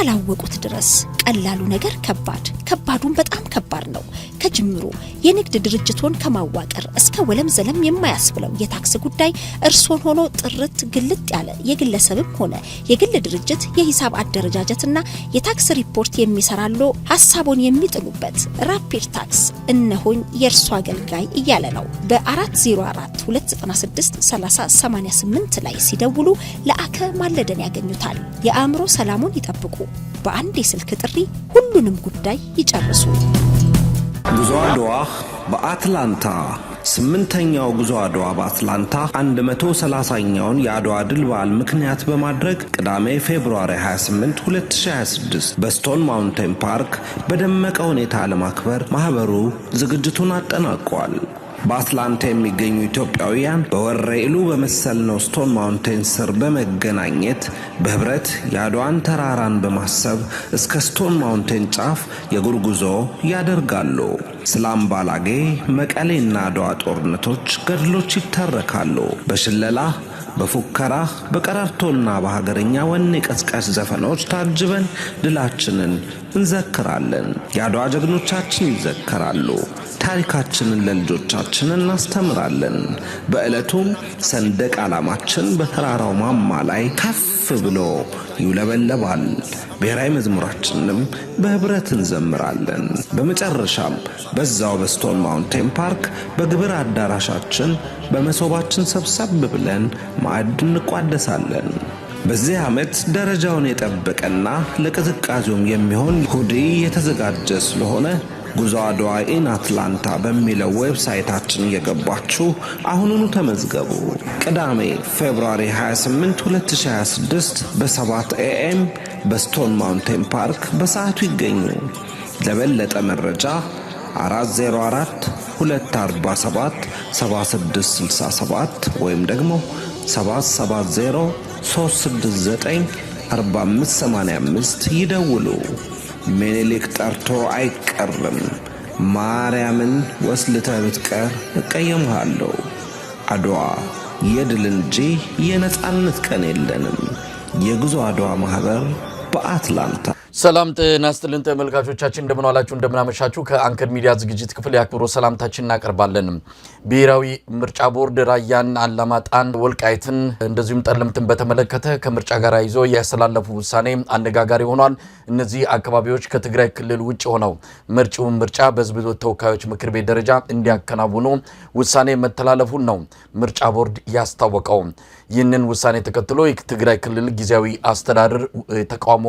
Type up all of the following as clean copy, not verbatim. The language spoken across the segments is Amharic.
እስካላወቁት ድረስ ቀላሉ ነገር ከባዱን በጣም ከባድ ነው። ከጅምሩ የንግድ ድርጅቶን ከማዋቀር እስከ ወለም ዘለም የማያስብለው የታክስ ጉዳይ እርሶን ሆኖ ጥርት ግልጥ ያለ የግለሰብም ሆነ የግል ድርጅት የሂሳብ አደረጃጀትና የታክስ ሪፖርት የሚሰራሎ ሐሳቦን የሚጥሉበት ራፒድ ታክስ እነሆኝ የርሶ አገልጋይ እያለ ነው። በ404 296 3088 ላይ ሲደውሉ ለአከ ማለደን ያገኙታል። የአእምሮ ሰላሙን ይጠብቁ። በአንድ የስልክ ጥሪ ሁሉንም ጉዳይ ይጨርሱ። ጉዞ አድዋ በአትላንታ 8ኛው ጉዞ አድዋ በአትላንታ 130ኛውን የአድዋ ድል በዓል ምክንያት በማድረግ ቅዳሜ ፌብሩዋሪ 28 2026 በስቶን ማውንቴን ፓርክ በደመቀ ሁኔታ ለማክበር ማህበሩ ዝግጅቱን አጠናቋል። በአትላንታ የሚገኙ ኢትዮጵያውያን በወረኢሉ በመሰልነው ስቶን ማውንቴን ስር በመገናኘት በህብረት የአድዋን ተራራን በማሰብ እስከ ስቶን ማውንቴን ጫፍ የእግር ጉዞ ያደርጋሉ። ስለ አምባላጌ፣ መቀሌና አድዋ ጦርነቶች ገድሎች ይተረካሉ። በሽለላ፣ በፉከራ፣ በቀረርቶና በሀገርኛ ወኔ ቀስቃሽ ዘፈኖች ታጅበን ድላችንን እንዘክራለን። የአድዋ ጀግኖቻችን ይዘከራሉ። ታሪካችንን ለልጆቻችን እናስተምራለን። በእለቱም ሰንደቅ ዓላማችን በተራራው ማማ ላይ ከፍ ብሎ ይውለበለባል። ብሔራዊ መዝሙራችንንም በህብረት እንዘምራለን። በመጨረሻም በዛው በስቶን ማውንቴን ፓርክ በግብር አዳራሻችን በመሶባችን ሰብሰብ ብለን ማዕድ እንቋደሳለን። በዚህ ዓመት ደረጃውን የጠበቀና ለቅዝቃዜውም የሚሆን ሁዲ የተዘጋጀ ስለሆነ ጉዞ አድዋ ኢን አትላንታ በሚለው ዌብሳይታችን እየገባችሁ አሁኑኑ ተመዝገቡ። ቅዳሜ ፌብሩዋሪ 28 2026 በ7 AM በስቶን ማውንቴን ፓርክ በሰዓቱ ይገኙ። ለበለጠ መረጃ 404 247 7667 ወይም ደግሞ 770 369 4585 ይደውሉ። ምኒልክ ጠርቶ አይቀርም። ማርያምን ወስልተህ ብትቀር እቀየምሃለሁ። አድዋ የድል እንጂ የነጻነት ቀን የለንም። የጉዞ አድዋ ማህበር በአትላንታ። ሰላም ጤና ይስጥልን ተመልካቾቻችን፣ እንደምን ዋላችሁ እንደምን አመሻችሁ። ከአንከር ሚዲያ ዝግጅት ክፍል ያክብሮ ሰላምታችን እናቀርባለን። ብሔራዊ ምርጫ ቦርድ ራያን፣ አላማጣን፣ ወልቃይትን እንደዚሁም ጠለምትን በተመለከተ ከምርጫ ጋር ይዞ ያስተላለፉ ውሳኔ አነጋጋሪ ሆኗል። እነዚህ አካባቢዎች ከትግራይ ክልል ውጭ ሆነው መጪውን ምርጫ በሕዝብ ተወካዮች ምክር ቤት ደረጃ እንዲያከናውኑ ውሳኔ መተላለፉን ነው ምርጫ ቦርድ ያስታወቀው። ይህንን ውሳኔ ተከትሎ የትግራይ ክልል ጊዜያዊ አስተዳደር ተቃውሞ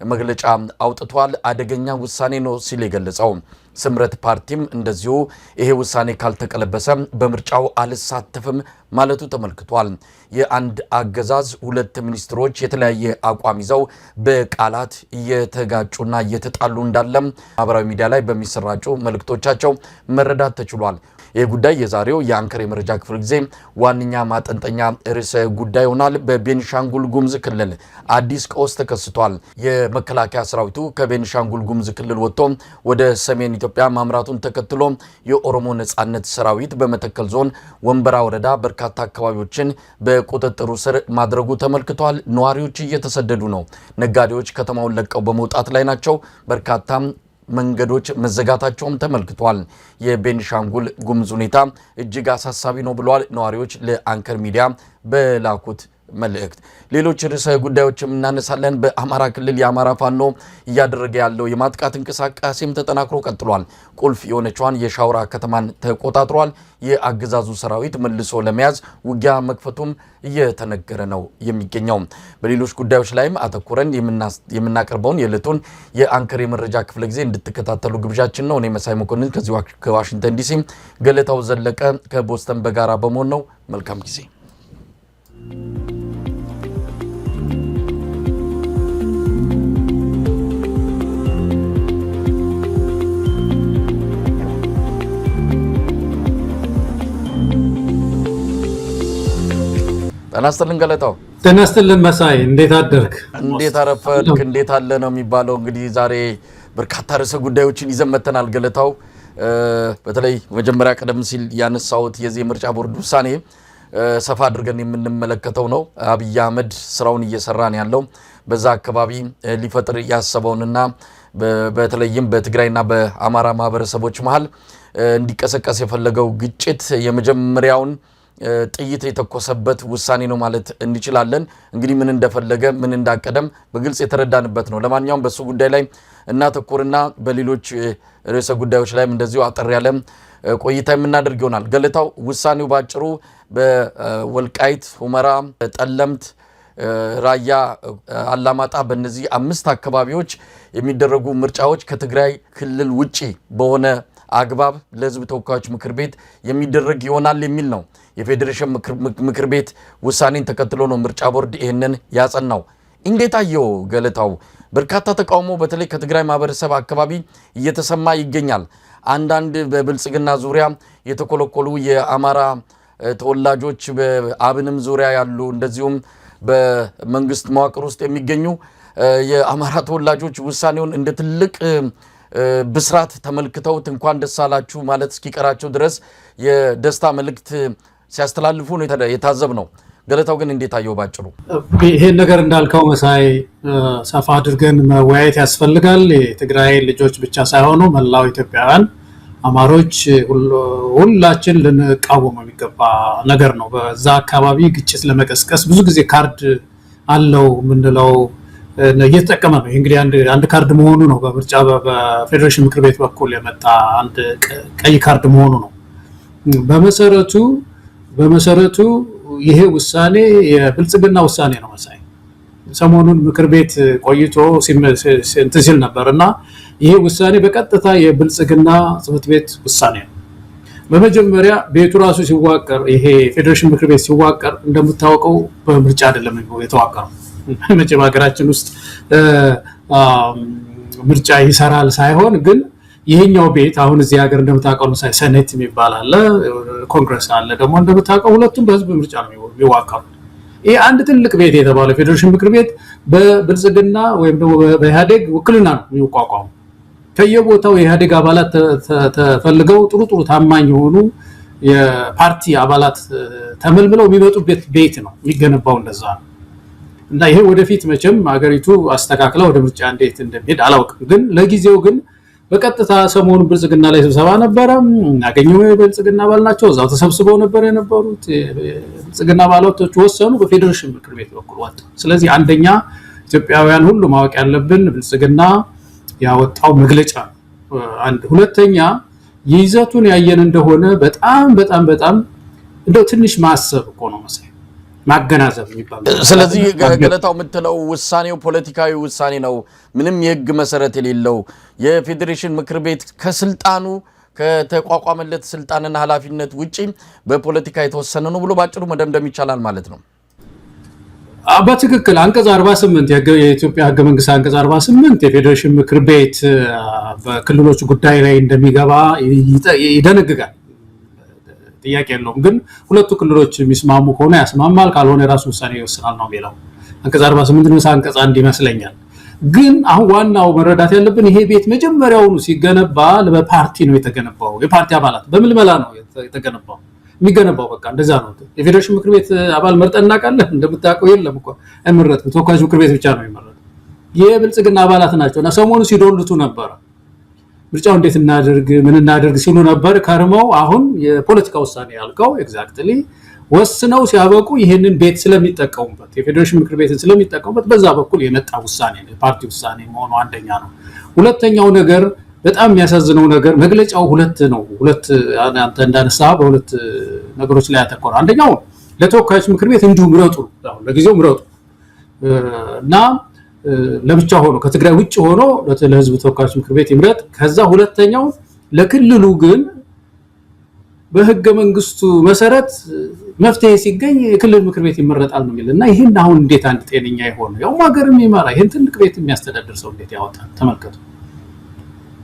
መግለጫ አውጥቷል። አደገኛ ውሳኔ ነው ሲል የገለጸው ስምረት ፓርቲም እንደዚሁ ይሄ ውሳኔ ካልተቀለበሰ በምርጫው አልሳተፍም ማለቱ ተመልክቷል። የአንድ አገዛዝ ሁለት ሚኒስትሮች የተለያየ አቋም ይዘው በቃላት እየተጋጩና እየተጣሉ እንዳለም ማህበራዊ ሚዲያ ላይ በሚሰራጩ መልእክቶቻቸው መረዳት ተችሏል። ይህ ጉዳይ የዛሬው የአንከር የመረጃ ክፍል ጊዜ ዋነኛ ማጠንጠኛ ርዕሰ ጉዳይ ሆኗል። በቤኒሻንጉል ጉሙዝ ክልል አዲስ ቀውስ ተከስቷል። የመከላከያ ሰራዊቱ ከቤኒሻንጉል ጉሙዝ ክልል ወጥቶ ወደ ሰሜን ኢትዮጵያ ማምራቱን ተከትሎ የኦሮሞ ነጻነት ሰራዊት በመተከል ዞን ወንበራ ወረዳ በርካታ አካባቢዎችን በቁጥጥሩ ስር ማድረጉ ተመልክቷል። ነዋሪዎች እየተሰደዱ ነው። ነጋዴዎች ከተማውን ለቀው በመውጣት ላይ ናቸው። በርካታ መንገዶች መዘጋታቸውም ተመልክቷል። የቤኒሻንጉል ጉሙዝ ሁኔታ እጅግ አሳሳቢ ነው ብለዋል ነዋሪዎች ለአንከር ሚዲያ በላኩት መልእክት። ሌሎች ርዕሰ ጉዳዮችም እናነሳለን። በአማራ ክልል የአማራ ፋኖ እያደረገ ያለው የማጥቃት እንቅስቃሴም ተጠናክሮ ቀጥሏል። ቁልፍ የሆነችዋን የሻውራ ከተማን ተቆጣጥሯል። የአገዛዙ ሰራዊት መልሶ ለመያዝ ውጊያ መክፈቱም እየተነገረ ነው የሚገኘው። በሌሎች ጉዳዮች ላይም አተኩረን የምናቀርበውን የዕለቱን የአንከር የመረጃ ክፍለ ጊዜ እንድትከታተሉ ግብዣችን ነው። እኔ መሳይ መኮንን ከዋሽንግተን ዲሲ፣ ገለታው ዘለቀ ከቦስተን በጋራ በመሆን ነው። መልካም ጊዜ። ተናስተልን ገለታው። ተናስተልን መሳይ፣ እንዴት አደርክ? እንዴት አረፈድክ? እንዴት አለ ነው የሚባለው። እንግዲህ ዛሬ በርካታ ርዕሰ ጉዳዮችን ይዘን መተናል ገለታው። በተለይ መጀመሪያ ቀደም ሲል ያነሳሁት የዚህ ምርጫ ቦርድ ውሳኔ ሰፋ አድርገን የምንመለከተው ነው። አብይ አህመድ ስራውን እየሰራን ያለው በዛ አካባቢ ሊፈጥር ያሰበውንና በተለይም በትግራይና በአማራ ማህበረሰቦች መሃል እንዲቀሰቀስ የፈለገው ግጭት የመጀመሪያውን ጥይት የተኮሰበት ውሳኔ ነው ማለት እንችላለን። እንግዲህ ምን እንደፈለገ ምን እንዳቀደም በግልጽ የተረዳንበት ነው። ለማንኛውም በሱ ጉዳይ ላይ እናተኩርና በሌሎች ርዕሰ ጉዳዮች ላይም እንደዚሁ አጠር ያለ ቆይታ የምናደርግ ይሆናል። ገለታው ውሳኔው ባጭሩ በወልቃይት፣ ሁመራ፣ ጠለምት፣ ራያ፣ አላማጣ በእነዚህ 5 አካባቢዎች የሚደረጉ ምርጫዎች ከትግራይ ክልል ውጪ በሆነ አግባብ ለህዝብ ተወካዮች ምክር ቤት የሚደረግ ይሆናል የሚል ነው። የፌዴሬሽን ምክር ቤት ውሳኔን ተከትሎ ነው ምርጫ ቦርድ ይህንን ያጸናው። እንዴት አየው ገለታው? በርካታ ተቃውሞ በተለይ ከትግራይ ማህበረሰብ አካባቢ እየተሰማ ይገኛል። አንዳንድ በብልጽግና ዙሪያ የተኮለኮሉ የአማራ ተወላጆች በአብንም ዙሪያ ያሉ እንደዚሁም በመንግስት መዋቅር ውስጥ የሚገኙ የአማራ ተወላጆች ውሳኔውን እንደ ትልቅ ብስራት ተመልክተውት እንኳን ደስ አላችሁ ማለት እስኪቀራቸው ድረስ የደስታ መልእክት ሲያስተላልፉ ነው የታዘብ ነው። ገለታው ግን እንዴት አየው ባጭሩ? ይሄን ነገር እንዳልከው መሳይ ሰፋ አድርገን መወያየት ያስፈልጋል። የትግራይ ልጆች ብቻ ሳይሆኑ መላው ኢትዮጵያውያን አማሮች ሁላችን ልንቃወም የሚገባ ነገር ነው። በዛ አካባቢ ግጭት ለመቀስቀስ ብዙ ጊዜ ካርድ አለው ምንለው እየተጠቀመ ነው። እንግዲህ አንድ ካርድ መሆኑ ነው። በምርጫ በፌዴሬሽን ምክር ቤት በኩል የመጣ አንድ ቀይ ካርድ መሆኑ ነው። በመሰረቱ ይሄ ውሳኔ የብልጽግና ውሳኔ ነው መሳይ። ሰሞኑን ምክር ቤት ቆይቶ ሲል ነበርና ይሄ ውሳኔ በቀጥታ የብልጽግና ጽሕፈት ቤት ውሳኔ ነው። በመጀመሪያ ቤቱ ራሱ ሲዋቀር ይሄ ፌዴሬሽን ምክር ቤት ሲዋቀር እንደምታውቀው በምርጫ አይደለም የተዋቀረው። መቼም ሀገራችን ውስጥ ምርጫ ይሰራል ሳይሆን ግን ይሄኛው ቤት አሁን እዚህ ሀገር እንደምታውቀው ሴኔት የሚባል አለ፣ ኮንግረስ አለ። ደግሞ እንደምታውቀው ሁለቱም በህዝብ ምርጫ ነው የሚዋቀሩት። ይሄ አንድ ትልቅ ቤት የተባለው ፌዴሬሽን ምክር ቤት በብልጽግና ወይም ደግሞ በኢህአዴግ ውክልና ነው የሚቋቋሙ። ከየቦታው የኢህአዴግ አባላት ተፈልገው ጥሩ ታማኝ የሆኑ የፓርቲ አባላት ተመልምለው የሚመጡበት ቤት ነው የሚገነባው። እንደዛ ነው እና ይሄ ወደፊት መቼም ሀገሪቱ አስተካክላ ወደ ምርጫ እንዴት እንደሚሄድ አላውቅም። ግን ለጊዜው ግን በቀጥታ ሰሞኑን ብልጽግና ላይ ስብሰባ ነበረ። ያገኘው የብልጽግና አባል ናቸው። እዛው ተሰብስበው ነበር የነበሩት። ብልጽግና አባላቶች ወሰኑ፣ በፌዴሬሽን ምክር ቤት በኩል ወጣ። ስለዚህ አንደኛ ኢትዮጵያውያን ሁሉ ማወቅ ያለብን ብልጽግና ያወጣው መግለጫ አንድ። ሁለተኛ ይዘቱን ያየን እንደሆነ በጣም እንደው ትንሽ ማሰብ እኮ ነው መሰለኝ፣ ማገናዘብ የሚባል። ስለዚህ ገለታው የምትለው ውሳኔው ፖለቲካዊ ውሳኔ ነው፣ ምንም የህግ መሰረት የሌለው የፌዴሬሽን ምክር ቤት ከስልጣኑ ከተቋቋመለት ስልጣንና ኃላፊነት ውጪ በፖለቲካ የተወሰነ ነው ብሎ ባጭሩ መደምደም ይቻላል ማለት ነው። በትክክል አንቀጽ 48 የኢትዮጵያ ህገ መንግስት አንቀጽ 48 የፌዴሬሽን ምክር ቤት በክልሎች ጉዳይ ላይ እንደሚገባ ይደነግጋል። ጥያቄ የለውም። ግን ሁለቱ ክልሎች የሚስማሙ ከሆነ ያስማማል፣ ካልሆነ የራሱ ውሳኔ ይወስናል ነው የሚለው አንቀጽ 48 ንዑስ አንቀጽ 1 ይመስለኛል። ግን አሁን ዋናው መረዳት ያለብን ይሄ ቤት መጀመሪያውኑ ሲገነባ በፓርቲ ነው የተገነባው። የፓርቲ አባላት በምልመላ ነው የተገነባው። የሚገነባው በቃ እንደዛ ነው። የፌዴሬሽን ምክር ቤት አባል መርጠን እናውቃለን? እንደምታውቀው የለም እኮ አይመረጥም። ተወካዮች ምክር ቤት ብቻ ነው የሚመረጠው። የብልጽግና አባላት ናቸው እና ሰሞኑ ሲዶልቱ ነበር። ምርጫው እንዴት እናደርግ ምን እናደርግ ሲሉ ነበር ከርመው። አሁን የፖለቲካ ውሳኔ ያልከው ኤግዛክትሊ ወስነው ሲያበቁ ይሄንን ቤት ስለሚጠቀሙበት የፌዴሬሽን ምክር ቤትን ስለሚጠቀሙበት በዛ በኩል የመጣ ውሳኔ ነው፣ የፓርቲ ውሳኔ መሆኑ አንደኛ ነው። ሁለተኛው ነገር በጣም የሚያሳዝነው ነገር መግለጫው ሁለት ነው። አንተ እንዳነሳ በሁለት ነገሮች ላይ ያተኮረ። አንደኛው ለተወካዮች ምክር ቤት እንዲሁ ምረጡ ነው፣ ለጊዜው ምረጡ እና ለብቻ ሆኖ ከትግራይ ውጭ ሆኖ ለህዝብ ተወካዮች ምክር ቤት ይምረጥ። ከዛ ሁለተኛው ለክልሉ ግን በህገ መንግስቱ መሰረት መፍትሄ ሲገኝ የክልል ምክር ቤት ይመረጣል ነው የሚልና ይሄን አሁን እንዴት አንድ ጤነኛ የሆነ ያው ሀገርም ይመራ ይሄን ትልቅ ቤት የሚያስተዳድር ሰው እንዴት ያወጣል? ተመልከቱ።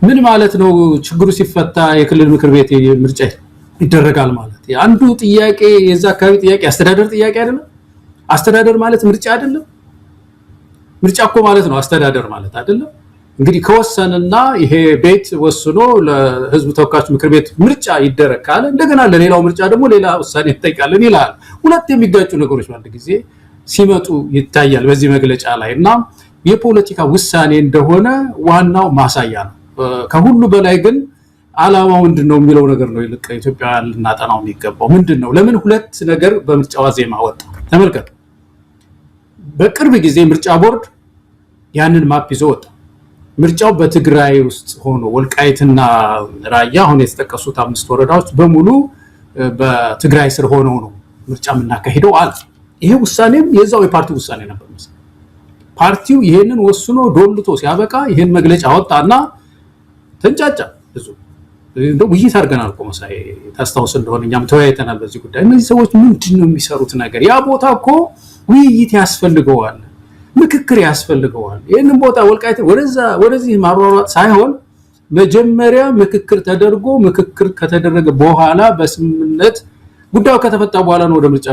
ምን ማለት ነው? ችግሩ ሲፈታ የክልል ምክር ቤት ምርጫ ይደረጋል ማለት አንዱ ጥያቄ፣ የዛ አካባቢ ጥያቄ አስተዳደር ጥያቄ አይደለም? አስተዳደር ማለት ምርጫ አይደለም? ምርጫ እኮ ማለት ነው አስተዳደር ማለት አይደለም? እንግዲህ ከወሰንና ይሄ ቤት ወስኖ ለህዝብ ተወካዮች ምክር ቤት ምርጫ ይደረግ ካለ እንደገና ለሌላው ምርጫ ደግሞ ሌላ ውሳኔ ይጠይቃልን ይላል። ሁለት የሚጋጩ ነገሮች በአንድ ጊዜ ሲመጡ ይታያል በዚህ መግለጫ ላይ እና የፖለቲካ ውሳኔ እንደሆነ ዋናው ማሳያ ነው። ከሁሉ በላይ ግን ዓላማው ምንድነው የሚለው ነገር ነው ይልቅ ኢትዮጵያውያን ልናጠናው የሚገባው ምንድነው? ለምን ሁለት ነገር በምርጫው ዋዜማ ወጣ? ተመልከቱ። በቅርብ ጊዜ ምርጫ ቦርድ ያንን ማፕ ይዞ ወጣ። ምርጫው በትግራይ ውስጥ ሆኖ ወልቃይትና ራያ አሁን የተጠቀሱት 5 ወረዳዎች በሙሉ በትግራይ ስር ሆነው ነው ምርጫ የምናካሂደው አለ። ይሄ ውሳኔም የዛው የፓርቲ ውሳኔ ነበር። ፓርቲው ይሄንን ወስኖ ዶልቶ ሲያበቃ ይሄን መግለጫ አወጣና ተንጫጫ። ብዙ እንደው ውይይት አድርገናል እኮ መሳይ ታስታውስ እንደሆነ እኛም ተወያይተናል በዚህ ጉዳይ። እነዚህ ሰዎች ምንድነው የሚሰሩት ነገር? ያ ቦታ እኮ ውይይት ያስፈልገዋል፣ ምክክር ያስፈልገዋል። ይሄንን ቦታ ወልቃይት ወደዚህ ማሯሯጥ ሳይሆን መጀመሪያ ምክክር ተደርጎ ምክክር ከተደረገ በኋላ በስምምነት ጉዳዩ ከተፈታ በኋላ ነው ወደ ምርጫ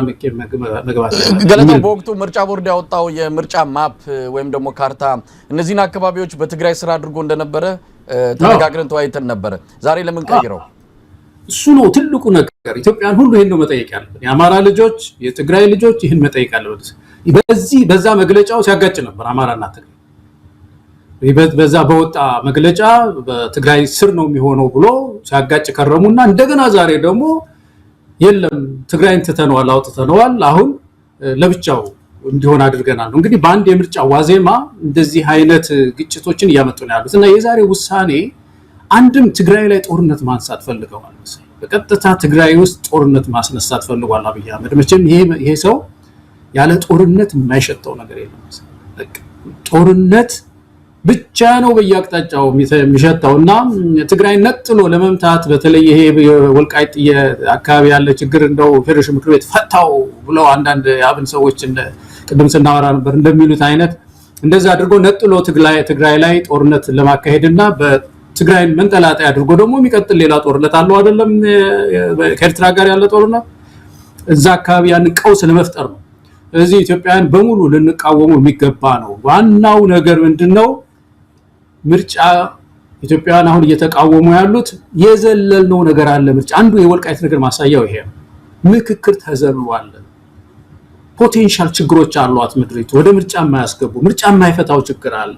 መግባት። ገለታው በወቅቱ ምርጫ ቦርድ ያወጣው የምርጫ ማፕ ወይም ደግሞ ካርታ እነዚህን አካባቢዎች በትግራይ ስራ አድርጎ እንደነበረ ተነጋግረን ተወያይተን ነበረ። ዛሬ ለምን ቀይረው? እሱ ነው ትልቁ ነገር። ኢትዮጵያን ሁሉ ይሄን ነው መጠየቅ ያለብን። የአማራ ልጆች፣ የትግራይ ልጆች ይሄን መጠየቅ ያለብን። በዛ መግለጫው ሲያጋጭ ነበር አማራና ትግራይ። በዛ በወጣ መግለጫ በትግራይ ስር ነው የሚሆነው ብሎ ሲያጋጭ ከረሙና እንደገና ዛሬ ደግሞ የለም ትግራይን ትተነዋል፣ አውጥተነዋል፣ አሁን ለብቻው እንዲሆን አድርገናል ነው። እንግዲህ በአንድ የምርጫ ዋዜማ እንደዚህ አይነት ግጭቶችን እያመጡ ነው ያሉት እና የዛሬ ውሳኔ አንድም ትግራይ ላይ ጦርነት ማንሳት ፈልገዋል። በቀጥታ ትግራይ ውስጥ ጦርነት ማስነሳት ፈልጓል አብይ አህመድ። መቼም ይሄ ሰው ያለ ጦርነት የማይሸተው ነገር የለም። በቃ ጦርነት ብቻ ነው በየአቅጣጫው የሚሸተውና ትግራይ ነጥሎ ለመምታት በተለይ ይሄ ወልቃይት አካባቢ ያለ ችግር እንደው ፌዴሬሽን ምክር ቤት ፈታው ብለው አንዳንድ የአብን ሰዎች ቅድም ስናወራ ነበር እንደሚሉት አይነት እንደዛ አድርጎ ነጥሎ ትግራይ ላይ ጦርነት ለማካሄድና በትግራይን መንጠላጣይ አድርጎ ደግሞ የሚቀጥል ሌላ ጦርነት አለው አይደለም ከኤርትራ ጋር ያለ ጦርነት እዛ አካባቢ ያን ቀውስ ለመፍጠር ነው። ስለዚህ ኢትዮጵያን በሙሉ ልንቃወሙ የሚገባ ነው። ዋናው ነገር ምንድነው? ምርጫ ኢትዮጵያውያን አሁን እየተቃወሙ ያሉት የዘለልነው ነገር አለ። ምርጫ አንዱ የወልቃይት ነገር ማሳያው ይሄ ነው። ምክክር ተዘልሏል። ፖቴንሻል ችግሮች አሏት ምድሪቱ ወደ ምርጫ የማያስገቡ ምርጫ የማይፈታው ችግር አለ።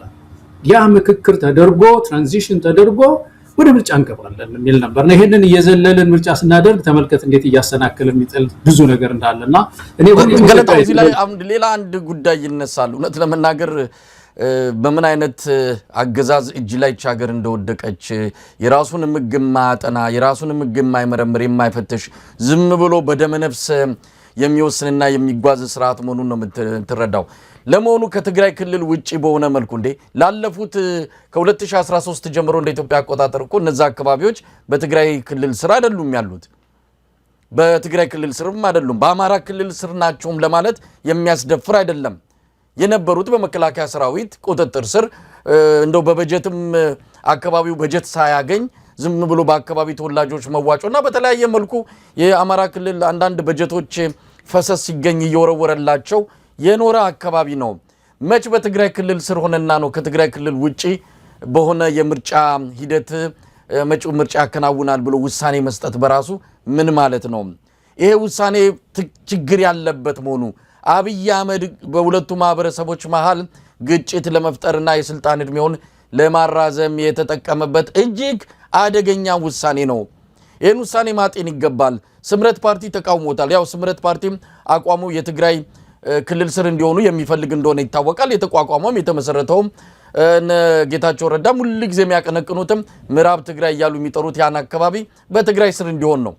ያ ምክክር ተደርጎ ትራንዚሽን ተደርጎ ወደ ምርጫ እንገባለን የሚል ነበር። ይሄንን እየዘለልን ምርጫ ስናደርግ ተመልከት እንዴት እያሰናከለ የሚጥል ብዙ ነገር እንዳለና እኔ ገለታው እዚህ ላይ ሌላ አንድ ጉዳይ ይነሳል። እውነት ለመናገር በምን አይነት አገዛዝ እጅ ላይ ሀገር እንደወደቀች የራሱን ምግብ ማጠና የራሱን ምግብ ማይመረምር የማይፈተሽ ዝም ብሎ በደመነፍስ የሚወስንና የሚጓዝ ስርዓት መሆኑን ነው የምትረዳው። ለመሆኑ ከትግራይ ክልል ውጪ በሆነ መልኩ እንዴ ላለፉት ከ2013 ጀምሮ እንደ ኢትዮጵያ አቆጣጠር እኮ እነዛ አካባቢዎች በትግራይ ክልል ስር አይደሉም ያሉት፣ በትግራይ ክልል ስርም አይደሉም፣ በአማራ ክልል ስር ናቸውም ለማለት የሚያስደፍር አይደለም። የነበሩት በመከላከያ ሰራዊት ቁጥጥር ስር እንደው በበጀትም አካባቢው በጀት ሳያገኝ ዝም ብሎ በአካባቢ ተወላጆች መዋጮና በተለያየ መልኩ የአማራ ክልል አንዳንድ በጀቶች ፈሰስ ሲገኝ እየወረወረላቸው የኖረ አካባቢ ነው። መች በትግራይ ክልል ስር ሆነና ነው ከትግራይ ክልል ውጪ በሆነ የምርጫ ሂደት መጪው ምርጫ ያከናውናል ብሎ ውሳኔ መስጠት በራሱ ምን ማለት ነው? ይሄ ውሳኔ ችግር ያለበት መሆኑ አብይ አህመድ በሁለቱ ማህበረሰቦች መሃል ግጭት ለመፍጠርና የስልጣን እድሜውን ለማራዘም የተጠቀመበት እጅግ አደገኛ ውሳኔ ነው። ይህን ውሳኔ ማጤን ይገባል። ስምረት ፓርቲ ተቃውሞታል። ያው ስምረት ፓርቲም አቋሙ የትግራይ ክልል ስር እንዲሆኑ የሚፈልግ እንደሆነ ይታወቃል። የተቋቋመውም የተመሰረተውም ጌታቸው ረዳም ሁሉ ጊዜ የሚያቀነቅኑትም ምዕራብ ትግራይ እያሉ የሚጠሩት ያን አካባቢ በትግራይ ስር እንዲሆን ነው።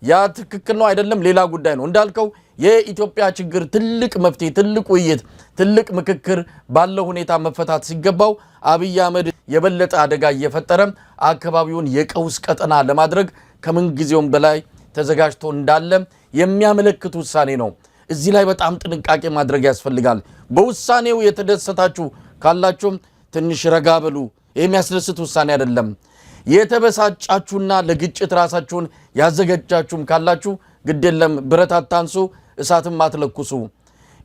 ያ ትክክል ነው አይደለም ሌላ ጉዳይ ነው። እንዳልከው የኢትዮጵያ ችግር ትልቅ መፍትሄ፣ ትልቅ ውይይት፣ ትልቅ ምክክር ባለው ሁኔታ መፈታት ሲገባው አብይ አህመድ የበለጠ አደጋ እየፈጠረ አካባቢውን የቀውስ ቀጠና ለማድረግ ከምን ጊዜውም በላይ ተዘጋጅቶ እንዳለ የሚያመለክት ውሳኔ ነው። እዚህ ላይ በጣም ጥንቃቄ ማድረግ ያስፈልጋል። በውሳኔው የተደሰታችሁ ካላችሁም ትንሽ ረጋ በሉ። የሚያስደስት ውሳኔ አይደለም። የተበሳጫችሁና ለግጭት ራሳችሁን ያዘጋጃችሁም ካላችሁ ግዴለም፣ ብረት አታንሱ፣ እሳትም አትለኩሱ።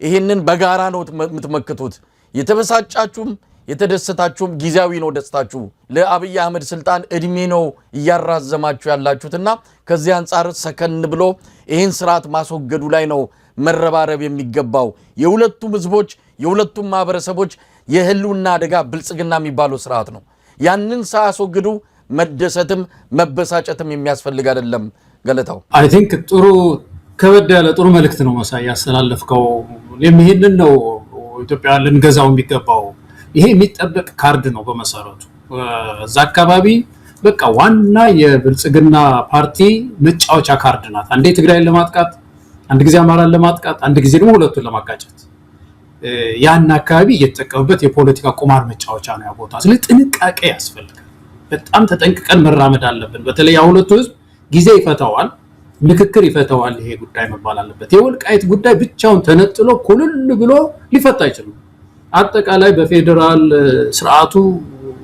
ይህንን በጋራ ነው የምትመክቱት። የተበሳጫችሁም የተደሰታችሁም ጊዜያዊ ነው ደስታችሁ። ለአብይ አህመድ ስልጣን እድሜ ነው እያራዘማችሁ ያላችሁትና ከዚህ አንጻር ሰከን ብሎ ይህን ስርዓት ማስወገዱ ላይ ነው መረባረብ የሚገባው። የሁለቱም ህዝቦች የሁለቱም ማህበረሰቦች የህልውና አደጋ ብልጽግና የሚባለው ስርዓት ነው። ያንን ሳያስወግዱ መደሰትም መበሳጨትም የሚያስፈልግ አይደለም። ገለታው አይ ቲንክ ጥሩ ከበድ ያለ ጥሩ መልእክት ነው መሳይ ያስተላለፍከው። ይሄንን ነው ኢትዮጵያ ልንገዛው የሚገባው። ይሄ የሚጠበቅ ካርድ ነው በመሰረቱ። እዛ አካባቢ በቃ ዋና የብልጽግና ፓርቲ መጫወቻ ካርድ ናት። አንዴ ትግራይን ለማጥቃት፣ አንድ ጊዜ አማራን ለማጥቃት፣ አንድ ጊዜ ደግሞ ሁለቱን ለማጋጨት ያን አካባቢ እየተጠቀሙበት የፖለቲካ ቁማር መጫወቻ ነው ያ ቦታ። ስለዚህ ጥንቃቄ ያስፈልጋል። በጣም ተጠንቅቀን መራመድ አለብን። በተለይ ሁለቱ ህዝብ ጊዜ ይፈታዋል፣ ምክክር ይፈታዋል። ይሄ ጉዳይ መባል አለበት። የወልቃይት ጉዳይ ብቻውን ተነጥሎ ኩልል ብሎ ሊፈታ አይችልም። አጠቃላይ በፌደራል ስርዓቱ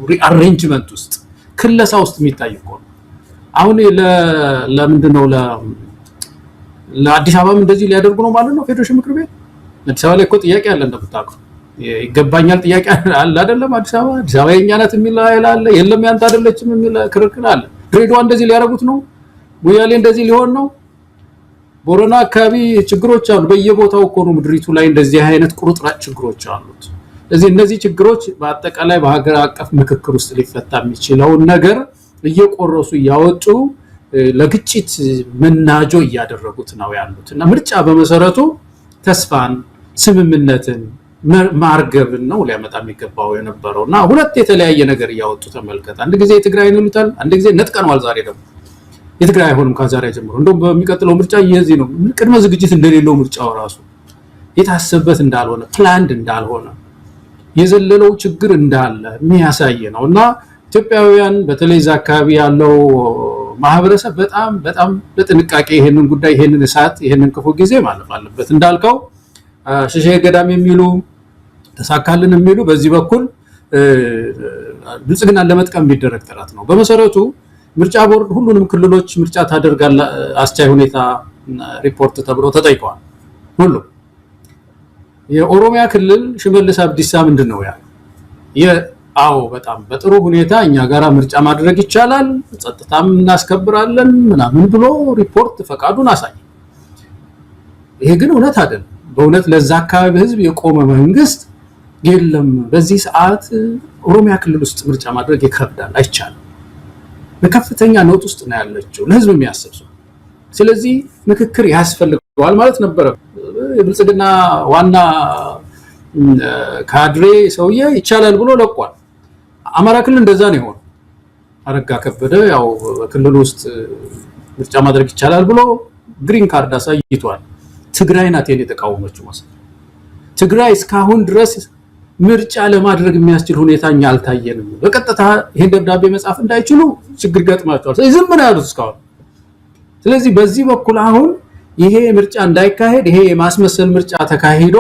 ሪአሬንጅመንት ውስጥ ክለሳ ውስጥ የሚታይ እኮ ነው። አሁን ለምንድነው ለአዲስ አበባም እንደዚህ ሊያደርጉ ነው ማለት ነው ፌዴሬሽን ምክር ቤት? አዲስ አበባ ላይ እኮ ጥያቄ አለ እንደምታውቀው፣ ይገባኛል ጥያቄ አለ አይደለም? አዲስ አበባ የኛ ናት የሚል አለ፣ የለም ያንተ አይደለችም የሚል ክርክር አለ። ድሬዳዋ እንደዚህ ሊያደርጉት ነው፣ ሙያሌ እንደዚህ ሊሆን ነው። ቦረና አካባቢ ችግሮች አሉ። በየቦታው እኮ ነው ምድሪቱ ላይ እንደዚህ አይነት ቁርጥራጭ ችግሮች አሉት። እነዚህ ችግሮች በአጠቃላይ በሀገር አቀፍ ምክክር ውስጥ ሊፈታ የሚችለውን ነገር እየቆረሱ እያወጡ ለግጭት መናጆ እያደረጉት ነው ያሉት። እና ምርጫ በመሰረቱ ተስፋን፣ ስምምነትን ማርገብን ነው ሊያመጣ የሚገባው የነበረው። እና ሁለት የተለያየ ነገር እያወጡ ተመልከት። አንድ ጊዜ ትግራይን ይሉታል፣ አንድ ጊዜ ነጥቀነዋል። ዛሬ ደግሞ የትግራይ አይሆንም ከዛሬ ጀምሮ። እንደውም በሚቀጥለው ምርጫ የዚህ ነው ቅድመ ዝግጅት እንደሌለው ምርጫው ራሱ የታሰበበት እንዳልሆነ ፕላንድ እንዳልሆነ የዘለለው ችግር እንዳለ የሚያሳይ ነው። እና ኢትዮጵያውያን በተለይ እዛ አካባቢ ያለው ማህበረሰብ በጣም በጣም በጥንቃቄ ይሄንን ጉዳይ ይሄንን እሳት ይሄንን ክፉ ጊዜ ማለፍ አለበት። እንዳልከው ሸሸ ገዳም የሚሉ ተሳካልን የሚሉ በዚህ በኩል ብልጽግናን ለመጥቀም የሚደረግ ጥረት ነው። በመሰረቱ ምርጫ ቦርድ ሁሉንም ክልሎች ምርጫ ታደርጋለ አስቻይ ሁኔታ ሪፖርት ተብሎ ተጠይቀዋል። ሁሉ የኦሮሚያ ክልል ሽመልስ አብዲሳ ምንድነው አዎ በጣም በጥሩ ሁኔታ እኛ ጋራ ምርጫ ማድረግ ይቻላል፣ ጸጥታም እናስከብራለን ምናምን ብሎ ሪፖርት ፈቃዱን አሳየ። ይሄ ግን እውነት አይደለም። በእውነት ለዛ አካባቢ ህዝብ የቆመ መንግስት የለም። በዚህ ሰዓት ኦሮሚያ ክልል ውስጥ ምርጫ ማድረግ ይከብዳል፣ አይቻልም። በከፍተኛ ነውጥ ውስጥ ነው ያለችው ለህዝብ የሚያስብ ሰው። ስለዚህ ምክክር ያስፈልገዋል ማለት ነበረ። የብልጽግና ዋና ካድሬ ሰውዬ ይቻላል ብሎ ለቋል። አማራ ክልል እንደዛ ነው የሆነው። አረጋ ከበደ ያው ክልል ውስጥ ምርጫ ማድረግ ይቻላል ብሎ ግሪን ካርድ አሳይቷል። ትግራይ ናት የተቃወመችው ማለት ትግራይ እስካሁን ድረስ ምርጫ ለማድረግ የሚያስችል ሁኔታኛ አልታየንም። በቀጥታ ይሄን ደብዳቤ መጻፍ እንዳይችሉ ችግር ገጥሟቸዋል። ስለዚህ ዝም ነው ያሉት እስካሁን። ስለዚህ በዚህ በኩል አሁን ይሄ ምርጫ እንዳይካሄድ ይሄ የማስመሰል ምርጫ ተካሂዶ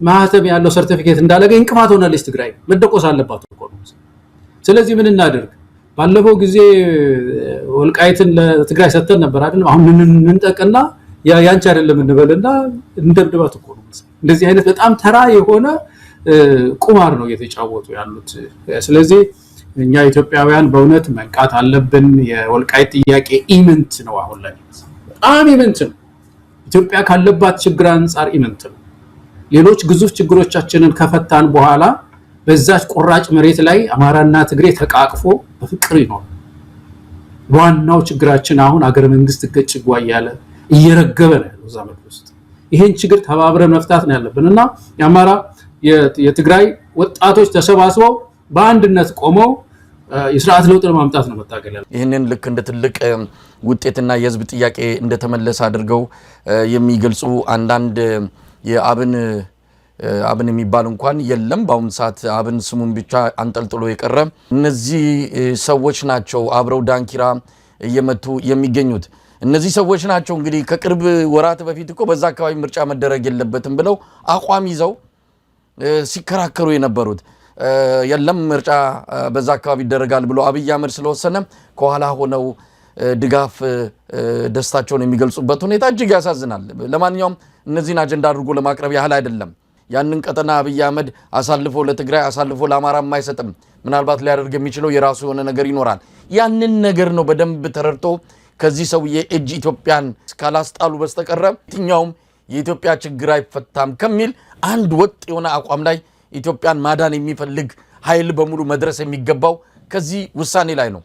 ማህተም ያለው ሰርቲፊኬት እንዳለገ እንቅፋት ሆናለች ትግራይ። መደቆስ አለባት እኮ ነው። ስለዚህ ምን እናደርግ? ባለፈው ጊዜ ወልቃይትን ለትግራይ ሰጥተን ነበር አይደል? አሁን እንንጠቅና ያንቺ አይደለም እንበልና እንደብድባት እኮ ነው። እንደዚህ አይነት በጣም ተራ የሆነ ቁማር ነው እየተጫወቱ ያሉት። ስለዚህ እኛ ኢትዮጵያውያን በእውነት መንቃት አለብን። የወልቃይት ጥያቄ ኢምንት ነው። አሁን ላይ በጣም ኢምንት ነው። ኢትዮጵያ ካለባት ችግር አንጻር ኢምንት ነው። ሌሎች ግዙፍ ችግሮቻችንን ከፈታን በኋላ በዛች ቆራጭ መሬት ላይ አማራና ትግሬ ተቃቅፎ በፍቅር ይኖር። ዋናው ችግራችን አሁን አገረ መንግስት ገጭ ያለ እየረገበ ነው ያለው ዘመን ውስጥ። ይሄን ችግር ተባብረን መፍታት ነው ያለብንና የአማራ የትግራይ ወጣቶች ተሰባስበው በአንድነት ቆመው የሥርዓት ለውጥ ለማምጣት ነው መታገል ያለው። ይሄንን ልክ እንደ ትልቅ ውጤትና የህዝብ ጥያቄ እንደተመለሰ አድርገው የሚገልጹ አንዳንድ የአብን የሚባል እንኳን የለም በአሁኑ ሰዓት አብን ስሙን ብቻ አንጠልጥሎ የቀረ እነዚህ ሰዎች ናቸው አብረው ዳንኪራ እየመቱ የሚገኙት። እነዚህ ሰዎች ናቸው እንግዲህ ከቅርብ ወራት በፊት እኮ በዛ አካባቢ ምርጫ መደረግ የለበትም ብለው አቋም ይዘው ሲከራከሩ የነበሩት። የለም ምርጫ በዛ አካባቢ ይደረጋል ብሎ አብይ አህመድ ስለወሰነ ከኋላ ሆነው ድጋፍ ደስታቸውን የሚገልጹበት ሁኔታ እጅግ ያሳዝናል። ለማንኛውም እነዚህን አጀንዳ አድርጎ ለማቅረብ ያህል አይደለም። ያንን ቀጠና አብይ አህመድ አሳልፎ ለትግራይ አሳልፎ ለአማራ የማይሰጥም ምናልባት ሊያደርግ የሚችለው የራሱ የሆነ ነገር ይኖራል። ያንን ነገር ነው በደንብ ተረድቶ ከዚህ ሰውዬ እጅ ኢትዮጵያን ካላስጣሉ በስተቀረ የትኛውም የኢትዮጵያ ችግር አይፈታም ከሚል አንድ ወጥ የሆነ አቋም ላይ ኢትዮጵያን ማዳን የሚፈልግ ኃይል በሙሉ መድረስ የሚገባው ከዚህ ውሳኔ ላይ ነው።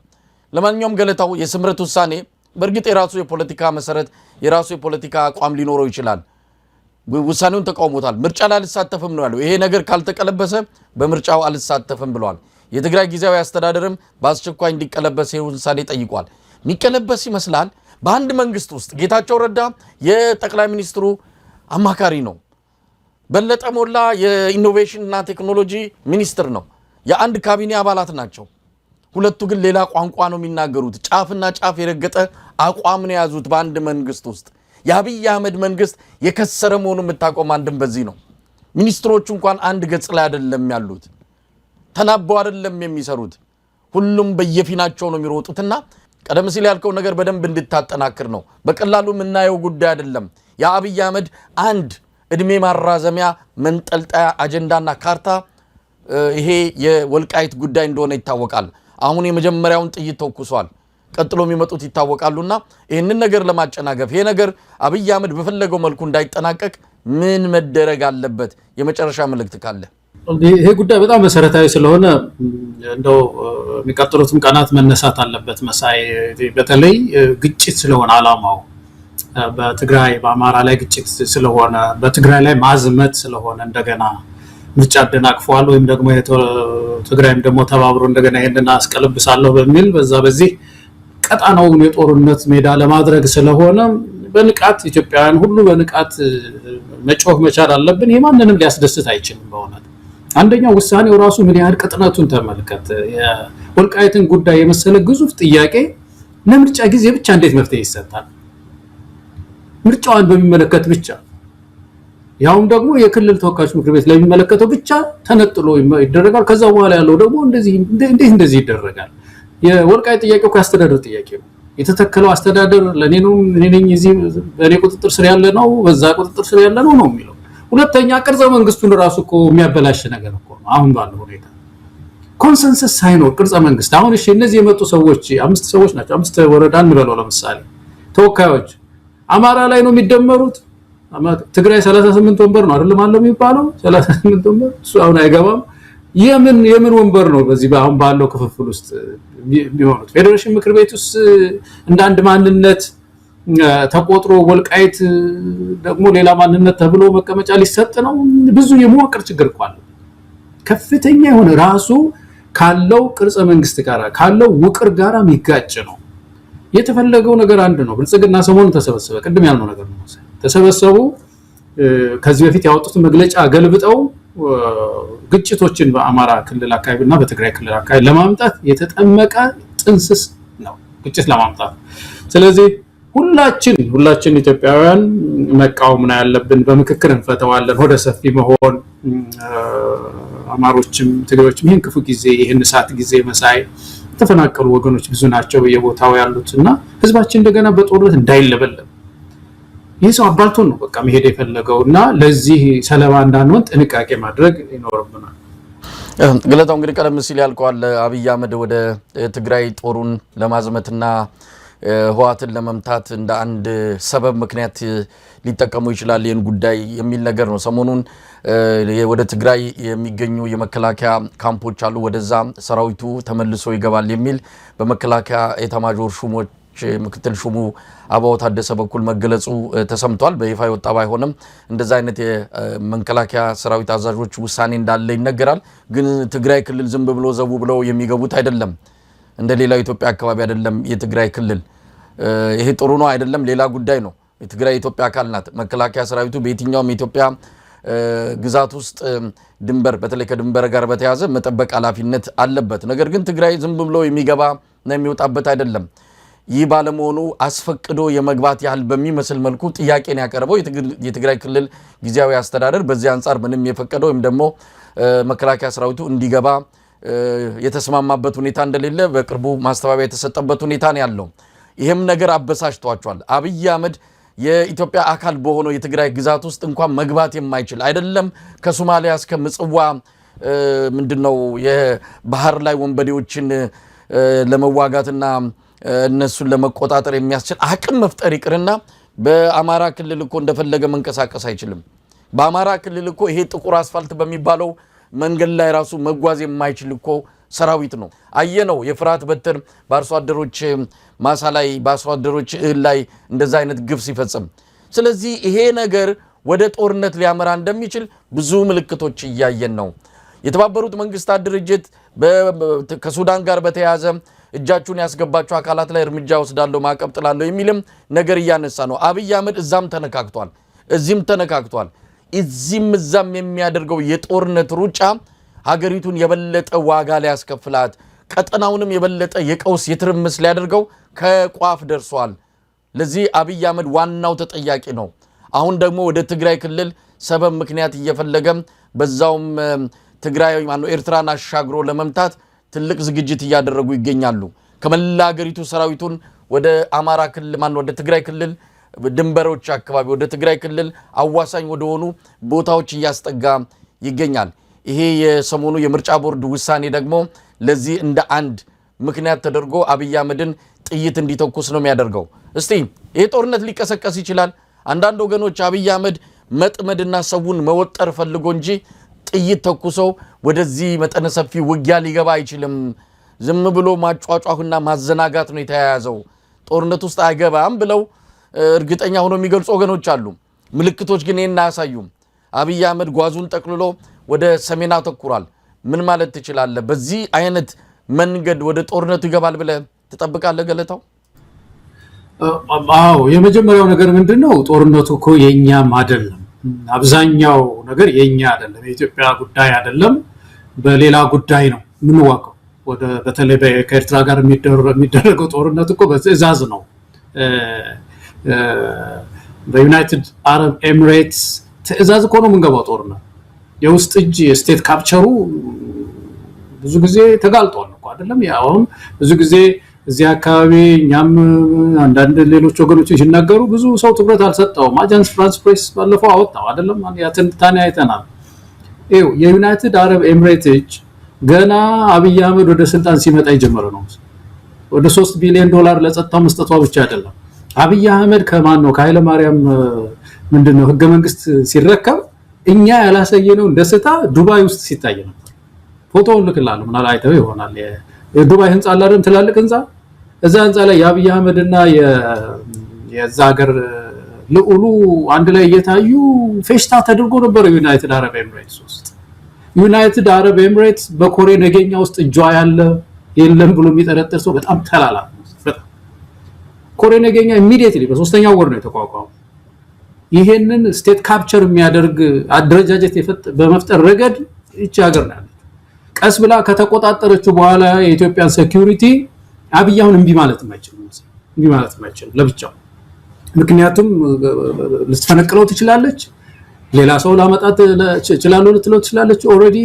ለማንኛውም ገለታው የስምረት ውሳኔ በእርግጥ የራሱ የፖለቲካ መሰረት የራሱ የፖለቲካ አቋም ሊኖረው ይችላል። ውሳኔውን ተቃውሞታል። ምርጫ ላይ አልሳተፍም ነው ያለው። ይሄ ነገር ካልተቀለበሰ በምርጫው አልሳተፍም ብለዋል። የትግራይ ጊዜያዊ አስተዳደርም በአስቸኳይ እንዲቀለበስ ይሄ ውሳኔ ጠይቋል። የሚቀለበስ ይመስላል። በአንድ መንግስት ውስጥ ጌታቸው ረዳ የጠቅላይ ሚኒስትሩ አማካሪ ነው። በለጠ ሞላ የኢኖቬሽን እና ቴክኖሎጂ ሚኒስትር ነው። የአንድ ካቢኔ አባላት ናቸው። ሁለቱ ግን ሌላ ቋንቋ ነው የሚናገሩት። ጫፍና ጫፍ የረገጠ አቋም ነው የያዙት በአንድ መንግስት ውስጥ። የአብይ አህመድ መንግስት የከሰረ መሆኑን የምታቆም አንድም በዚህ ነው። ሚኒስትሮቹ እንኳን አንድ ገጽ ላይ አይደለም ያሉት፣ ተናበው አይደለም የሚሰሩት። ሁሉም በየፊናቸው ነው የሚሮጡትና ቀደም ሲል ያልከው ነገር በደንብ እንድታጠናክር ነው። በቀላሉ የምናየው ጉዳይ አይደለም። የአብይ አህመድ አንድ እድሜ ማራዘሚያ መንጠልጣያ አጀንዳና ካርታ ይሄ የወልቃይት ጉዳይ እንደሆነ ይታወቃል። አሁን የመጀመሪያውን ጥይት ተኩሷል። ቀጥሎ የሚመጡት ይታወቃሉና ይህንን ነገር ለማጨናገፍ ይሄ ነገር አብይ አህመድ በፈለገው መልኩ እንዳይጠናቀቅ ምን መደረግ አለበት? የመጨረሻ መልእክት ካለ? ይሄ ጉዳይ በጣም መሰረታዊ ስለሆነ እንደው የሚቀጥሉትም ቀናት መነሳት አለበት። መሳይ በተለይ ግጭት ስለሆነ አላማው በትግራይ በአማራ ላይ ግጭት ስለሆነ በትግራይ ላይ ማዝመት ስለሆነ እንደገና ምርጫ አደናቅፈዋል ወይም ደግሞ ትግራይም ደግሞ ተባብሮ እንደገና ይሄንን አስቀልብሳለሁ በሚል በዚህ ቀጣናውን የጦርነት ሜዳ ለማድረግ ስለሆነ በንቃት ኢትዮጵያውያን ሁሉ በንቃት መጮህ መቻል አለብን። ይሄ ማንንም ሊያስደስት አይችልም። በእውነት አንደኛው ውሳኔው ራሱ ምን ያህል ቅጥነቱን ተመልከት። የወልቃይትን ጉዳይ የመሰለ ግዙፍ ጥያቄ ለምርጫ ጊዜ ብቻ እንዴት መፍትሄ ይሰጣል? ምርጫውን በሚመለከት ብቻ ያውም ደግሞ የክልል ተወካዮች ምክር ቤት ለሚመለከተው ብቻ ተነጥሎ ይደረጋል። ከዛ በኋላ ያለው ደግሞ እንደዚህ ይደረጋል። የወልቃይት ጥያቄ እኮ ያስተዳደር ጥያቄ ነው። የተተከለው አስተዳደር ለኔ ነው፣ እኔ ነኝ እዚህ በኔ ቁጥጥር ስር ያለ ነው፣ በዛ ቁጥጥር ስር ያለ ነው የሚለው። ሁለተኛ ቅርጸ መንግስቱን ራሱ እኮ የሚያበላሽ ነገር እኮ ነው። አሁን ባለው ሁኔታ ኮንሰንሰስ ሳይኖር ቅርጸ መንግስት አሁን እሺ፣ እነዚህ የመጡ ሰዎች 5 ሰዎች ናቸው። 5 ወረዳ እንበለው ለምሳሌ ተወካዮች አማራ ላይ ነው የሚደመሩት። ትግራይ 38 ወንበር ነው አይደለም አለው የሚባለው 38 ወንበር እሱ አሁን አይገባም። የምን ወንበር ነው በዚህ አሁን ባለው ክፍፍል ውስጥ የሚሆኑት? ፌዴሬሽን ምክር ቤት ውስጥ እንደ አንድ ማንነት ተቆጥሮ ወልቃይት ደግሞ ሌላ ማንነት ተብሎ መቀመጫ ሊሰጥ ነው። ብዙ የመዋቅር ችግር እኮ አለ። ከፍተኛ የሆነ ራሱ ካለው ቅርጸ መንግስት ጋር ካለው ውቅር ጋር የሚጋጭ ነው። የተፈለገው ነገር አንድ ነው። ብልጽግና ሰሞኑን ተሰበሰበ። ቅድም ያልነው ነገር ነው። ተሰበሰቡ። ከዚህ በፊት ያወጡት መግለጫ ገልብጠው ግጭቶችን በአማራ ክልል አካባቢና በትግራይ ክልል አካባቢ ለማምጣት የተጠመቀ ጥንስስ ነው፣ ግጭት ለማምጣት። ስለዚህ ሁላችን ኢትዮጵያውያን መቃወም ነው ያለብን። በምክክር እንፈተዋለን። ወደ ሰፊ መሆን አማሮችም ትግሬዎችም ይህን ክፉ ጊዜ ይህን እሳት ጊዜ መሳይ የተፈናቀሉ ወገኖች ብዙ ናቸው በየቦታው ያሉትና ህዝባችን እንደገና በጦርነት እንዳይለበለብ ይህ ሰው አባልቶን ነው በቃ መሄድ የፈለገውና ለዚህ ሰለባ እንዳንሆን ጥንቃቄ ማድረግ ይኖርብናል። ገለታው እንግዲህ ቀደም ሲል ያልከዋል አብይ አህመድ ወደ ትግራይ ጦሩን ለማዝመትና ህዋትን ለመምታት እንደ አንድ ሰበብ ምክንያት ሊጠቀሙ ይችላል ይህን ጉዳይ የሚል ነገር ነው። ሰሞኑን ወደ ትግራይ የሚገኙ የመከላከያ ካምፖች አሉ፣ ወደዛ ሰራዊቱ ተመልሶ ይገባል የሚል በመከላከያ ኤታማዦር ሹሞች ምክትል ሹሙ አባው ታደሰ በኩል መገለጹ ተሰምቷል። በይፋ የወጣ ባይሆንም እንደዛ አይነት የመከላከያ ሰራዊት አዛዦች ውሳኔ እንዳለ ይነገራል። ግን ትግራይ ክልል ዝም ብሎ ዘቡ ብለው የሚገቡት አይደለም። እንደ ሌላው ኢትዮጵያ አካባቢ አይደለም የትግራይ ክልል። ይሄ ጥሩ ነው አይደለም ሌላ ጉዳይ ነው። የትግራይ ኢትዮጵያ አካል ናት። መከላከያ ሰራዊቱ በየትኛውም የኢትዮጵያ ግዛት ውስጥ ድንበር በተለይ ከድንበር ጋር በተያያዘ መጠበቅ ኃላፊነት አለበት። ነገር ግን ትግራይ ዝም ብሎ የሚገባ እና የሚወጣበት አይደለም። ይህ ባለመሆኑ አስፈቅዶ የመግባት ያህል በሚመስል መልኩ ጥያቄን ያቀረበው የትግራይ ክልል ጊዜያዊ አስተዳደር በዚህ አንጻር ምንም የፈቀደው ወይም ደግሞ መከላከያ ሰራዊቱ እንዲገባ የተስማማበት ሁኔታ እንደሌለ በቅርቡ ማስተባበያ የተሰጠበት ሁኔታ ነው ያለው። ይሄም ነገር አበሳጭቷቸዋል። አብይ አህመድ የኢትዮጵያ አካል በሆነው የትግራይ ግዛት ውስጥ እንኳን መግባት የማይችል አይደለም ከሶማሊያ እስከ ምጽዋ ምንድነው የባህር ላይ ወንበዴዎችን ለመዋጋትና እነሱን ለመቆጣጠር የሚያስችል አቅም መፍጠር ይቅርና በአማራ ክልል እኮ እንደፈለገ መንቀሳቀስ አይችልም። በአማራ ክልል እኮ ይሄ ጥቁር አስፋልት በሚባለው መንገድ ላይ ራሱ መጓዝ የማይችል እኮ ሰራዊት ነው። አየነው የፍርሃት በትር በአርሶ አደሮች ማሳ ላይ በአርሶ አደሮች እህል ላይ እንደዛ አይነት ግፍ ሲፈጽም። ስለዚህ ይሄ ነገር ወደ ጦርነት ሊያመራ እንደሚችል ብዙ ምልክቶች እያየን ነው። የተባበሩት መንግስታት ድርጅት ከሱዳን ጋር በተያያዘ እጃችሁን ያስገባችሁ አካላት ላይ እርምጃ ወስዳለሁ ማዕቀብ ጥላለሁ የሚልም ነገር እያነሳ ነው። አብይ አህመድ እዛም ተነካክቷል፣ እዚህም ተነካክቷል። እዚህም እዛም የሚያደርገው የጦርነት ሩጫ ሀገሪቱን የበለጠ ዋጋ ሊያስከፍላት ቀጠናውንም የበለጠ የቀውስ የትርምስ ሊያደርገው ከቋፍ ደርሷል። ለዚህ አብይ አህመድ ዋናው ተጠያቂ ነው። አሁን ደግሞ ወደ ትግራይ ክልል ሰበብ ምክንያት እየፈለገም በዛውም ትግራይ ኤርትራን አሻግሮ ለመምታት ትልቅ ዝግጅት እያደረጉ ይገኛሉ። ከመላ ሀገሪቱ ሰራዊቱን ወደ አማራ ክልል ወደ ትግራይ ክልል ድንበሮች አካባቢ ወደ ትግራይ ክልል አዋሳኝ ወደሆኑ ቦታዎች እያስጠጋ ይገኛል። ይሄ የሰሞኑ የምርጫ ቦርድ ውሳኔ ደግሞ ለዚህ እንደ አንድ ምክንያት ተደርጎ አብይ አህመድን ጥይት እንዲተኩስ ነው የሚያደርገው። እስቲ ይሄ ጦርነት ሊቀሰቀስ ይችላል። አንዳንድ ወገኖች አብይ አህመድ መጥመድና ሰውን መወጠር ፈልጎ እንጂ ጥይት ተኩሶ ወደዚህ መጠነ ሰፊ ውጊያ ሊገባ አይችልም፣ ዝም ብሎ ማጫጫሁና ማዘናጋት ነው የተያያዘው፣ ጦርነት ውስጥ አይገባም ብለው እርግጠኛ ሆኖ የሚገልጹ ወገኖች አሉ። ምልክቶች ግን ይሄን አያሳዩም። አብይ አህመድ ጓዙን ጠቅልሎ ወደ ሰሜን አተኩሯል። ምን ማለት ትችላለህ? በዚህ አይነት መንገድ ወደ ጦርነቱ ይገባል ብለህ ትጠብቃለህ ገለታው? አዎ፣ የመጀመሪያው ነገር ምንድነው? ጦርነቱ እኮ የኛም አይደለም። አብዛኛው ነገር የኛ አይደለም፣ የኢትዮጵያ ጉዳይ አይደለም፣ በሌላ ጉዳይ ነው የምንዋቀው። በተለይ ከኤርትራ ጋር የሚደረገው ጦርነት እኮ በትዕዛዝ ነው። በዩናይትድ አረብ ኤሚሬትስ ትዕዛዝ እኮ ነው የምንገባው ጦርነት። የውስጥ እጅ ስቴት ካፕቸሩ ብዙ ጊዜ ተጋልጧል እኮ አይደለም። ያውም ብዙ ጊዜ እዚህ አካባቢ እኛም አንዳንድ ሌሎች ወገኖች ሲናገሩ ብዙ ሰው ትኩረት አልሰጠውም። አጃንስ ፍራንስ ፕሬስ ባለፈው አወጣው አይደለም። ያ ትንታኔ አይተናል። ይኸው የዩናይትድ አረብ ኤሚሬትስ ገና አብይ አህመድ ወደ ስልጣን ሲመጣ የጀመረ ነው። ወደ $3 ቢሊዮን ለጸጥታው መስጠቷ ብቻ አይደለም። አብይ አህመድ ከማን ነው ከኃይለ ማርያም ምንድነው ህገ መንግስት ሲረከብ እኛ ያላሳየነው ደስታ ዱባይ ውስጥ ሲታይ ነበር። ፎቶውን ልክላለሁ ምናልባት አይተው ይሆናል። የዱባይ ህንጻ አለ አይደል? ትላልቅ ህንጻ። እዛ ህንጻ ላይ የአብይ አህመድና የዛ ሀገር ልዑሉ አንድ ላይ እየታዩ ፌሽታ ተደርጎ ነበር ዩናይትድ አረብ ኤሚሬትስ ውስጥ። ዩናይትድ አረብ ኤሚሬትስ በኮሬ ነገኛ ውስጥ እጇ ያለ የለም ብሎ የሚጠረጥር ሰው በጣም ተላላ። ኮሬ ነገኛ ኢሚዲየትሊ በሶስተኛው ወር ነው የተቋቋመው። ይሄንን ስቴት ካፕቸር የሚያደርግ አደረጃጀት በመፍጠር ረገድ እቺ ሀገር ናት። ቀስ ብላ ከተቆጣጠረችው በኋላ የኢትዮጵያን ሴኩሪቲ አብይ አሁን እምቢ ማለት የማይችል ለብቻው። ምክንያቱም ልትፈነቅለው ትችላለች፣ ሌላ ሰው ላመጣት እችላለሁ ልትለው ትችላለች። ኦልሬዲ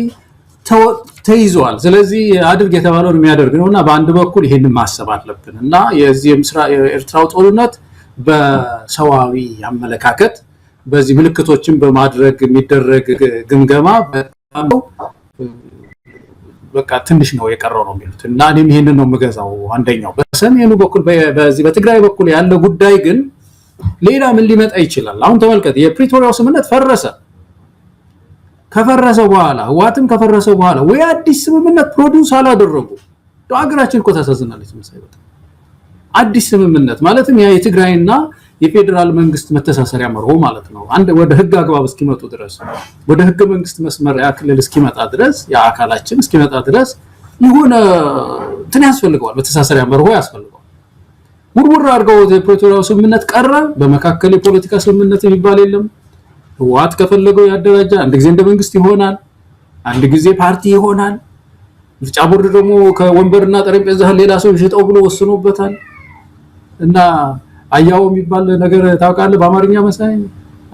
ተይዟል። ስለዚህ አድርግ የተባለውን የሚያደርግ ነውና በአንድ በኩል ይሄንን ማሰብ አለብን እና የዚህ የኤርትራው ጦርነት በሰዋዊ አመለካከት በዚህ ምልክቶችን በማድረግ የሚደረግ ግምገማ በቃ ትንሽ ነው የቀረው ነው የሚሉት እና እኔም ይሄንን ነው የምገዛው። አንደኛው በሰሜኑ በኩል በዚህ በትግራይ በኩል ያለው ጉዳይ ግን ሌላ ምን ሊመጣ ይችላል? አሁን ተመልከት፣ የፕሪቶሪያው ስምምነት ፈረሰ። ከፈረሰ በኋላ ህወሓትም ከፈረሰ በኋላ ወይ አዲስ ስምምነት ፕሮዲውስ አላደረጉ። ሀገራችን እኮ ታሳዝናለች መሰለኝ። አዲስ ስምምነት ማለትም ያ የትግራይና የፌደራል መንግስት መተሳሰሪያ መርሆ ማለት ነው። አንድ ወደ ህግ አግባብ እስኪመጡ ድረስ ወደ ህገ መንግስት መስመር ያክልል እስኪመጣ ድረስ ያ አካላችን እስኪመጣ ድረስ የሆነ እንትን ያስፈልገዋል፣ መተሳሰሪያ መርሆ ያስፈልገዋል። ውርውር አድርገው የፕሪቶሪያው ስምምነት ቀረ። በመካከል የፖለቲካ ስምምነት የሚባል የለም። ህወሓት ከፈለገው ያደራጃ አንድ ጊዜ እንደ መንግስት ይሆናል፣ አንድ ጊዜ ፓርቲ ይሆናል። ምርጫ ቦርድ ደግሞ ከወንበርና ጠረጴዛ ሌላ ሰው ይሽጠው ብሎ ወስኖበታል። እና አያው የሚባል ነገር ታውቃለህ? በአማርኛ መሳይ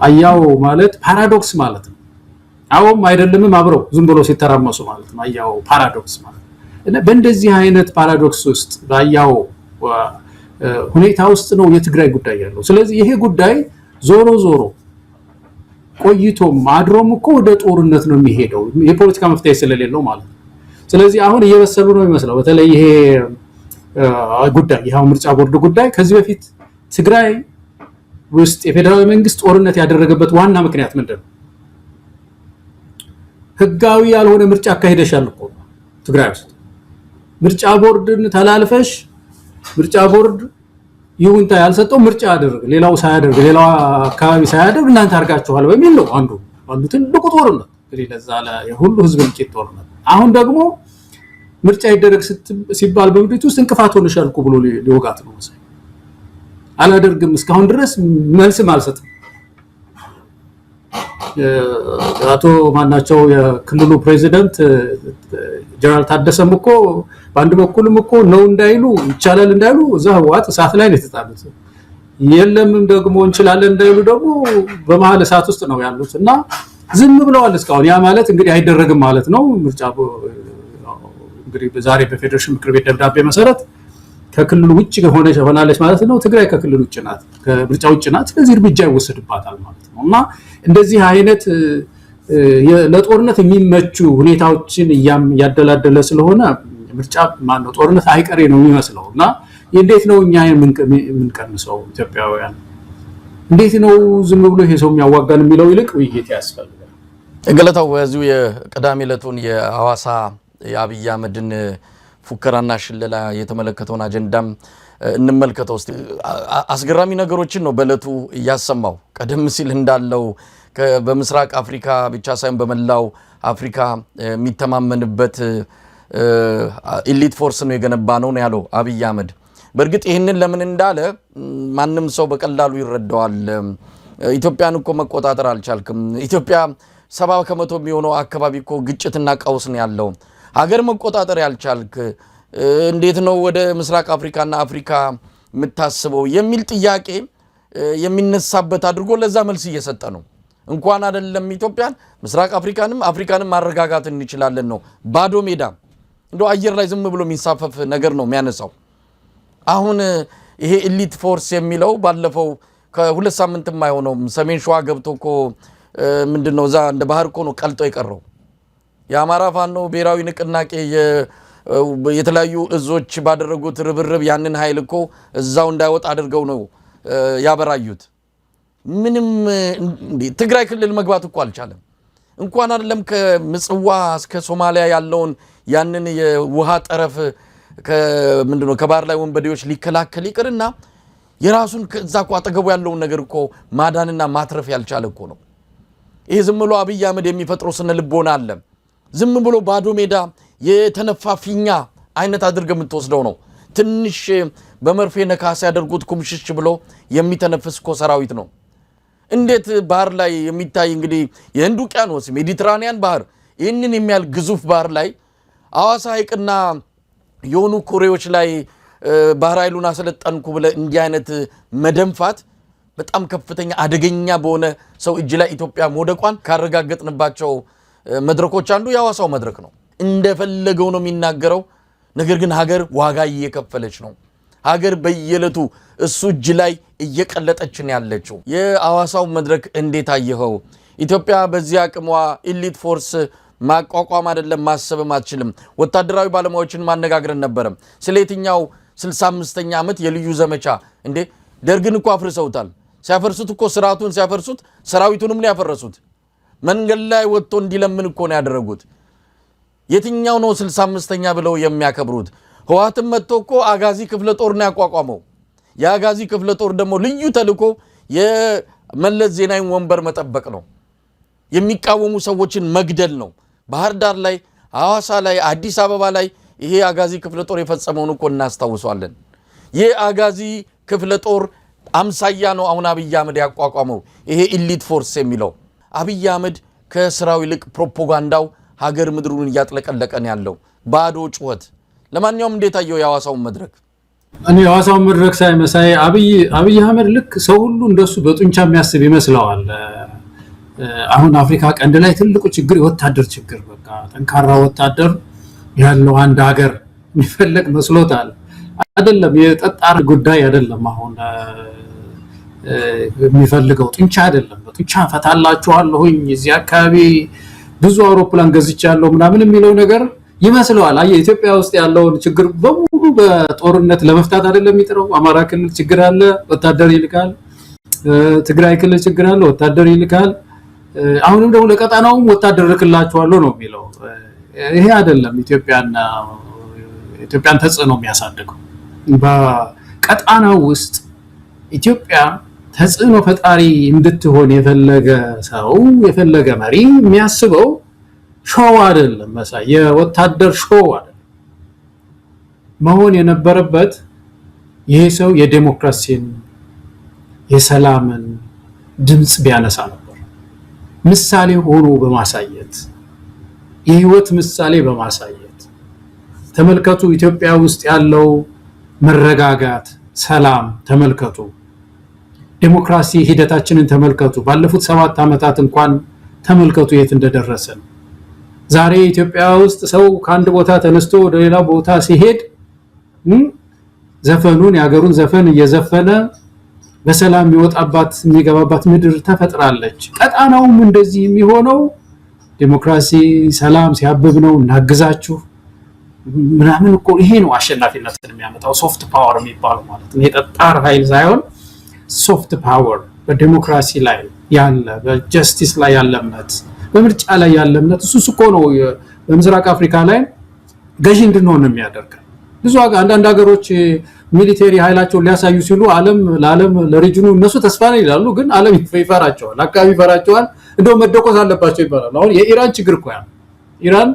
አያው ማለት ፓራዶክስ ማለት ነው። አዎም አይደለምም አብረው ዝም ብሎ ሲተራመሱ ማለት ነው። አያው ፓራዶክስ ማለት እና በእንደዚህ አይነት ፓራዶክስ ውስጥ በአያው ሁኔታ ውስጥ ነው የትግራይ ጉዳይ ያለው። ስለዚህ ይሄ ጉዳይ ዞሮ ቆይቶም አድሮም እኮ ወደ ጦርነት ነው የሚሄደው የፖለቲካ መፍትሄ ስለሌለው ማለት ነው። ስለዚህ አሁን እየበሰሉ ነው የሚመስለው። በተለይ ይሄ ጉዳይ ይሄው ምርጫ ቦርድ ጉዳይ ከዚህ በፊት ትግራይ ውስጥ የፌደራል መንግስት ጦርነት ያደረገበት ዋና ምክንያት ምንድነው? ህጋዊ ያልሆነ ምርጫ አካሄደሻል እኮ ትግራይ ውስጥ ምርጫ ቦርድን ተላልፈሽ ምርጫ ቦርድ ይሁንታ ያልሰጠው ምርጫ አደረገ ሌላው ሳያደርግ ሌላው አካባቢ ሳያደርግ እናንተ አርጋችኋል በሚል ነው አንዱ ትልቁ ጦርነት እንግዲህ ለዛ ሁሉ ህዝብ ልቂት ጦርነት። አሁን ደግሞ ምርጫ ይደረግ ሲባል በምድሪቱ ውስጥ እንቅፋት ሆነሻል እኮ ብሎ ሊወጋት ነው መሰለኝ። አላደርግም እስካሁን ድረስ መልስም አልሰጥም። አቶ ማናቸው የክልሉ ፕሬዚዳንት ጀነራል ታደሰም እኮ በአንድ በኩልም እኮ ነው እንዳይሉ ይቻላል እንዳይሉ እዛ ህወሓት እሳት ላይ ነው የተጣሉት። የለምም ደግሞ እንችላለን እንዳይሉ ደግሞ በመሃል እሳት ውስጥ ነው ያሉት እና ዝም ብለዋል እስካሁን። ያ ማለት እንግዲህ አይደረግም ማለት ነው። ምርጫ እንግዲህ ዛሬ በፌደሬሽን ምክር ቤት ደብዳቤ መሰረት ከክልሉ ውጭ ሆናለች ማለት ነው። ትግራይ ከክልሉ ውጭ ናት፣ ከምርጫ ውጭ ናት። ስለዚህ እርምጃ ይወሰድባታል ማለት ነው እና እንደዚህ አይነት ለጦርነት የሚመቹ ሁኔታዎችን ያደላደለ ስለሆነ ምርጫ ማነው ጦርነት አይቀሬ ነው የሚመስለው እና እንዴት ነው እኛ የምንቀንሰው ኢትዮጵያውያን? እንዴት ነው ዝም ብሎ ይሄ ሰው የሚያዋጋን የሚለው ይልቅ ውይይት ያስፈልጋል። ገለታው በዚሁ የቅዳሜ ዕለቱን የሐዋሳ የአብይ አህመድን ፉከራና ሽለላ የተመለከተውን አጀንዳም እንመልከተው እስቲ። አስገራሚ ነገሮችን ነው በእለቱ ያሰማው። ቀደም ሲል እንዳለው በምስራቅ አፍሪካ ብቻ ሳይሆን በመላው አፍሪካ የሚተማመንበት ኢሊት ፎርስ ነው የገነባ ነው ያለው አብይ አህመድ። በእርግጥ ይህንን ለምን እንዳለ ማንም ሰው በቀላሉ ይረዳዋል። ኢትዮጵያን እኮ መቆጣጠር አልቻልክም። ኢትዮጵያ 70% የሚሆነው አካባቢ እኮ ግጭትና ቀውስ ነው ያለው። ሀገር መቆጣጠር ያልቻልክ እንዴት ነው ወደ ምስራቅ አፍሪካና አፍሪካ የምታስበው የሚል ጥያቄ የሚነሳበት አድርጎ ለዛ መልስ እየሰጠ ነው። እንኳን አይደለም ኢትዮጵያን ምስራቅ አፍሪካንም ማረጋጋት እንችላለን ነው። ባዶ ሜዳ እንደው አየር ላይ ዝም ብሎ የሚንሳፈፍ ነገር ነው የሚያነሳው። አሁን ይሄ ኢሊት ፎርስ የሚለው ባለፈው ከሁለት ሳምንት የማይሆነው ሰሜን ሸዋ ገብቶ እኮ ምንድነው እዛ እንደ ባህር እኮ ነው ቀልጦ የቀረው። የአማራ ፋኖ ብሔራዊ ንቅናቄ የተለያዩ እዞች ባደረጉት ርብርብ ያንን ኃይል እኮ እዛው እንዳይወጣ አድርገው ነው ያበራዩት። ምንም ትግራይ ክልል መግባት እኮ አልቻለም። እንኳን አይደለም ከምጽዋ እስከ ሶማሊያ ያለውን ያንን የውሃ ጠረፍ ከምንድነው ከባህር ላይ ወንበዴዎች ሊከላከል ይቅርና የራሱን ከዛ እኮ አጠገቡ ያለውን ነገር እኮ ማዳንና ማትረፍ ያልቻለ እኮ ነው። ይሄ ዝም ብሎ አብይ አህመድ የሚፈጥረው ስነ ልቦና አለ። ዝም ብሎ ባዶ ሜዳ የተነፋፊኛ አይነት አድርገው የምትወስደው ነው። ትንሽ በመርፌ ነካስ ያደርጉት ኩምሽሽ ብሎ የሚተነፍስ እኮ ሰራዊት ነው። እንዴት ባህር ላይ የሚታይ እንግዲህ የህንድ ውቅያኖስ ሜዲትራኒያን ባህር ይህንን የሚያል ግዙፍ ባህር ላይ ሐዋሳ ሐይቅና የሆኑ ኩሬዎች ላይ ባህር ኃይሉን አሰለጠንኩ ብለ እንዲህ አይነት መደንፋት በጣም ከፍተኛ አደገኛ በሆነ ሰው እጅ ላይ ኢትዮጵያ መውደቋን ካረጋገጥንባቸው መድረኮች አንዱ የሐዋሳው መድረክ ነው። እንደፈለገው ነው የሚናገረው። ነገር ግን ሀገር ዋጋ እየከፈለች ነው። ሀገር በየለቱ እሱ እጅ ላይ እየቀለጠች ነው ያለችው። የሐዋሳው መድረክ እንዴት አየኸው? ኢትዮጵያ በዚህ አቅሟ ኢሊት ፎርስ ማቋቋም አይደለም ማሰብም አትችልም። ወታደራዊ ባለሙያዎችን ማነጋገርን ነበር። ስለየትኛው 65ኛ ዓመት የልዩ ዘመቻ እንዴ ደርግን እኮ አፍርሰውታል። ሲያፈርሱት እኮ ስርዓቱን ሲያፈርሱት ሰራዊቱንም ነው ያፈረሱት። መንገድ ላይ ወጥቶ እንዲለምን እኮ ነው ያደረጉት። የትኛው ነው 65ኛ ብለው የሚያከብሩት? ህወሓትም መጥቶ እኮ አጋዚ ክፍለ ጦር ነው ያቋቋመው። የአጋዚ ክፍለ ጦር ደግሞ ልዩ ተልእኮ የመለስ ዜናዊን ወንበር መጠበቅ ነው። የሚቃወሙ ሰዎችን መግደል ነው። ባህር ዳር ላይ፣ ሐዋሳ ላይ፣ አዲስ አበባ ላይ ይሄ አጋዚ ክፍለ ጦር የፈጸመውን እኮ እናስታውሳለን። የአጋዚ ክፍለ ጦር አምሳያ ነው አሁን አብይ አህመድ ያቋቋመው ይሄ ኢሊት ፎርስ የሚለው። አብይ አህመድ ከስራው ይልቅ ፕሮፓጋንዳው ሀገር ምድሩን እያጥለቀለቀን ያለው ባዶ ጩኸት። ለማንኛውም እንዴት አየው የሐዋሳውን መድረክ? እኔ የሐዋሳውን መድረክ ሳይመሳይ አብይ አህመድ ልክ ሰው ሁሉ እንደሱ በጡንቻ የሚያስብ ይመስለዋል። አሁን አፍሪካ ቀንድ ላይ ትልቁ ችግር የወታደር ችግር፣ በቃ ጠንካራ ወታደር ያለው አንድ ሀገር የሚፈልግ መስሎታል። አይደለም የጠጣር ጉዳይ አይደለም አሁን የሚፈልገው ጡንቻ አይደለም ጡንቻ ፈታላችኋለሁኝ እዚህ አካባቢ ብዙ አውሮፕላን ገዝቻለሁ ምናምን የሚለው ነገር ይመስለዋል ኢትዮጵያ ውስጥ ያለውን ችግር በሙሉ በጦርነት ለመፍታት አይደለም የሚጥረው አማራ ክልል ችግር አለ ወታደር ይልካል ትግራይ ክልል ችግር አለ ወታደር ይልካል አሁንም ደግሞ ለቀጣናውም ወታደር ልክላችኋለሁ ነው የሚለው ይሄ አይደለም ኢትዮጵያን ተጽዕኖ የሚያሳድገው በቀጣናው ውስጥ ኢትዮጵያ ተጽዕኖ ፈጣሪ እንድትሆን የፈለገ ሰው የፈለገ መሪ የሚያስበው ሾው አይደለም መሳይ የወታደር ሾው አይደለም መሆን የነበረበት ይሄ ሰው የዲሞክራሲን የሰላምን ድምጽ ቢያነሳ ነበር ምሳሌ ሆኖ በማሳየት የህይወት ምሳሌ በማሳየት ተመልከቱ ኢትዮጵያ ውስጥ ያለው መረጋጋት ሰላም ተመልከቱ ዲሞክራሲ ሂደታችንን ተመልከቱ ባለፉት 7 አመታት እንኳን ተመልከቱ የት እንደደረሰን ዛሬ ኢትዮጵያ ውስጥ ሰው ከአንድ ቦታ ተነስቶ ወደ ሌላ ቦታ ሲሄድ ዘፈኑን ያገሩን ዘፈን እየዘፈነ በሰላም የሚወጣባት የሚገባባት ምድር ተፈጥራለች ቀጣናውም እንደዚህ የሚሆነው ዲሞክራሲ ሰላም ሲያብብ ነው እናግዛችሁ ምናምን እኮ ይሄ ነው አሸናፊነትን የሚያመጣው ሶፍት ፓወር የሚባለው ማለት ነው የጠጣር ኃይል ሳይሆን ሶፍት ፓወር በዲሞክራሲ ላይ ያለ በጀስቲስ ላይ ያለ እምነት በምርጫ ላይ ያለ እምነት እሱ እኮ ነው በምስራቅ አፍሪካ ላይ ገዢ እንድንሆን የሚያደርገን ብዙ አንዳንድ ሀገሮች ሚሊተሪ ኃይላቸውን ሊያሳዩ ሲሉ ለዓለም ለሪጅኑ እነሱ ተስፋ ነው ይላሉ ግን ዓለም ይፈራቸዋል አካባቢ ይፈራቸዋል እንደው መደቆስ አለባቸው ይባላል አሁን የኢራን ችግር እኮ ያ ኢራን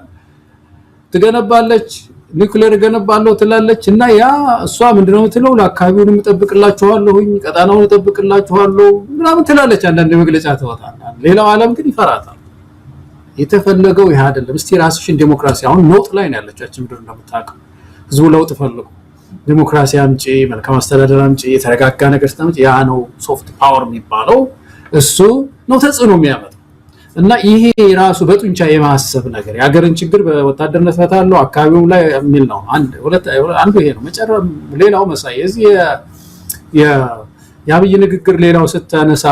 ትገነባለች ኒውክሌር ገነባለው ትላለች እና ያ እሷ ምንድነው የምትለው ለአካባቢውንም ተጠብቅላችኋለሁኝ ቀጣናውን ተጠብቅላችኋለሁ ምናምን ትላለች አንዳንድ መግለጫ ተወጣና ሌላው ዓለም ግን ይፈራታል የተፈለገው ይሄ አይደለም እስቲ ራስሽን ዲሞክራሲ አሁን ኖት ላይ ነው ያለቻችን ምድር እንደምታውቀው ህዝቡ ለውጥ ፈልጉ ዲሞክራሲ አምጪ መልካም አስተዳደር አምጪ የተረጋጋ ነገር ስታምጪ ያ ነው ሶፍት ፓወር የሚባለው እሱ ነው ተጽዕኖ የሚያመጣው እና ይሄ ራሱ በጡንቻ የማሰብ ነገር ያገርን ችግር በወታደርነት ፈታለው አካባቢው ላይ የሚል ነው አንዱ ይሄ ነው መጨረሻ ሌላው መሳይ እዚህ የአብይ ንግግር ሌላው ስታነሳ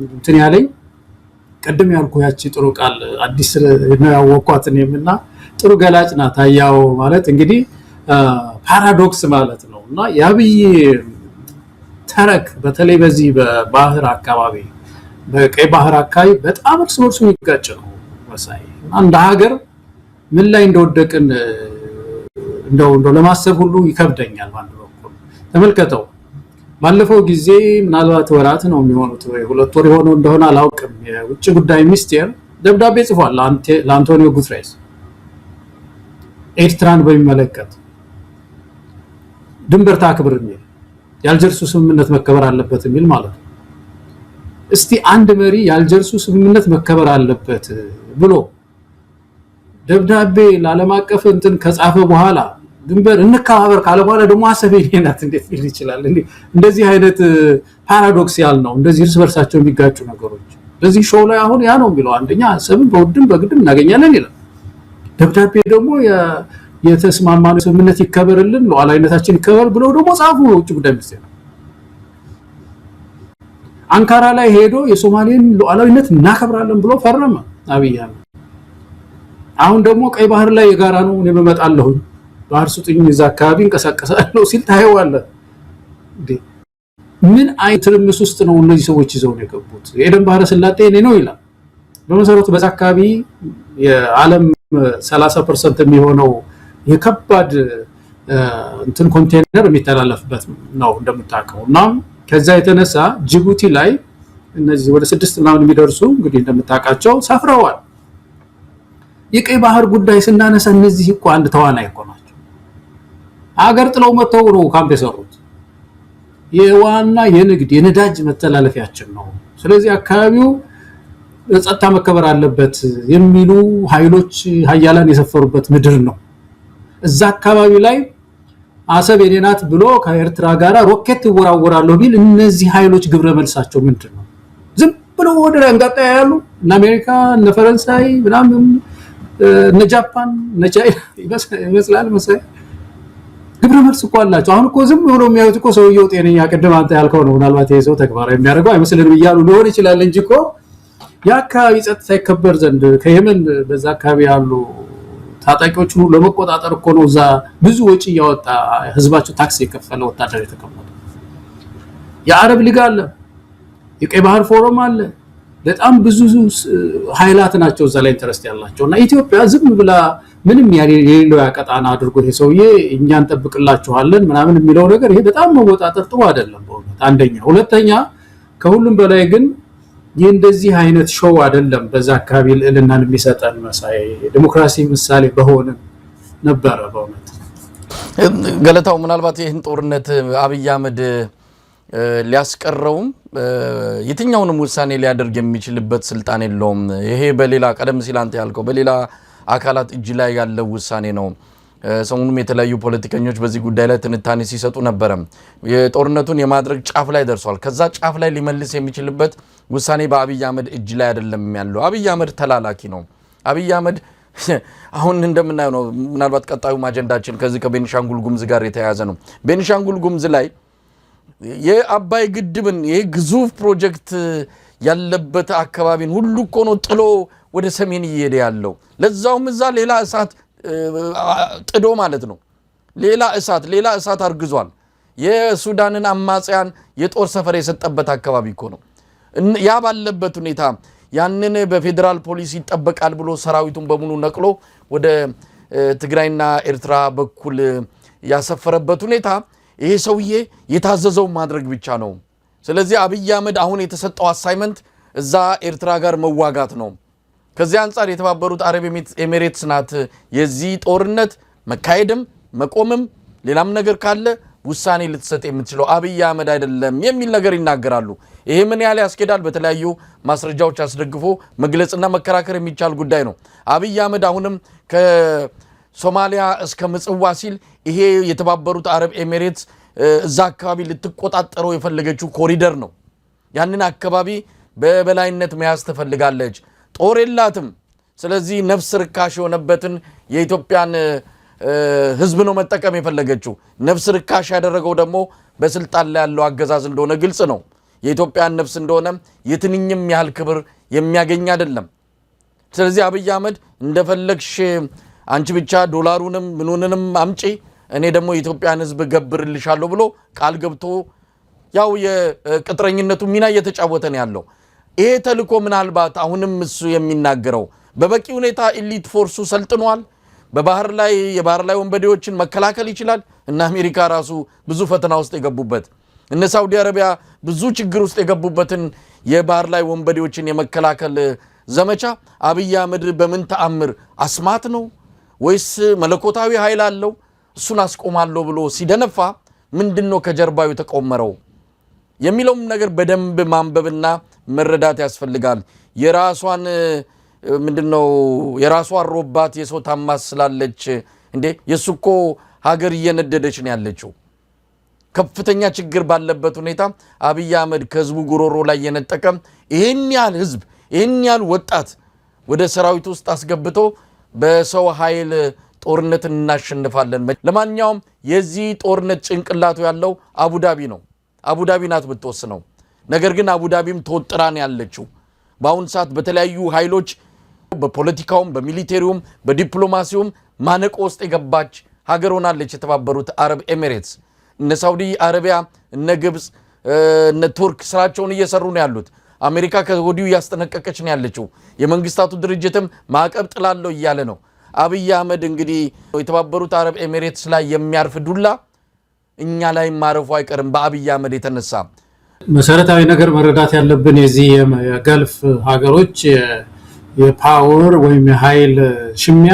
እንትን ያለኝ ቀደም ያልኩ ያቺ ጥሩ ቃል አዲስ ነው ያወቋትን የምና ጥሩ ገላጭ ናት ታያው ማለት እንግዲህ ፓራዶክስ ማለት ነው እና የአብይ ተረክ በተለይ በዚህ በባህር አካባቢ በቀይ ባህር አካባቢ በጣም እርስ በርሱ የሚጋጭ ነው መሳይ አንድ ሀገር ምን ላይ እንደወደቅን እንደው ለማሰብ ሁሉ ይከብደኛል ማለት ነው ተመልከተው ባለፈው ጊዜ ምናልባት ወራት ነው የሚሆኑት ወይ 2 ወር ሆኖ እንደሆነ አላውቅም የውጭ ጉዳይ ሚኒስቴር ደብዳቤ ጽፏል ለአንቶኒዮ ጉተሬስ ኤርትራን በሚመለከት ድንበር ታክብር የሚል ያልጀርሱ ስምምነት መከበር አለበት የሚል ማለት ነው እስቲ አንድ መሪ ያልጀርሱ ስምምነት መከበር አለበት ብሎ ደብዳቤ ለዓለም አቀፍ እንትን ከጻፈ በኋላ ድንበር እንከባበር ካለ በኋላ ደግሞ አሰበኝናት እንዴት ሊል ይችላል እንደዚህ አይነት ፓራዶክስ ያልነው እንደዚህ እርስ በርሳቸው የሚጋጩ ነገሮች በዚህ ሾው ላይ አሁን ያ ነው የሚለው አንደኛ አሰብን በውድም በግድም እናገኛለን ይላል ደብዳቤ ደግሞ የተስማማነው ስምምነት ይከበርልን ሉዓላዊነታችን ይከበር ብሎ ደግሞ ጻፉ ውጭ ጉዳይ ሚኒስቴር አንካራ ላይ ሄዶ የሶማሌን ሉዓላዊነት እናከብራለን ብሎ ፈረመ አብይ አህመድ አሁን ደግሞ ቀይ ባህር ላይ የጋራ ነው እኔ በመጣለሁ ባህር ሱጥኝ እዛ አካባቢ እንቀሳቀሳለሁ ሲል ታየዋለ ምን አይነት ትርምስ ውስጥ ነው እነዚህ ሰዎች ይዘው የገቡት የኤደን ባህረ ሰላጤ እኔ ነው ይላል በመሰረቱ በዛ አካባቢ የዓለም 30% የሚሆነው የከባድ እንትን ኮንቴነር የሚተላለፍበት ነው እንደምታውቀውና ከዛ የተነሳ ጅቡቲ ላይ እነዚህ ወደ 6 ምናምን የሚደርሱ እንግዲህ እንደምታውቃቸው ሰፍረዋል የቀይ ባህር ጉዳይ ስናነሳ እነዚህ እኮ አንድ ተዋናይ እኮ ናቸው አገር ጥለው መተው ነው ካምፕ የሰሩት የዋና የንግድ የነዳጅ መተላለፊያችን ነው ስለዚህ አካባቢው ጸጥታ መከበር አለበት የሚሉ ኃይሎች ኃያላን የሰፈሩበት ምድር ነው እዛ አካባቢ ላይ አሰብ የኔናት ብሎ ከኤርትራ ጋራ ሮኬት ይወራወራሉ ቢል እነዚህ ኃይሎች ግብረ መልሳቸው ምንድነው ዝም ብሎ ወደ አንጋጣ ያሉ እና አሜሪካ እና ፈረንሳይ ምናምን እና ጃፓን እና ቻይና ይመስላል መሰለኝ ግብረ መልስ እኮ አላቸው። አሁን እኮ ዝም ብሎ የሚያዩት እኮ ሰውየው ጤነኛ ቅድም አንተ ያልከው ነው ምናልባት ይሄ ሰው ተግባራዊ የሚያደርገው አይመስልንም እያሉ ሊሆን ይችላል እንጂ እኮ የአካባቢ ጸጥታ ይከበር ዘንድ ከየመን በዛ አካባቢ ያሉ ታጣቂዎችን ለመቆጣጠር እኮ ነው እዛ ብዙ ወጪ ያወጣ ህዝባቸው ታክስ የከፈለ ወታደር የተቀመጠ። የአረብ ሊግ አለ፣ የቀይ ባህር ፎረም አለ። በጣም ብዙ ኃይላት ናቸው እዛ ላይ ኢንተረስት ያላቸውና ኢትዮጵያ ዝም ብላ ምንም የሌለው ያቀጣና አድርጎ ይሄ ሰውዬ እኛን ጠብቅላችኋለን ምናምን የሚለው ነገር ይሄ በጣም መወጣጠር ጥሩ አይደለም በእውነት አንደኛ። ሁለተኛ ከሁሉም በላይ ግን እንደዚህ አይነት ሾው አይደለም በዛ አካባቢ ልዕልናን የሚሰጠን መሳይ ዲሞክራሲ ምሳሌ በሆነ ነበር በእውነት። ገለታው ምናልባት ይህን ጦርነት አብይ አህመድ ሊያስቀረውም የትኛውንም ውሳኔ ሊያደርግ የሚችልበት ስልጣን የለውም። ይሄ በሌላ ቀደም ሲል አንተ ያልከው በሌላ አካላት እጅ ላይ ያለው ውሳኔ ነው። ሰሞኑም የተለያዩ ፖለቲከኞች በዚህ ጉዳይ ላይ ትንታኔ ሲሰጡ ነበረ። የጦርነቱን የማድረግ ጫፍ ላይ ደርሷል። ከዛ ጫፍ ላይ ሊመልስ የሚችልበት ውሳኔ በአብይ አህመድ እጅ ላይ አይደለም ያለው። አብይ አህመድ ተላላኪ ነው። አብይ አህመድ አሁን እንደምናየው ነው። ምናልባት ቀጣዩ አጀንዳችን ከዚህ ከቤኒሻንጉል ጉምዝ ጋር የተያያዘ ነው። ቤኒሻንጉል ጉምዝ ላይ የአባይ ግድብን ይሄ ግዙፍ ፕሮጀክት ያለበት አካባቢን ሁሉ እኮ ነው ጥሎ ወደ ሰሜን እየሄደ ያለው። ለዛውም እዛ ሌላ እሳት ጥዶ ማለት ነው። ሌላ እሳት አርግዟል። የሱዳንን አማጽያን የጦር ሰፈር የሰጠበት አካባቢ እኮ ነው። ያ ባለበት ሁኔታ ያንን በፌደራል ፖሊስ ይጠበቃል ብሎ ሰራዊቱን በሙሉ ነቅሎ ወደ ትግራይና ኤርትራ በኩል ያሰፈረበት ሁኔታ ይሄ ሰውዬ የታዘዘው ማድረግ ብቻ ነው። ስለዚህ አብይ አህመድ አሁን የተሰጠው አሳይመንት እዛ ኤርትራ ጋር መዋጋት ነው። ከዚህ አንፃር የተባበሩት አረብ ኤሚሬትስ ናት የዚህ ጦርነት መካሄድም መቆምም ሌላም ነገር ካለ ውሳኔ ልትሰጥ የምትችለው አብይ አህመድ አይደለም የሚል ነገር ይናገራሉ። ይሄ ምን ያህል ያስኬዳል? በተለያዩ ማስረጃዎች አስደግፎ መግለጽና መከራከር የሚቻል ጉዳይ ነው። አብይ አህመድ አሁንም ከሶማሊያ እስከ ምጽዋ ሲል ይሄ የተባበሩት አረብ ኤሚሬትስ እዛ አካባቢ ልትቆጣጠረው የፈለገችው ኮሪደር ነው። ያንን አካባቢ በበላይነት መያዝ ትፈልጋለች። ጦር የላትም። ስለዚህ ነፍስ ርካሽ የሆነበትን የኢትዮጵያን ህዝብ ነው መጠቀም የፈለገችው። ነፍስ ርካሽ ያደረገው ደግሞ በስልጣን ላይ ያለው አገዛዝ እንደሆነ ግልጽ ነው። የኢትዮጵያን ነፍስ እንደሆነ የትንኝም ያህል ክብር የሚያገኝ አይደለም። ስለዚህ አብይ አህመድ እንደፈለግሽ አንቺ ብቻ ዶላሩንም ምኑንንም አምጪ እኔ ደግሞ የኢትዮጵያን ህዝብ ገብርልሻለሁ ብሎ ቃል ገብቶ ያው የቅጥረኝነቱ ሚና እየተጫወተ ነው ያለው። ይሄ ተልኮ ምናልባት አሁንም እሱ የሚናገረው በበቂ ሁኔታ ኢሊት ፎርሱ ሰልጥኗል። በባህር ላይ የባህር ላይ ወንበዴዎችን መከላከል ይችላል። እና አሜሪካ ራሱ ብዙ ፈተና ውስጥ የገቡበት እነ ሳውዲ አረቢያ ብዙ ችግር ውስጥ የገቡበትን የባህር ላይ ወንበዴዎችን የመከላከል ዘመቻ አብይ አህመድ በምን ተአምር አስማት ነው ወይስ መለኮታዊ ኃይል አለው እሱን አስቆማለሁ ብሎ ሲደነፋ ምንድነው ከጀርባው የተቆመረው የሚለውም ነገር በደንብ ማንበብና መረዳት ያስፈልጋል። የራሷን ምንድነው የራሷ ሮባት የሰው ታማስላለች እንዴ? የሱኮ ሀገር እየነደደች ነው ያለችው። ከፍተኛ ችግር ባለበት ሁኔታ አብይ አህመድ ከህዝቡ ጉሮሮ ላይ የነጠቀም ይሄን ያህል ህዝብ ይሄን ያህል ወጣት ወደ ሰራዊት ውስጥ አስገብቶ በሰው ኃይል ጦርነት እናሸንፋለን። ለማንኛውም የዚህ ጦርነት ጭንቅላቱ ያለው አቡዳቢ ነው። አቡዳቢ ናት ብትወስነው። ነገር ግን አቡዳቢም ተወጥራን ያለችው በአሁን ሰዓት በተለያዩ ኃይሎች በፖለቲካውም በሚሊቴሪውም በዲፕሎማሲውም ማነቆ ውስጥ የገባች ሀገር ሆናለች የተባበሩት አረብ ኤሚሬትስ። እነ ሳውዲ አረቢያ እነ ግብጽ እነ ቱርክ ስራቸውን እየሰሩ ነው ያሉት። አሜሪካ ከወዲሁ ያስጠነቀቀች ነው ያለችው። የመንግስታቱ ድርጅትም ማዕቀብ ጥላለው እያለ ነው። አብይ አህመድ እንግዲህ የተባበሩት አረብ ኤሚሬትስ ላይ የሚያርፍ ዱላ እኛ ላይ ማረፉ አይቀርም በአብይ አህመድ የተነሳ። መሰረታዊ ነገር መረዳት ያለብን የዚህ የገልፍ ሀገሮች የፓወር ወይም የኃይል ሽሚያ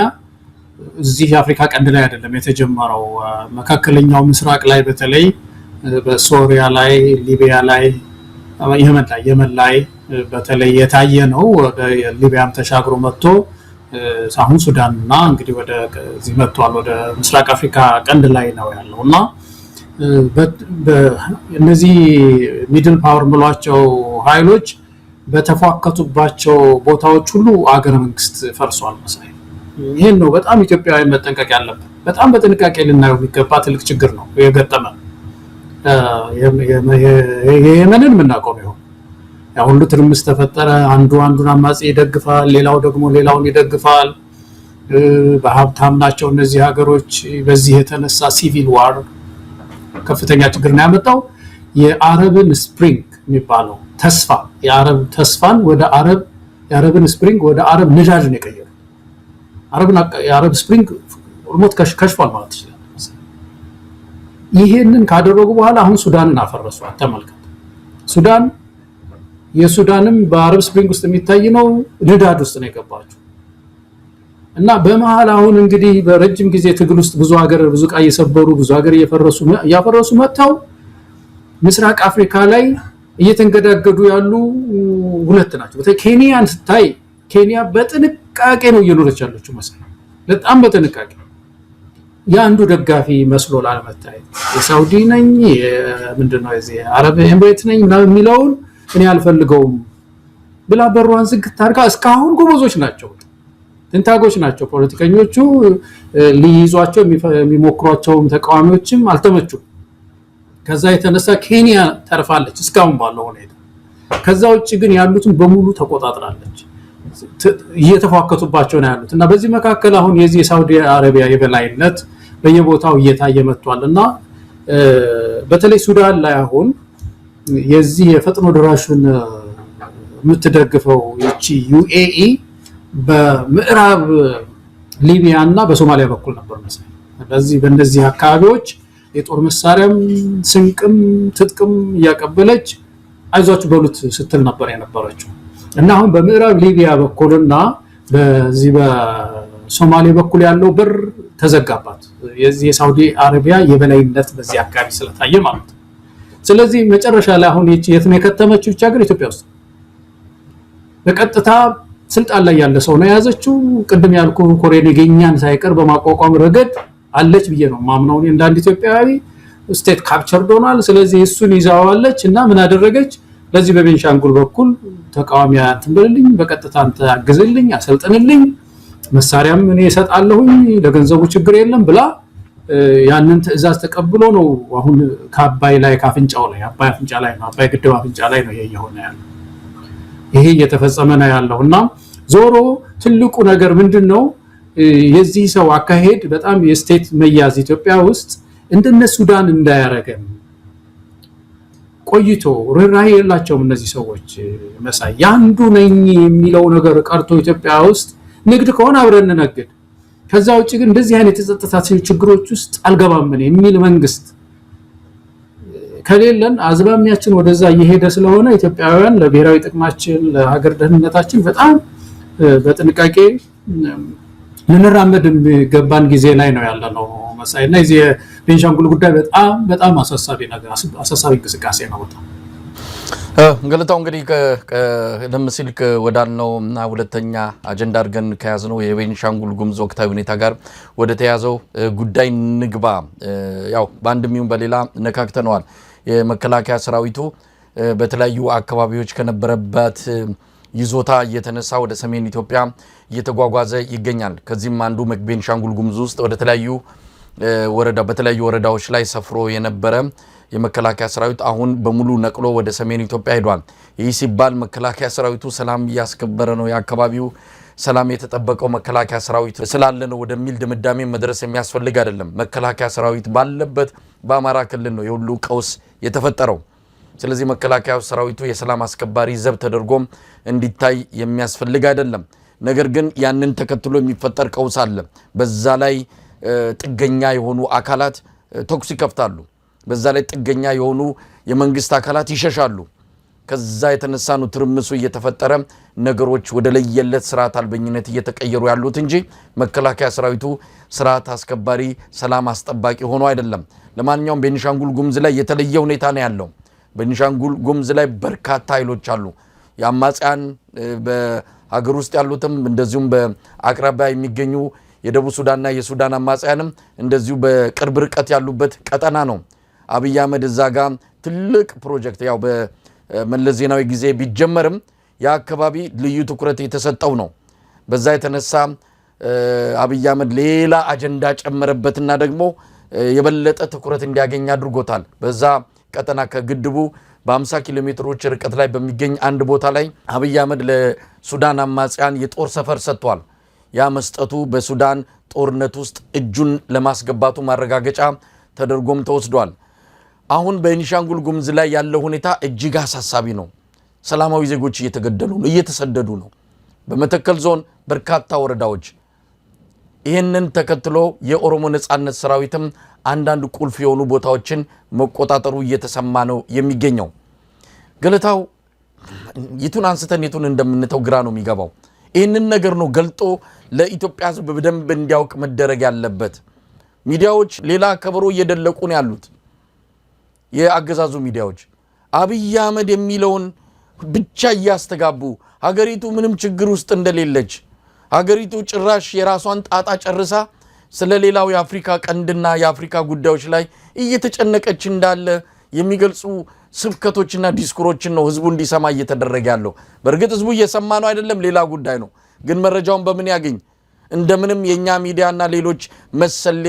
እዚህ የአፍሪካ ቀንድ ላይ አይደለም የተጀመረው። መካከለኛው ምስራቅ ላይ በተለይ በሶሪያ ላይ፣ ሊቢያ ላይ፣ የመን ላይ በተለይ የታየ ነው። ወደ ሊቢያም ተሻግሮ መጥቶ አሁን ሱዳንና እንግዲህ ወደ እዚህ መጥቷል። ወደ ምስራቅ አፍሪካ ቀንድ ላይ ነው ያለውና እነዚህ ሚድል ፓወር ብሏቸው ኃይሎች በተፏከቱባቸው ቦታዎች ሁሉ አገረ መንግስት ፈርሷል መሳይ። ይሄን ነው በጣም ኢትዮጵያዊ መጠንቀቅ ያለበት። በጣም በጥንቃቄ ልናየው የሚገባ ትልቅ ችግር ነው የገጠመ። የየመንን የምናውቀው ነው። ያ ሁሉ ትርምስ ተፈጠረ። አንዱ አንዱን አማጺ ይደግፋል፣ ሌላው ደግሞ ሌላውን ይደግፋል። በሀብታም ናቸው እነዚህ ሀገሮች። በዚህ የተነሳ ሲቪል ዋር ከፍተኛ ችግር ነው ያመጣው። የአረብን ስፕሪንግ የሚባለው ተስፋ የአረብ ተስፋን ወደ አረብ የአረብን ስፕሪንግ ወደ አረብ ንዳድ ነው የቀየረው። የአረብ ስፕሪንግ ኦልሞስት ከሽፏል ማለት ይችላል። ይሄንን ካደረጉ በኋላ አሁን ሱዳንን አፈረሷል። ተመልከቱ። የሱዳንም በአረብ ስፕሪንግ ውስጥ የሚታይ ነው፣ ንዳድ ውስጥ ነው የገባችው። እና በመሃል አሁን እንግዲህ በረጅም ጊዜ ትግል ውስጥ ብዙ ዕቃ እየሰበሩ ብዙ ሀገር እያፈረሱ መጥተው ምስራቅ አፍሪካ ላይ እየተንገዳገዱ ያሉ ሁለት ናቸው። በተለይ ኬንያን ስታይ ኬንያ በጥንቃቄ ነው እየኖረች ያለችው መሰለኝ። በጣም በጥንቃቄ የአንዱ ደጋፊ መስሎ ላለመታየት የሳውዲ ነኝ ምንድነው የዚህ አረብ ኤምሬት ነኝ ምናምን የሚለውን እኔ አልፈልገውም ብላ በሯን ዝግት አድርጋ እስካሁን ጎበዞች ናቸው፣ ትንታጎች ናቸው። ፖለቲከኞቹ ሊይዟቸው የሚሞክሯቸው ተቃዋሚዎችም አልተመቹም። ከዛ የተነሳ ኬንያ ተርፋለች እስካሁን ባለው ሁኔታ። ከዛ ውጭ ግን ያሉትን በሙሉ ተቆጣጥራለች። እየተፏከቱባቸው ነው ያሉት እና በዚህ መካከል አሁን የዚህ የሳውዲ አረቢያ የበላይነት በየቦታው እየታየ መጥቷልና በተለይ ሱዳን ላይ አሁን የዚህ የፈጥኖ ደራሹን የምትደግፈው እቺ ዩኤኢ በምዕራብ ሊቢያ እና በሶማሊያ በኩል ነበር መሰለኝ። ስለዚህ በእነዚህ አካባቢዎች የጦር መሳሪያም ስንቅም ትጥቅም እያቀበለች አይዟችሁ በሉት ስትል ነበር የነበረችው እና አሁን በምዕራብ ሊቢያ በኩልና በዚህ በሶማሌ በኩል ያለው በር ተዘጋባት። የዚህ የሳውዲ አረቢያ የበላይነት በዚህ አካባቢ ስለታየ ማለት ነው። ስለዚህ መጨረሻ ላይ አሁን የት ነው የከተመችው ብቻ ሀገር ኢትዮጵያ ውስጥ በቀጥታ ስልጣን ላይ ያለ ሰው ነው የያዘችው። ቅድም ያልኩ ኮሬን የገኛን ሳይቀር በማቋቋም ረገድ አለች ብዬ ነው ማምነው እንደ አንድ ኢትዮጵያዊ። ስቴት ካፕቸርድ ሆኗል። ስለዚህ እሱን ይዛዋለች እና ምን አደረገች? ለዚህ በቤንሻንጉል በኩል ተቃዋሚ አትንበልልኝ፣ በቀጥታ አንተ አግዝልኝ፣ አሰልጥንልኝ፣ መሳሪያም እኔ እሰጣለሁኝ፣ ለገንዘቡ ችግር የለም ብላ ያንን ትዕዛዝ ተቀብሎ ነው አሁን ከአባይ ላይ ካፍንጫው ላይ አባይ አፍንጫ ላይ ነው አባይ ግድብ አፍንጫ ላይ ነው የሆነ ያለው። ይሄ እየተፈጸመ ነው ያለው እና ዞሮ ትልቁ ነገር ምንድነው? የዚህ ሰው አካሄድ በጣም የስቴት መያዝ ኢትዮጵያ ውስጥ እንደነ ሱዳን እንዳያረገን ቆይቶ ርህራሄ የላቸውም እነዚህ ሰዎች መሳይ። ያንዱ ነኝ የሚለው ነገር ቀርቶ ኢትዮጵያ ውስጥ ንግድ ከሆነ አብረን እንነግድ፣ ከዛ ውጭ ግን እንደዚህ አይነት የጸጥታ ችግሮች ውስጥ አልገባም የሚል መንግስት ከሌለን አዝባሚያችን ወደዛ እየሄደ ስለሆነ ኢትዮጵያውያን ለብሔራዊ ጥቅማችን ለሀገር ደህንነታችን በጣም በጥንቃቄ ልንራመድ የሚገባን ጊዜ ላይ ነው ያለነው መሳይና የዚህ የቤንሻንጉል ጉዳይ በጣም አሳሳቢ እንቅስቃሴ ነው። በጣም ገለታው እንግዲህ ቀደም ሲል ወዳልነው እና ሁለተኛ አጀንዳ አድርገን ከያዝነው የቤንሻንጉል ጉሙዝ ወቅታዊ ሁኔታ ጋር ወደ ተያዘው ጉዳይ ንግባ። ያው በአንድም ይሁን በሌላ ነካክተነዋል። የመከላከያ ሰራዊቱ በተለያዩ አካባቢዎች ከነበረበት ይዞታ እየተነሳ ወደ ሰሜን ኢትዮጵያ እየተጓጓዘ ይገኛል። ከዚህም አንዱ ቤንሻንጉል ጉሙዝ ውስጥ ወደ በተለያዩ ወረዳዎች ላይ ሰፍሮ የነበረ የመከላከያ ሰራዊት አሁን በሙሉ ነቅሎ ወደ ሰሜን ኢትዮጵያ ሄዷል። ይህ ሲባል መከላከያ ሰራዊቱ ሰላም እያስከበረ ነው፣ የአካባቢው ሰላም የተጠበቀው መከላከያ ሰራዊት ስላለ ነው ወደሚል ድምዳሜ መድረስ የሚያስፈልግ አይደለም። መከላከያ ሰራዊት ባለበት በአማራ ክልል ነው የሁሉ ቀውስ የተፈጠረው። ስለዚህ መከላከያ ሰራዊቱ የሰላም አስከባሪ ዘብ ተደርጎም እንዲታይ የሚያስፈልግ አይደለም። ነገር ግን ያንን ተከትሎ የሚፈጠር ቀውስ አለ። በዛ ላይ ጥገኛ የሆኑ አካላት ተኩስ ይከፍታሉ። በዛ ላይ ጥገኛ የሆኑ የመንግስት አካላት ይሸሻሉ። ከዛ የተነሳ ነው ትርምሱ እየተፈጠረ ነገሮች ወደ ለየለት ስርዓት አልበኝነት እየተቀየሩ ያሉት እንጂ መከላከያ ሰራዊቱ ስርዓት አስከባሪ ሰላም አስጠባቂ ሆኖ አይደለም። ለማንኛውም ቤንሻንጉል ጉሙዝ ላይ የተለየ ሁኔታ ነው ያለው። ቤንሻንጉል ጉሙዝ ላይ በርካታ ኃይሎች አሉ። የአማጽያን በሀገር ውስጥ ያሉትም እንደዚሁም በአቅራቢያ የሚገኙ የደቡብ ሱዳንና የሱዳን አማጽያንም እንደዚሁ በቅርብ ርቀት ያሉበት ቀጠና ነው። አብይ አህመድ እዛ ጋር ትልቅ ፕሮጀክት ያው በመለስ ዜናዊ ጊዜ ቢጀመርም ያ አካባቢ ልዩ ትኩረት የተሰጠው ነው። በዛ የተነሳ አብይ አህመድ ሌላ አጀንዳ ጨመረበትና ደግሞ የበለጠ ትኩረት እንዲያገኝ አድርጎታል። በዛ ቀጠና ከግድቡ በ50 ኪሎ ሜትሮች ርቀት ላይ በሚገኝ አንድ ቦታ ላይ አብይ አህመድ ለሱዳን አማጽያን የጦር ሰፈር ሰጥቷል። ያ መስጠቱ በሱዳን ጦርነት ውስጥ እጁን ለማስገባቱ ማረጋገጫ ተደርጎም ተወስዷል። አሁን በቤኒሻንጉል ጉሙዝ ላይ ያለው ሁኔታ እጅግ አሳሳቢ ነው። ሰላማዊ ዜጎች እየተገደሉ ነው፣ እየተሰደዱ ነው። በመተከል ዞን በርካታ ወረዳዎች ይህንን ተከትሎ የኦሮሞ ነጻነት ሰራዊትም አንዳንድ ቁልፍ የሆኑ ቦታዎችን መቆጣጠሩ እየተሰማ ነው የሚገኘው። ገለታው የቱን አንስተን የቱን እንደምንተው ግራ ነው የሚገባው። ይህንን ነገር ነው ገልጦ ለኢትዮጵያ ሕዝብ በደንብ እንዲያውቅ መደረግ ያለበት። ሚዲያዎች ሌላ ከበሮ እየደለቁ ነው ያሉት። የአገዛዙ ሚዲያዎች አብይ አህመድ የሚለውን ብቻ እያስተጋቡ ሀገሪቱ ምንም ችግር ውስጥ እንደሌለች፣ ሀገሪቱ ጭራሽ የራሷን ጣጣ ጨርሳ ስለ ሌላው የአፍሪካ ቀንድና የአፍሪካ ጉዳዮች ላይ እየተጨነቀች እንዳለ የሚገልጹ ስብከቶችና ዲስኩሮችን ነው ህዝቡ እንዲሰማ እየተደረገ ያለው። በእርግጥ ህዝቡ እየሰማ ነው አይደለም፣ ሌላ ጉዳይ ነው። ግን መረጃውን በምን ያገኝ? እንደምንም የኛ ሚዲያና ሌሎች መሰል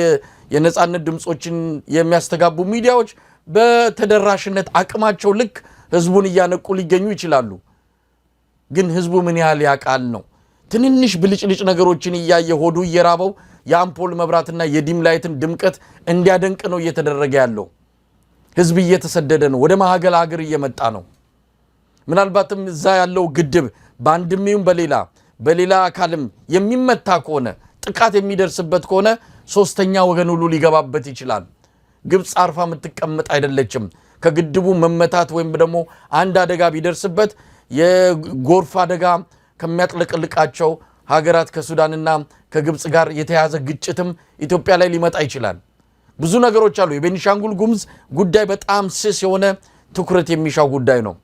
የነጻነት ድምጾችን የሚያስተጋቡ ሚዲያዎች በተደራሽነት አቅማቸው ልክ ህዝቡን እያነቁ ሊገኙ ይችላሉ። ግን ህዝቡ ምን ያህል ያቃል ነው? ትንንሽ ብልጭልጭ ነገሮችን እያየ ሆዱ እየራበው የአምፖል መብራትና የዲም ላይትን ድምቀት እንዲያደንቅ ነው እየተደረገ ያለው። ህዝብ እየተሰደደ ነው፣ ወደ ማዕከል ሀገር እየመጣ ነው። ምናልባትም እዛ ያለው ግድብ በአንድም በሌላ አካልም የሚመታ ከሆነ ጥቃት የሚደርስበት ከሆነ ሶስተኛ ወገን ሁሉ ሊገባበት ይችላል። ግብጽ አርፋ የምትቀመጥ አይደለችም። ከግድቡ መመታት ወይም ደግሞ አንድ አደጋ ቢደርስበት የጎርፍ አደጋ ከሚያጥለቅልቃቸው ሀገራት ከሱዳንና ከግብጽ ጋር የተያዘ ግጭትም ኢትዮጵያ ላይ ሊመጣ ይችላል። ብዙ ነገሮች አሉ። የቤኒሻንጉል ጉሙዝ ጉዳይ በጣም ስስ የሆነ ትኩረት የሚሻው ጉዳይ ነው።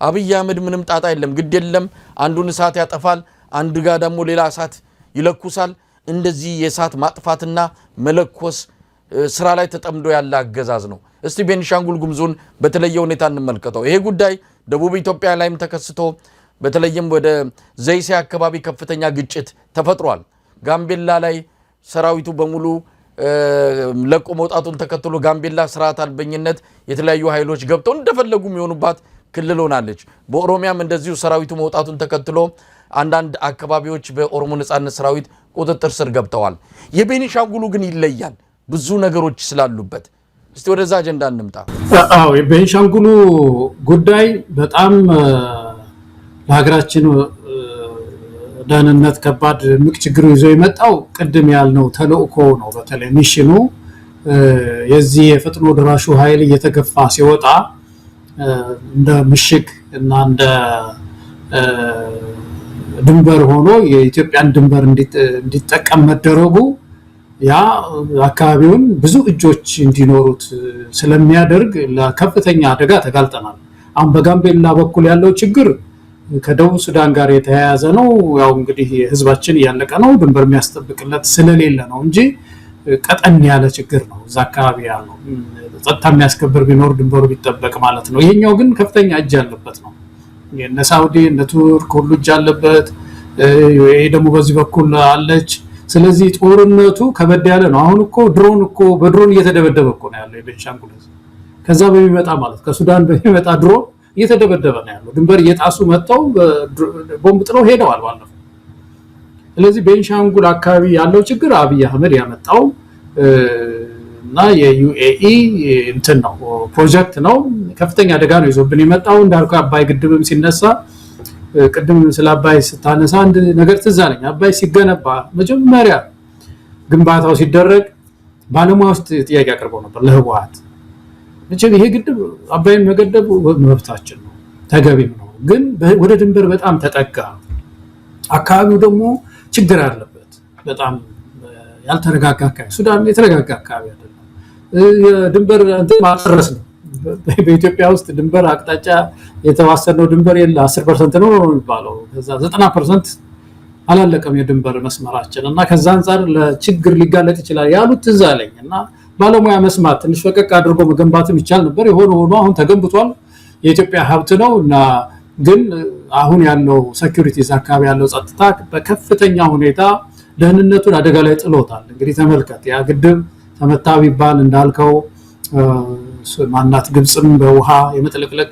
አብይ አህመድ ምንም ጣጣ የለም፣ ግድ የለም፣ አንዱን እሳት ያጠፋል፣ አንድ ጋር ደግሞ ሌላ እሳት ይለኩሳል። እንደዚህ የእሳት ማጥፋትና መለኮስ ስራ ላይ ተጠምዶ ያለ አገዛዝ ነው። እስቲ ቤኒሻንጉል ጉሙዝን በተለየ ሁኔታ እንመልከተው። ይሄ ጉዳይ ደቡብ ኢትዮጵያ ላይም ተከስቶ በተለይም ወደ ዘይሴ አካባቢ ከፍተኛ ግጭት ተፈጥሯል። ጋምቤላ ላይ ሰራዊቱ በሙሉ ለቆ መውጣቱን ተከትሎ ጋምቤላ ስርዓት አልበኝነት የተለያዩ ኃይሎች ገብተው እንደፈለጉ የሚሆኑባት ክልል ሆናለች። በኦሮሚያም እንደዚሁ ሰራዊቱ መውጣቱን ተከትሎ አንዳንድ አካባቢዎች በኦሮሞ ነጻነት ሰራዊት ቁጥጥር ስር ገብተዋል። የቤኒሻንጉሉ ግን ይለያል ብዙ ነገሮች ስላሉበት። እስቲ ወደዛ አጀንዳ እንምጣ። አዎ የቤኒሻንጉሉ ጉዳይ በጣም ለሀገራችን ደህንነት ከባድ ምቅ ችግር ይዞ የመጣው ቅድም ያልነው ተልእኮ ነው። በተለይ ሚሽኑ የዚህ የፈጥኖ ደራሹ ኃይል እየተገፋ ሲወጣ እንደ ምሽግ እና እንደ ድንበር ሆኖ የኢትዮጵያን ድንበር እንዲጠቀም መደረጉ ያ አካባቢውን ብዙ እጆች እንዲኖሩት ስለሚያደርግ ለከፍተኛ አደጋ ተጋልጠናል። አሁን በጋምቤላ በኩል ያለው ችግር ከደቡብ ሱዳን ጋር የተያያዘ ነው። ያው እንግዲህ ህዝባችን እያለቀ ነው፣ ድንበር የሚያስጠብቅለት ስለሌለ ነው እንጂ ቀጠን ያለ ችግር ነው። እዛ አካባቢ ያለው ጸጥታ የሚያስከብር ቢኖር ድንበሩ ቢጠበቅ ማለት ነው። ይሄኛው ግን ከፍተኛ እጅ ያለበት ነው። የነ ሳውዲ እነ ቱርክ ሁሉ እጅ አለበት። ይሄ ደግሞ በዚህ በኩል አለች። ስለዚህ ጦርነቱ ከበድ ያለ ነው። አሁን እኮ በድሮን እየተደበደበ እኮ ነው ያለው የቤኒሻንጉል ህዝብ። ከዛ በሚመጣ ማለት ከሱዳን በሚመጣ ድሮን እየተደበደበ ነው ያለው። ድንበር እየጣሱ መጥተው ቦምብ ጥለው ሄደዋል ባለፈው። ስለዚህ ቤኒሻንጉል አካባቢ ያለው ችግር አብይ አህመድ ያመጣው እና የዩኤኢ እንትን ነው ፕሮጀክት ነው። ከፍተኛ አደጋ ነው ይዞብን የመጣው። እንዳልኩ አባይ ግድብም ሲነሳ ቅድም ስለ አባይ ስታነሳ አንድ ነገር ትዝ አለኝ። አባይ ሲገነባ መጀመሪያ ግንባታው ሲደረግ ባለሙያዎች ጥያቄ አቅርበው ነበር ለህወሓት። መቼም ይሄ ግድብ አባይን መገደቡ መብታችን ነው፣ ተገቢም ነው። ግን ወደ ድንበር በጣም ተጠጋ። አካባቢው ደግሞ ችግር አለበት። በጣም ያልተረጋጋ አካባቢ፣ ሱዳን የተረጋጋ አካባቢ አይደለም። የድንበር እንትን ማጥረስ ነው። በኢትዮጵያ ውስጥ ድንበር አቅጣጫ የተዋሰነው ድንበር የለ 10% ነው የሚባለው። ከዛ 90% አላለቀም የድንበር መስመራችን እና ከዛ አንፃር ለችግር ሊጋለጥ ይችላል ያሉት ትዝ አለኝ እና ባለሙያ መስማት ትንሽ ፈቀቅ አድርጎ መገንባትም ይቻል ነበር። የሆነ ሆኖ አሁን ተገንብቷል። የኢትዮጵያ ሀብት ነው እና ግን አሁን ያለው ሴኩሪቲ አካባቢ ያለው ጸጥታ በከፍተኛ ሁኔታ ደህንነቱን አደጋ ላይ ጥሎታል። እንግዲህ ተመልከት ያ ግድብ ተመታ ቢባል እንዳልከው ማናት ግብጽም በውሃ የመጥለቅለቅ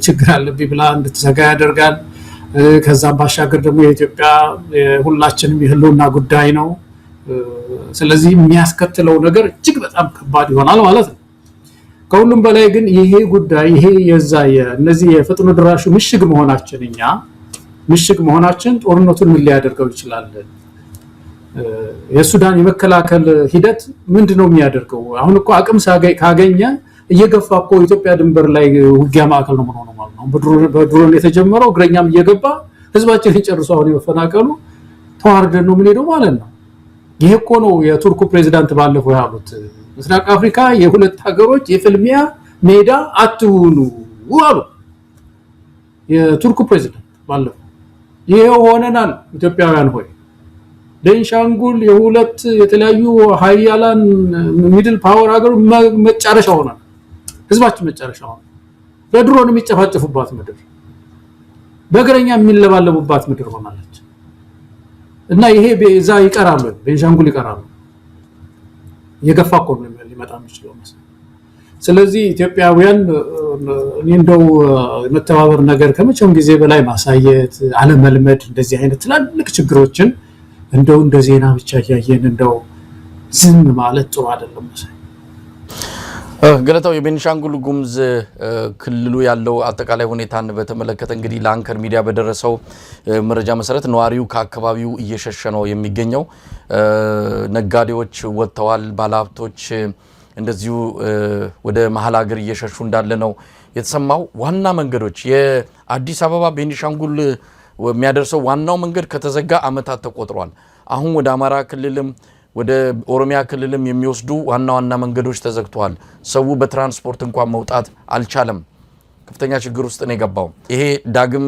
ችግር አለብኝ ብላ እንድትሰጋ ያደርጋል። ከዛም ባሻገር ደግሞ የኢትዮጵያ ሁላችንም የህልውና ጉዳይ ነው። ስለዚህ የሚያስከትለው ነገር እጅግ በጣም ከባድ ይሆናል ማለት ነው። ከሁሉም በላይ ግን ይሄ ጉዳይ ይሄ እነዚህ የፈጥኖ ድራሹ ምሽግ መሆናችን ጦርነቱን ምን ሊያደርገው ይችላል? የሱዳን የመከላከል ሂደት ምንድነው የሚያደርገው? አሁን እኮ አቅም ካገኘ እየገፋ እኮ ኢትዮጵያ ድንበር ላይ ውጊያ ማዕከል ነው ማለት ነው። በድሮን የተጀመረው እግረኛም እየገባ ህዝባችን ጨርሶ አሁን የመፈናቀሉ ተዋርደን ነው የምንሄደው ማለት ነው። ይሄ እኮ ነው የቱርኩ ፕሬዝዳንት ባለፈው ያሉት ምስራቅ አፍሪካ የሁለት ሀገሮች የፍልሚያ ሜዳ አትሁኑ አሉ የቱርኩ ፕሬዝዳንት ባለፈው። ይሄ ሆነናል ኢትዮጵያውያን ሆይ ቤንሻንጉል የሁለት የተለያዩ ሀያላን ሚድል ፓወር ሀገር መጨረሻ ሆኗል። ህዝባችን መጨረሻ ሆኗል። በድሮን የሚጨፋጨፉባት ምድር፣ በእግረኛ የሚለባለቡባት ምድር ሆናለች እና ይሄ በዛ ይቀራሉ፣ ቤንሻንጉል ይቀራሉ። የገፋ እኮ ነው ሊመጣ የሚችለው ማለት። ስለዚህ ኢትዮጵያውያን እንደው መተባበር ነገር ከመቼም ጊዜ በላይ ማሳየት አለመልመድ እንደዚህ አይነት ትላልቅ ችግሮችን እንደው እንደ ዜና ብቻ ያየን እንደው ዝም ማለት ጥሩ አይደለም ማለት። ገለታው የቤኒሻንጉል ጉሙዝ ክልሉ ያለው አጠቃላይ ሁኔታን በተመለከተ እንግዲህ ለአንከር ሚዲያ በደረሰው መረጃ መሰረት ነዋሪው ከአካባቢው እየሸሸ ነው የሚገኘው። ነጋዴዎች ወጥተዋል፣ ባለሀብቶች እንደዚሁ ወደ መሀል ሀገር እየሸሹ እንዳለ ነው የተሰማው። ዋና መንገዶች የአዲስ አበባ ቤኒሻንጉል የሚያደርሰው ዋናው መንገድ ከተዘጋ አመታት ተቆጥሯል። አሁን ወደ አማራ ክልልም ወደ ኦሮሚያ ክልልም የሚወስዱ ዋና መንገዶች ተዘግተዋል። ሰው በትራንስፖርት እንኳን መውጣት አልቻለም። ከፍተኛ ችግር ውስጥ ነው የገባው። ይሄ ዳግም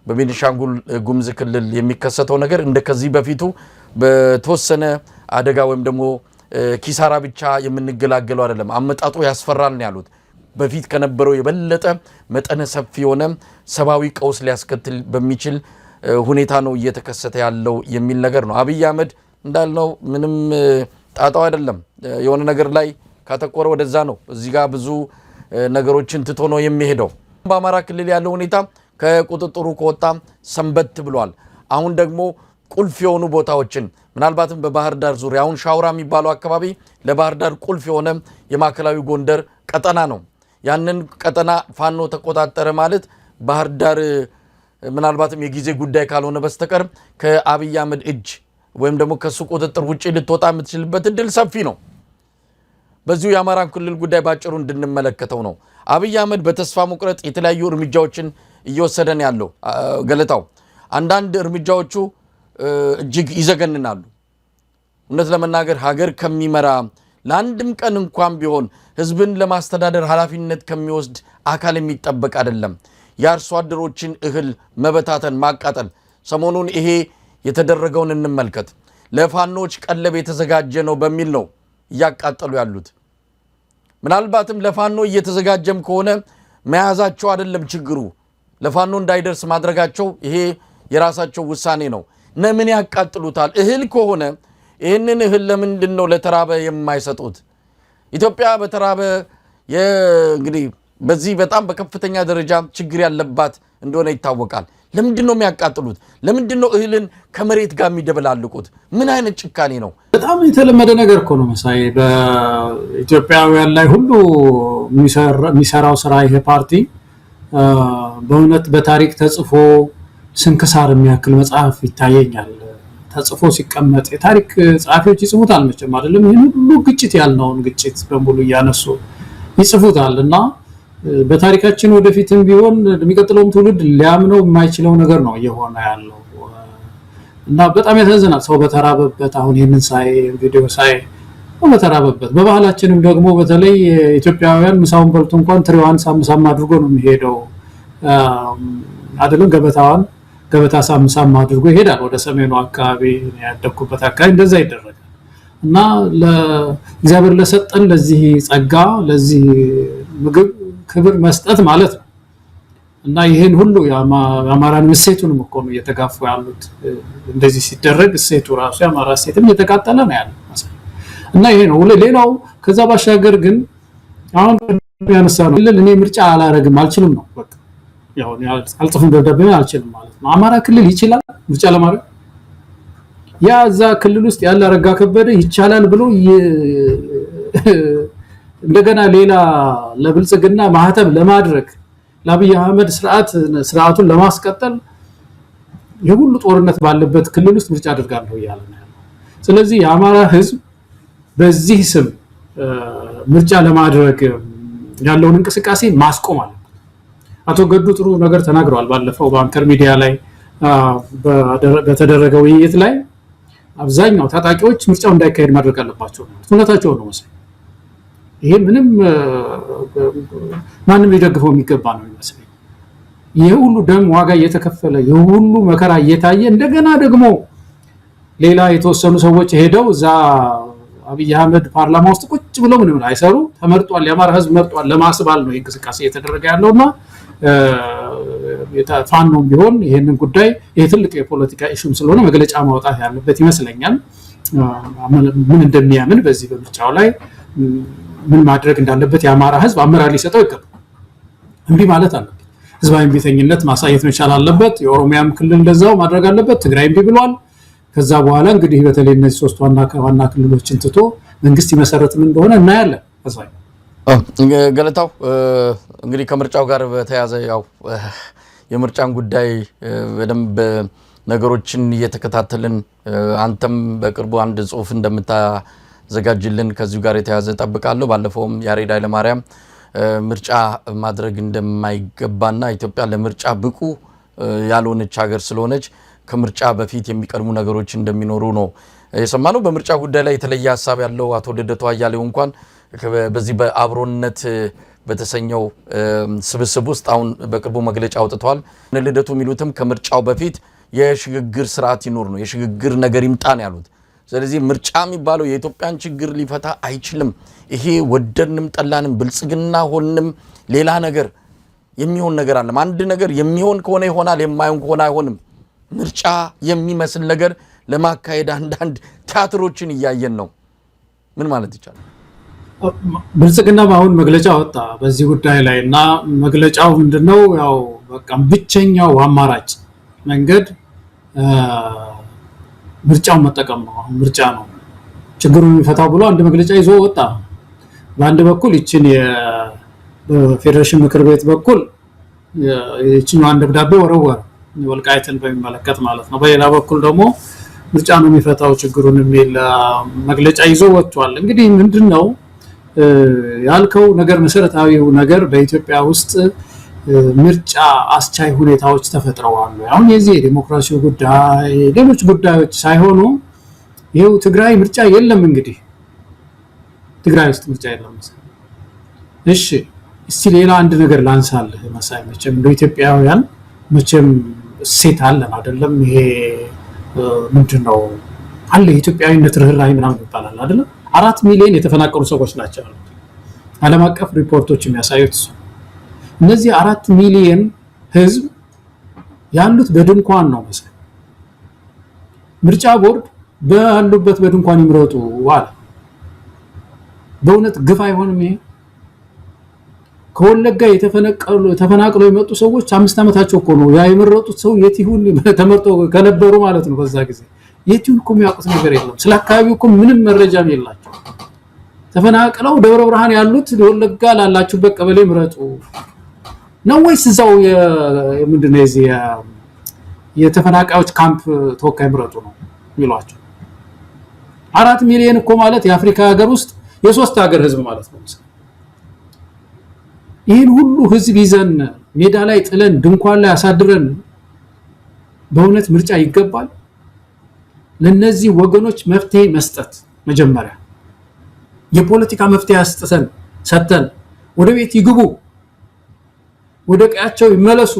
በቤኒሻንጉል ጉሙዝ ክልል የሚከሰተው ነገር እንደከዚህ በፊቱ በተወሰነ አደጋ ወይም ደግሞ ኪሳራ ብቻ የምንገላገለው አይደለም። አመጣጡ ያስፈራል ነው ያሉት። በፊት ከነበረው የበለጠ መጠነ ሰፊ የሆነ ሰብአዊ ቀውስ ሊያስከትል በሚችል ሁኔታ ነው እየተከሰተ ያለው የሚል ነገር ነው። አብይ አህመድ እንዳልነው ምንም ጣጣው አይደለም። የሆነ ነገር ላይ ካተኮረ ወደዛ ነው። እዚህ ጋር ብዙ ነገሮችን ትቶ ነው የሚሄደው። በአማራ ክልል ያለው ሁኔታ ከቁጥጥሩ ከወጣ ሰንበት ብሏል። አሁን ደግሞ ቁልፍ የሆኑ ቦታዎችን ምናልባትም በባህር ዳር ዙሪያ አሁን ሻውራ የሚባለው አካባቢ ለባህር ዳር ቁልፍ የሆነ የማዕከላዊ ጎንደር ቀጠና ነው። ያንን ቀጠና ፋኖ ተቆጣጠረ ማለት ባህር ዳር ምናልባትም የጊዜ ጉዳይ ካልሆነ በስተቀር ከአብይ አህመድ እጅ ወይም ደግሞ ከሱ ቁጥጥር ውጪ ልትወጣ የምትችልበት እድል ሰፊ ነው። በዚሁ የአማራን ክልል ጉዳይ ባጭሩ እንድንመለከተው ነው። አብይ አህመድ በተስፋ መቁረጥ የተለያዩ እርምጃዎችን እየወሰደን ያለው ገለታው አንዳንድ እርምጃዎቹ እጅግ ይዘገንናሉ። እውነት ለመናገር ሀገር ከሚመራ ለአንድም ቀን እንኳን ቢሆን ህዝብን ለማስተዳደር ኃላፊነት ከሚወስድ አካል የሚጠበቅ አይደለም። የአርሶ አደሮችን እህል መበታተን፣ ማቃጠል፣ ሰሞኑን ይሄ የተደረገውን እንመልከት። ለፋኖች ቀለብ የተዘጋጀ ነው በሚል ነው እያቃጠሉ ያሉት። ምናልባትም ለፋኖ እየተዘጋጀም ከሆነ መያዛቸው አይደለም ችግሩ፣ ለፋኖ እንዳይደርስ ማድረጋቸው ይሄ የራሳቸው ውሳኔ ነው። ለምን ያቃጥሉታል? እህል ከሆነ ይህንን እህል ለምንድን ነው ለተራበ የማይሰጡት? ኢትዮጵያ በተራበ እንግዲህ በዚህ በጣም በከፍተኛ ደረጃ ችግር ያለባት እንደሆነ ይታወቃል። ለምንድን ነው የሚያቃጥሉት? ለምንድን ነው እህልን ከመሬት ጋር የሚደበላልቁት? ምን አይነት ጭካኔ ነው? በጣም የተለመደ ነገር እኮ ነው መሳይ። በኢትዮጵያውያን ላይ ሁሉ የሚሰራው ስራ ይሄ ፓርቲ በእውነት በታሪክ ተጽፎ ስንክሳር የሚያክል መጽሐፍ ይታየኛል። ተጽፎ ሲቀመጥ የታሪክ ጸሐፊዎች ይጽፉታል መቼም አይደለም። ይህን ሁሉ ግጭት ያልነውን ግጭት በሙሉ እያነሱ ይጽፉታል እና በታሪካችን ወደፊትም ቢሆን የሚቀጥለውም ትውልድ ሊያምነው የማይችለው ነገር ነው እየሆነ ያለው እና በጣም ያሳዝናል። ሰው በተራበበት አሁን ይህንን ሳይ ቪዲዮ ሳይ በተራበበት በባህላችንም ደግሞ በተለይ ኢትዮጵያውያን ምሳውን በልቶ እንኳን ትሪዋን ሳምሳም አድርጎ ነው የሚሄደው አይደለም። ገበታ ሳምሳም አድርጎ ይሄዳል። ወደ ሰሜኑ አካባቢ ያደኩበት አካባቢ እንደዛ ይደረጋል እና ለእግዚአብሔር ለሰጠን ለዚህ ጸጋ ለዚህ ምግብ ክብር መስጠት ማለት ነው። እና ይሄን ሁሉ የአማራን እሴቱንም እኮ ነው እየተጋፉ ያሉት። እንደዚህ ሲደረግ እሴቱ ራሱ የአማራ እሴትም እየተቃጠለ ነው ያለው እና ይሄ ነው። ሌላው ከዛ ባሻገር ግን አሁን ያነሳ ነው እኔ ምርጫ አላረግም አልችልም ነው በቃ ያው አልጽፍም ደብዳቤ አልችልም ማለት ነው። አማራ ክልል ይችላል ምርጫ ለማድረግ ያ እዛ ክልል ውስጥ ያለ አረጋ ከበደ ይቻላል ብሎ እንደገና ሌላ ለብልጽግና ማህተም ለማድረግ ለአብይ አህመድ ስርዓቱን ለማስቀጠል የሁሉ ጦርነት ባለበት ክልል ውስጥ ምርጫ አድርጋለሁ እያለ ነው ያለው። ስለዚህ የአማራ ህዝብ በዚህ ስም ምርጫ ለማድረግ ያለውን እንቅስቃሴ ማስቆም አለበት። አቶ ገዱ ጥሩ ነገር ተናግረዋል ባለፈው በአንከር ሚዲያ ላይ በተደረገው ውይይት ላይ አብዛኛው ታጣቂዎች ምርጫው እንዳይካሄድ ማድረግ አለባቸው ነው እውነታቸው ነው መሰለኝ። ይሄ ምንም ማንም ሊደግፈው የሚገባ ነው ይመስለኝ። ይሄ ሁሉ ደም ዋጋ እየተከፈለ ይሄ ሁሉ መከራ እየታየ እንደገና ደግሞ ሌላ የተወሰኑ ሰዎች ሄደው እዛ አብይ አህመድ ፓርላማ ውስጥ ቁጭ ብለው ምንም አይሰሩ ተመርጧል የአማራ ህዝብ መርጧል ለማስባል ነው እንቅስቃሴ እየተደረገ ያለውና ፋኖም ቢሆን ይሄንን ጉዳይ ይሄ ትልቅ የፖለቲካ ኢሹም ስለሆነ መግለጫ ማውጣት ያለበት ይመስለኛል። ምን እንደሚያምን በዚህ በምርጫው ላይ ምን ማድረግ እንዳለበት የአማራ ህዝብ አመራር ሊሰጠው ይገባል። እንቢ ማለት አለበት። ህዝባዊ ቢተኝነት ማሳየት መቻል አለበት። የኦሮሚያም ክልል እንደዛው ማድረግ አለበት። ትግራይ እንቢ ብሏል። ከዛ በኋላ እንግዲህ በተለይ እነዚህ ሶስት ዋና ክልሎችን ትቶ መንግስት ይመሰረትም እንደሆነ እናያለን። ተስፋዬ ገለታው እንግዲህ ከምርጫው ጋር በተያያዘ ያው የምርጫን ጉዳይ በደንብ ነገሮችን እየተከታተልን አንተም በቅርቡ አንድ ጽሁፍ እንደምታዘጋጅልን ከዚሁ ጋር የተያያዘ ጠብቃለሁ። ባለፈውም ያሬድ ኃይለማርያም ምርጫ ማድረግ እንደማይገባና ኢትዮጵያ ለምርጫ ብቁ ያልሆነች ሀገር ስለሆነች ከምርጫ በፊት የሚቀድሙ ነገሮች እንደሚኖሩ ነው የሰማነው። በምርጫ ጉዳይ ላይ የተለየ ሀሳብ ያለው አቶ ልደቱ አያሌው እንኳን በዚህ በአብሮነት በተሰኘው ስብስብ ውስጥ አሁን በቅርቡ መግለጫ አውጥተዋል። ልደቱ የሚሉትም ከምርጫው በፊት የሽግግር ስርዓት ይኖር ነው የሽግግር ነገር ይምጣን ያሉት። ስለዚህ ምርጫ የሚባለው የኢትዮጵያን ችግር ሊፈታ አይችልም። ይሄ ወደድንም ጠላንም ብልጽግና ሆንም ሌላ ነገር የሚሆን ነገር አለ። አንድ ነገር የሚሆን ከሆነ ይሆናል፣ የማይሆን ከሆነ አይሆንም። ምርጫ የሚመስል ነገር ለማካሄድ አንዳንድ ቲያትሮችን እያየን ነው። ምን ማለት ይቻላል? ብልጽግና አሁን መግለጫ ወጣ በዚህ ጉዳይ ላይ እና መግለጫው ምንድነው? ያው በቃ ብቸኛው አማራጭ መንገድ ምርጫውን መጠቀም ነው። አሁን ምርጫ ነው ችግሩን የሚፈታው ብሎ አንድ መግለጫ ይዞ ወጣ። በአንድ በኩል ይችን በፌዴሬሽን ምክር ቤት በኩል ይችኛዋን ደብዳቤ ወረወረ ወልቃይትን በሚመለከት ማለት ነው። በሌላ በኩል ደግሞ ምርጫ ነው የሚፈታው ችግሩን የሚል መግለጫ ይዞ ወጥቷል። እንግዲህ ምንድነው ያልከው ነገር መሰረታዊው ነገር በኢትዮጵያ ውስጥ ምርጫ አስቻይ ሁኔታዎች ተፈጥረዋል። አሁን የዚህ ዲሞክራሲው ጉዳይ ሌሎች ጉዳዮች ሳይሆኑ ይሄው ትግራይ ምርጫ የለም። እንግዲህ ትግራይ ውስጥ ምርጫ የለም። እሺ እስቲ ሌላ አንድ ነገር ላንሳልህ መሳይ። መቼም ለኢትዮጵያውያን መቼም ሴት አለን አይደለም? ይሄ ምንድነው አለ ኢትዮጵያዊነት ርህራሄ ምናምን ይባላል አይደለም? 4 ሚሊዮን የተፈናቀሉ ሰዎች ናቸው ዓለም አቀፍ ሪፖርቶች የሚያሳዩት። እነዚህ 4 ሚሊዮን ህዝብ ያሉት በድንኳን ነው መሰለኝ። ምርጫ ቦርድ ባሉበት በድንኳን ይምረጡ አለ። በእውነት ግፍ አይሆንም ይሄ? ከወለጋ ተፈናቅለው የመጡ ሰዎች 5 ዓመታቸው እኮ ነው። ያ የመረጡት ሰው የት ይሁን ተመርጦ ከነበሩ ማለት ነው በዛ ጊዜ የት ይሁን እኮ የሚያውቁት ነገር የለም። ስለ አካባቢው እኮ ምንም መረጃም የላቸው። ተፈናቅለው ደብረ ብርሃን ያሉት ወለጋ ላላችሁበት ቀበሌ ምረጡ ነው ወይስ እዛው ምንድነው የዚህ የተፈናቃዮች ካምፕ ተወካይ ምረጡ ነው የሚሏቸው? 4 ሚሊዮን እኮ ማለት የአፍሪካ ሀገር ውስጥ የ3 ሀገር ህዝብ ማለት ነው። ይህን ሁሉ ህዝብ ይዘን ሜዳ ላይ ጥለን ድንኳን ላይ አሳድረን በእውነት ምርጫ ይገባል? ለነዚህ ወገኖች መፍትሄ መስጠት መጀመሪያ የፖለቲካ መፍትሄ ሰጥተን ወደ ቤት ይግቡ፣ ወደ ቀያቸው ይመለሱ፣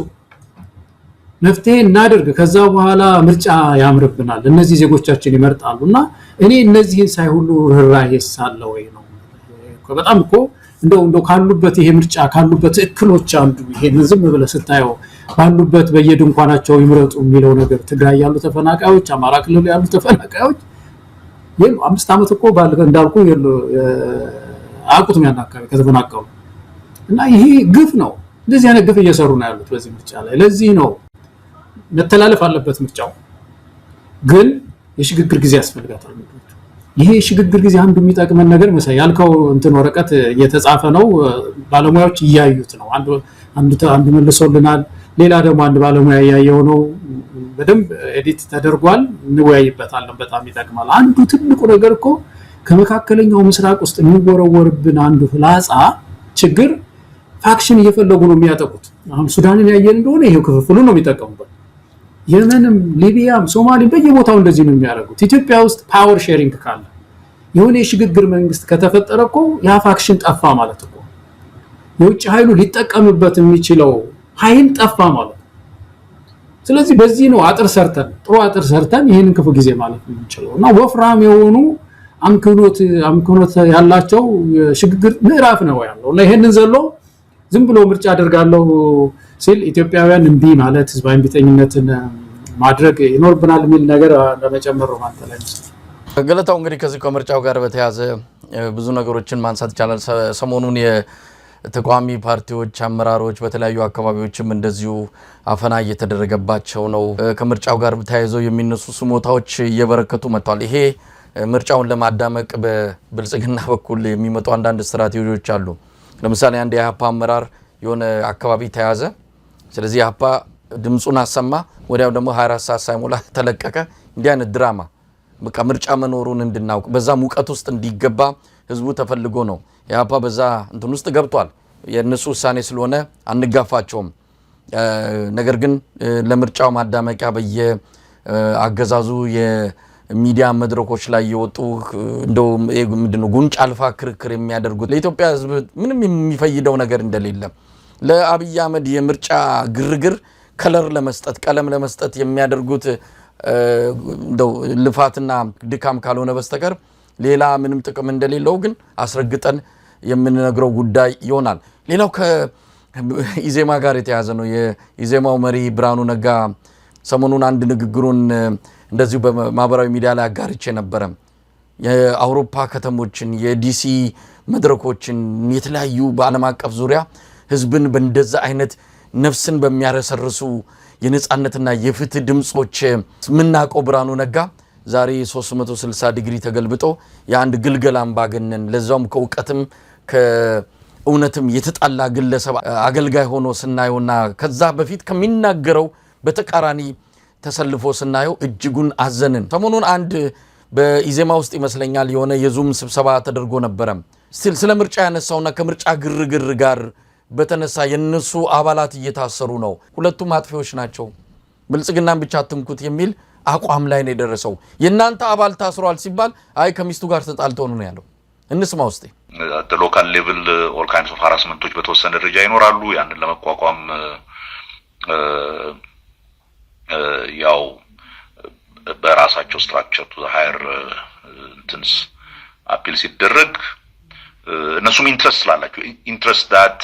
መፍትሄ እናድርግ። ከዛ በኋላ ምርጫ ያምርብናል፣ እነዚህ ዜጎቻችን ይመርጣሉና እኔ እነዚህን ሳይሁሉ ርህራሄ ሳለ ወይ ነው። በጣም እኮ እንደው ካሉበት ይሄ ምርጫ ካሉበት እክሎች አንዱ ይሄን ዝም ብለህ ስታየው ባሉበት በየድንኳናቸው ይምረጡ የሚለው ነገር ትግራይ ያሉ ተፈናቃዮች አማራ ክልል ያሉ ተፈናቃዮች ይሄን 5 ዓመት እኮ እንዳልኩ አቁጥም ያናካው ከተፈናቀሉ እና ይሄ ግፍ ነው እንደዚህ አይነት ግፍ እየሰሩ ነው ያሉት በዚህ ምርጫ ላይ ለዚህ ነው መተላለፍ አለበት ምርጫው ግን የሽግግር ጊዜ ያስፈልጋታል ይሄ ሽግግር ጊዜ አንዱ የሚጠቅመን ነገር መሰለኝ ያልከው እንትን ወረቀት እየተጻፈ ነው ባለሙያዎች እያዩት ነው አንዱ መልሶልናል ሌላ ደግሞ አንድ ባለሙያ ያያየው ነው በደንብ ኤዲት ተደርጓል እንወያይበታለን በጣም ይጠቅማል አንዱ ትልቁ ነገር እኮ ከመካከለኛው ምስራቅ ውስጥ የሚወረወርብን አንዱ ፍላጻ ችግር ፋክሽን እየፈለጉ ነው የሚያጠቁት አሁን ሱዳንን ያየን እንደሆነ ይሄው ክፍፍሉ ነው የሚጠቀሙበት የመንም ሊቢያም ሶማሊም በየቦታው እንደዚህ ነው የሚያደርጉት ኢትዮጵያ ውስጥ ፓወር ሼሪንግ ካለ የሆነ የሽግግር መንግስት ከተፈጠረኮ ያ ፋክሽን ጠፋ ማለት እኮ የውጭ ኃይሉ ሊጠቀምበት የሚችለው ኃይል ጠፋ ማለት ስለዚህ በዚህ ነው አጥር ሰርተን ይሄንን ክፉ ጊዜ ማለት ነው እንችላልና ወፍራም የሆኑ አምክኖት ያላቸው ሽግግር ምዕራፍ ነው ያለው እና ይሄንን ዘሎ ዝም ብሎ ምርጫ አደርጋለሁ ሲል ኢትዮጵያውያን እንቢ ማለት ህዝባዊ ቢተኝነትን ማድረግ ይኖርብናል የሚል ነገር ለመጨመር ነው ማለት ነው ገለታው እንግዲህ ከዚህ ከምርጫው ጋር በተያያዘ ብዙ ነገሮችን ማንሳት ይቻላል ሰሞኑን የተቋሚ ፓርቲዎች አመራሮች በተለያዩ አካባቢዎችም እንደዚሁ አፈና እየተደረገባቸው ነው ከምርጫው ጋር ተያይዘው የሚነሱ ስሞታዎች እየበረከቱ መጥተዋል ይሄ ምርጫውን ለማዳመቅ በብልጽግና በኩል የሚመጡ አንዳንድ ስትራቴጂዎች አሉ ለምሳሌ አንድ የኢህአፓ አመራር የሆነ አካባቢ ተያዘ ስለዚህ ኢህአፓ ድምጹን አሰማ ወዲያው ደግሞ 24 ሰዓት ሳይሞላ ተለቀቀ እንዲህ አይነት ድራማ በቃ ምርጫ መኖሩን እንድናውቅ በዛ ሙቀት ውስጥ እንዲገባ ህዝቡ ተፈልጎ ነው ኢህአፓ በዛ እንትን ውስጥ ገብቷል የነሱ ውሳኔ ስለሆነ አንጋፋቸውም ነገር ግን ለምርጫው ማዳመቂያ በየአገዛዙ የሚዲያ መድረኮች ላይ የወጡ እንደው ምንድነው ጉንጭ አልፋ ክርክር የሚያደርጉት ለኢትዮጵያ ህዝብ ምንም የሚፈይደው ነገር እንደሌለ ለአብይ አህመድ የምርጫ ግርግር ከለር ለመስጠት ቀለም ለመስጠት የሚያደርጉት እንደው ልፋትና ድካም ካልሆነ በስተቀር ሌላ ምንም ጥቅም እንደሌለው ግን አስረግጠን የምንነግረው ጉዳይ ይሆናል ሌላው ከኢዜማ ጋር የተያዘ ነው የኢዜማው መሪ ብርሃኑ ነጋ ሰሞኑን አንድ ንግግሩን እንደዚሁ በማህበራዊ ሚዲያ ላይ አጋርቼ ነበር የአውሮፓ ከተሞችን የዲሲ መድረኮችን የተለያዩ በዓለም አቀፍ ዙሪያ ህዝብን በእንደዛ አይነት ነፍስን በሚያረሰርሱ የነጻነትና የፍትህ ድምጾች ምናቀው ብርሃኑ ነጋ ዛሬ 360 ዲግሪ ተገልብጦ የአንድ ግልገል አምባገነን ለዛውም ከውቀትም ከእውነትም የተጣላ ግለሰብ አገልጋይ ሆኖ ስናየውና ከዛ በፊት ከሚናገረው በተቃራኒ ተሰልፎ ስናየው እጅጉን አዘንን ሰሞኑን አንድ በኢዜማ ውስጥ ይመስለኛል የሆነ የዙም ስብሰባ ተደርጎ ነበር ስለ ምርጫ ያነሳውና ከምርጫ ግርግር ጋር በተነሳ የነሱ አባላት እየታሰሩ ነው ሁለቱም አጥፊዎች ናቸው ብልጽግናን ብቻ አትንኩት የሚል አቋም ላይ ነው የደረሰው የናንተ አባል ታስሯል ሲባል አይ ከሚስቱ ጋር ተጣልተው ነው ያለው እንስማ ውስጥ the local level all kinds of harassmentዎች በተወሰነ ደረጃ ይኖራሉ ያንን ለመቋቋም ያው በራሳቸው ስትራክቸር to the higher እንትንስ አፒል ሲደረግ እነሱም ኢንትረስት ስላላቸው ኢንትረስት that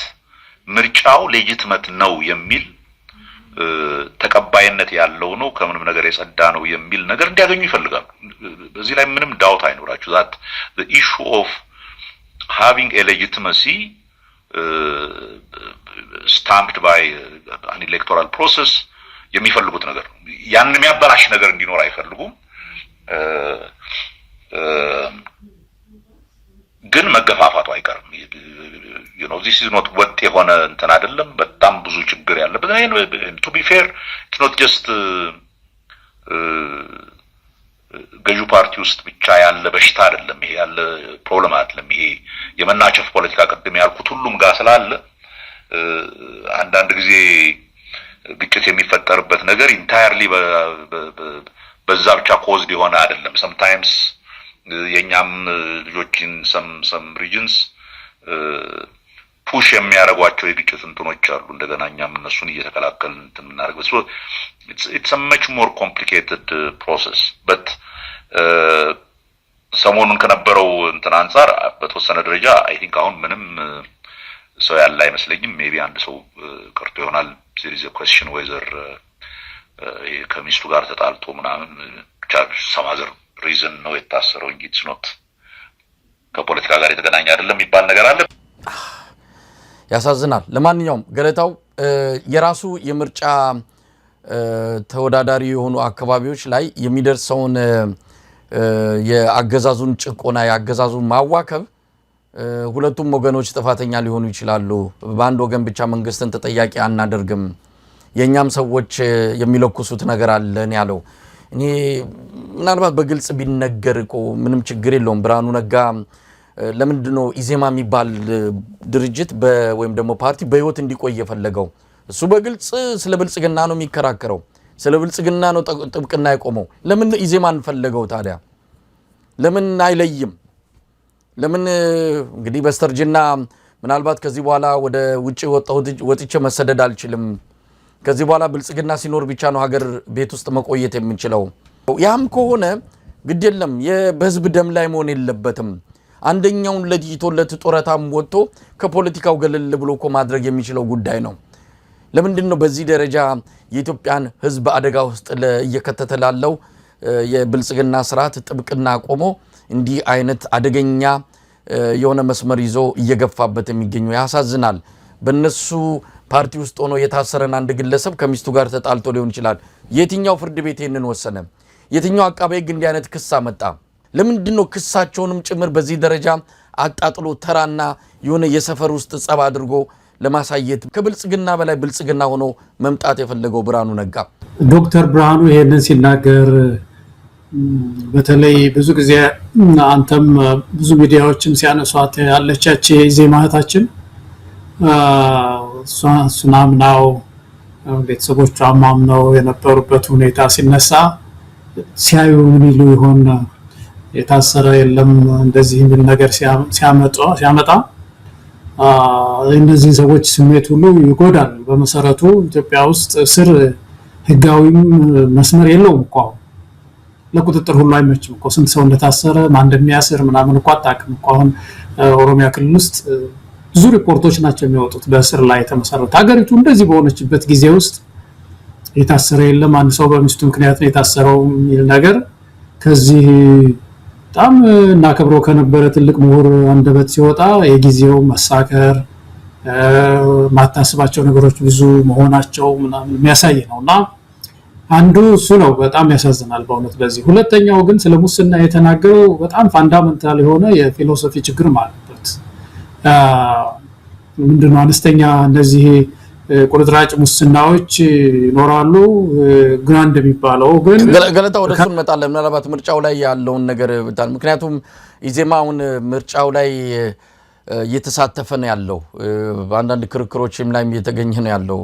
ምርጫው ሌጂቲሜት ነው የሚል ተቀባይነት ያለው ነው ከምንም ነገር የጸዳ ነው የሚል ነገር እንዲያገኙ ይፈልጋሉ በዚህ ላይ ምንም ዳውት አይኖራችሁ that the issue of having a legitimacy stamped by an electoral process የሚፈልጉት ነገር ያን የሚያበላሽ ነገር እንዲኖር አይፈልጉም ግን መገፋፋቱ አይቀርም you know this is not what የሆነ እንትን አይደለም በጣም ብዙ ችግር ያለበት to be fair it's not just ገዢው ፓርቲ ውስጥ ብቻ ያለ በሽታ አይደለም ይሄ ያለ ፕሮብሌም አይደለም ይሄ የመናቸፍ ፖለቲካ ቀድም ያልኩት ሁሉም ጋር ስላለ አንዳንድ ጊዜ ግጭት የሚፈጠርበት ነገር ኢንታየርሊ በዛ ብቻ ኮዝድ የሆነ አይደለም sometimes የኛም ልጆችን some regions ፑሽ የሚያረጓቸው የግጭት እንትኖች አሉ እንደገናኛም እነሱን እየተከላከልን እንትምናረጋው so it's a much more complicated process but ሰሞኑን ከነበረው እንትን አንፃር በተወሰነ ደረጃ አይ ቲንክ አሁን ምንም ሰው ያለ አይመስለኝም። ሜቢ አንድ ሰው ቀርቶ ይሆናል። there is a question whether ከሚስቱ ጋር ተጣልቶ ምናምን some other reason ነው የታሰረው እንጂ it's not ከፖለቲካ ጋር የተገናኘ አይደለም የሚባል ነገር አለ። ያሳዝናል። ለማንኛውም ገለታው የራሱ የምርጫ ተወዳዳሪ የሆኑ አካባቢዎች ላይ የሚደርሰውን የአገዛዙን ጭቆና የአገዛዙን ማዋከብ ሁለቱም ወገኖች ጥፋተኛ ሊሆኑ ይችላሉ። በአንድ ወገን ብቻ መንግስትን ተጠያቂ አናደርግም፣ የኛም ሰዎች የሚለኩሱት ነገር አለን ያለው እኔ ምናልባት በግልጽ ቢነገር እኮ ምንም ችግር የለውም። ብርሃኑ ነጋ ለምንድነው ኢዜማ የሚባል ድርጅት ወይም ደግሞ ፓርቲ በህይወት እንዲቆይ የፈለገው? እሱ በግልጽ ስለ ብልጽግና ነው የሚከራከረው፣ ስለ ብልጽግና ነው ጥብቅና የቆመው። ለምን ኢዜማን ፈለገው ታዲያ? ለምን አይለይም? ለምን እንግዲህ በስተርጅና ምናልባት ከዚህ በኋላ ወደ ውጪ ወጥቼ መሰደድ አልችልም፣ ከዚህ በኋላ ብልጽግና ሲኖር ብቻ ነው ሀገር ቤት ውስጥ መቆየት የምንችለው። ያም ከሆነ ግድ የለም በህዝብ ደም ላይ መሆን የለበትም። አንደኛውን ለዲቶለት ጦረታም ወጥቶ ከፖለቲካው ገለል ብሎ እኮ ማድረግ የሚችለው ጉዳይ ነው። ለምንድን ነው በዚህ ደረጃ የኢትዮጵያን ህዝብ አደጋ ውስጥ እየከተተ ላለው የብልጽግና ስርዓት ጥብቅና ቆሞ እንዲህ አይነት አደገኛ የሆነ መስመር ይዞ እየገፋበት የሚገኘው? ያሳዝናል። በእነሱ ፓርቲ ውስጥ ሆኖ የታሰረን አንድ ግለሰብ ከሚስቱ ጋር ተጣልቶ ሊሆን ይችላል። የትኛው ፍርድ ቤት ይህንን ወሰነ? የትኛው አቃቤ ህግ እንዲህ አይነት ክስ አመጣ? ለምንድን ነው ክሳቸውንም ጭምር በዚህ ደረጃ አጣጥሎ ተራና የሆነ የሰፈር ውስጥ ጸብ አድርጎ ለማሳየት ከብልጽግና በላይ ብልጽግና ሆኖ መምጣት የፈለገው ብርሃኑ ነጋ? ዶክተር ብርሃኑ ይሄንን ሲናገር በተለይ ብዙ ጊዜ አንተም ብዙ ሚዲያዎችም ሲያነሷት ያለቻች ኢዜማ እህታችን ሱናምናው ቤተሰቦቿም አምነው የነበሩበት ሁኔታ ሲነሳ ሲያዩ ምን ይሉ ይሆን? የታሰረ የለም እንደዚህ የሚል ነገር ሲያመጣ እነዚህ ሰዎች ስሜት ሁሉ ይጎዳል። በመሰረቱ ኢትዮጵያ ውስጥ ስር ህጋዊም መስመር የለውም እኮ ለቁጥጥር ሁሉ አይመችም እኮ። ስንት ሰው እንደታሰረ ማን እንደሚያስር ምናምን እኮ አጣቅም እኮ። አሁን ኦሮሚያ ክልል ውስጥ ብዙ ሪፖርቶች ናቸው የሚወጡት በስር ላይ ተመሰረተ። ሀገሪቱ እንደዚህ በሆነችበት ጊዜ ውስጥ የታሰረ የለም አንድ ሰው በሚስቱ ምክንያት ነው የታሰረው የሚል ነገር ከዚህ በጣም እናከብረው ከነበረ ትልቅ ምሁር አንደበት ሲወጣ የጊዜው መሳከር ማታስባቸው ነገሮች ብዙ መሆናቸው ምናምን የሚያሳይ ነውና አንዱ እሱ ነው። በጣም ያሳዝናል በእውነት በዚህ። ሁለተኛው ግን ስለ ሙስና የተናገረው በጣም ፋንዳሜንታል የሆነ የፊሎሶፊ ችግር ማለበት ምንድነው? አነስተኛ እንደዚህ ቁርጥራጭ ሙስናዎች ይኖራሉ። ግራንድ የሚባለው ግን ገለታ ወደ እሱ እንመጣለን። ምናልባት ምርጫው ላይ ያለውን ነገር ብታል። ምክንያቱም ኢዜማውን ምርጫው ላይ እየተሳተፈ ነው ያለው፣ በአንዳንድ ክርክሮችም ላይ እየተገኘ ነው ያለው።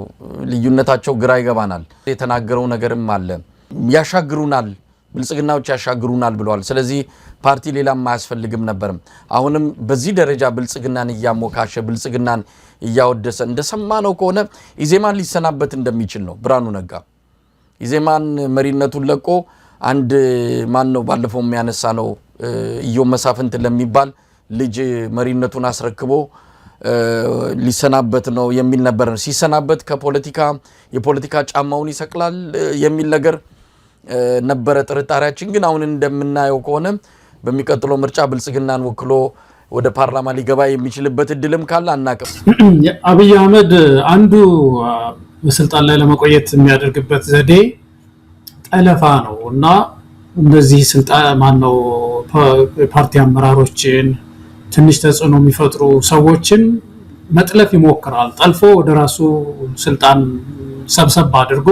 ልዩነታቸው ግራ ይገባናል። የተናገረው ነገርም አለ። ያሻግሩናል፣ ብልጽግናዎች ያሻግሩናል ብለዋል። ስለዚህ ፓርቲ ሌላም አያስፈልግም ነበርም። አሁንም በዚህ ደረጃ ብልጽግናን እያሞካሸ ብልጽግናን እያወደሰ እንደሰማነው ከሆነ ኢዜማን ሊሰናበት እንደሚችል ነው ብርሃኑ ነጋ። ኢዜማን መሪነቱን ለቆ አንድ ማን ነው ባለፈው የሚያነሳ ነው ኢዮብ መሳፍንት ለሚባል ልጅ መሪነቱን አስረክቦ ሊሰናበት ነው የሚል ነበር። ሲሰናበት የፖለቲካ ጫማውን ይሰቅላል የሚል ነገር ነበረ ጥርጣሬያችን። ግን አሁን እንደምናየው ከሆነ በሚቀጥለው ምርጫ ብልጽግናን ወክሎ ወደ ፓርላማ ሊገባ የሚችልበት እድልም ካለ አናቅም። አብይ አህመድ አንዱ በስልጣን ላይ ለመቆየት የሚያደርግበት ዘዴ ጠለፋ ነው እና እንደዚህ ስልጣን ማነው ፓርቲ አመራሮችን ትንሽ ተጽዕኖ የሚፈጥሩ ሰዎችን መጥለፍ ይሞክራል። ጠልፎ ወደ ራሱ ስልጣን ሰብሰብ አድርጎ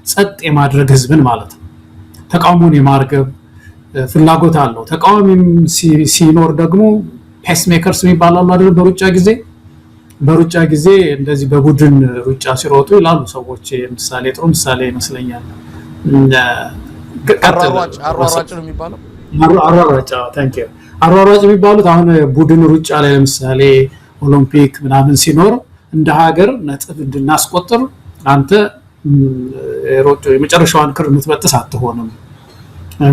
ጸጥ የማድረግ ህዝብን ማለት ነው። ተቃውሞን የማርገብ ፍላጎት አለው። ተቃዋሚም ሲኖር ደግሞ ፔስ ሜከርስ የሚባላሉ አይደል? በሩጫ ጊዜ እንደዚህ በቡድን ሩጫ ሲሮጡ ይላሉ ሰዎች። ምሳሌ ጥሩ ምሳሌ ይመስለኛል። አሯሯጭ ነው የሚባለው። አሯሯጭ የሚባሉት አሁን ቡድን ሩጫ ላይ ለምሳሌ ኦሎምፒክ ምናምን ሲኖር እንደ ሀገር ነጥብ እንድናስቆጥር አንተ ሮጦ የመጨረሻውን ክር የምትበጥስ አትሆንም።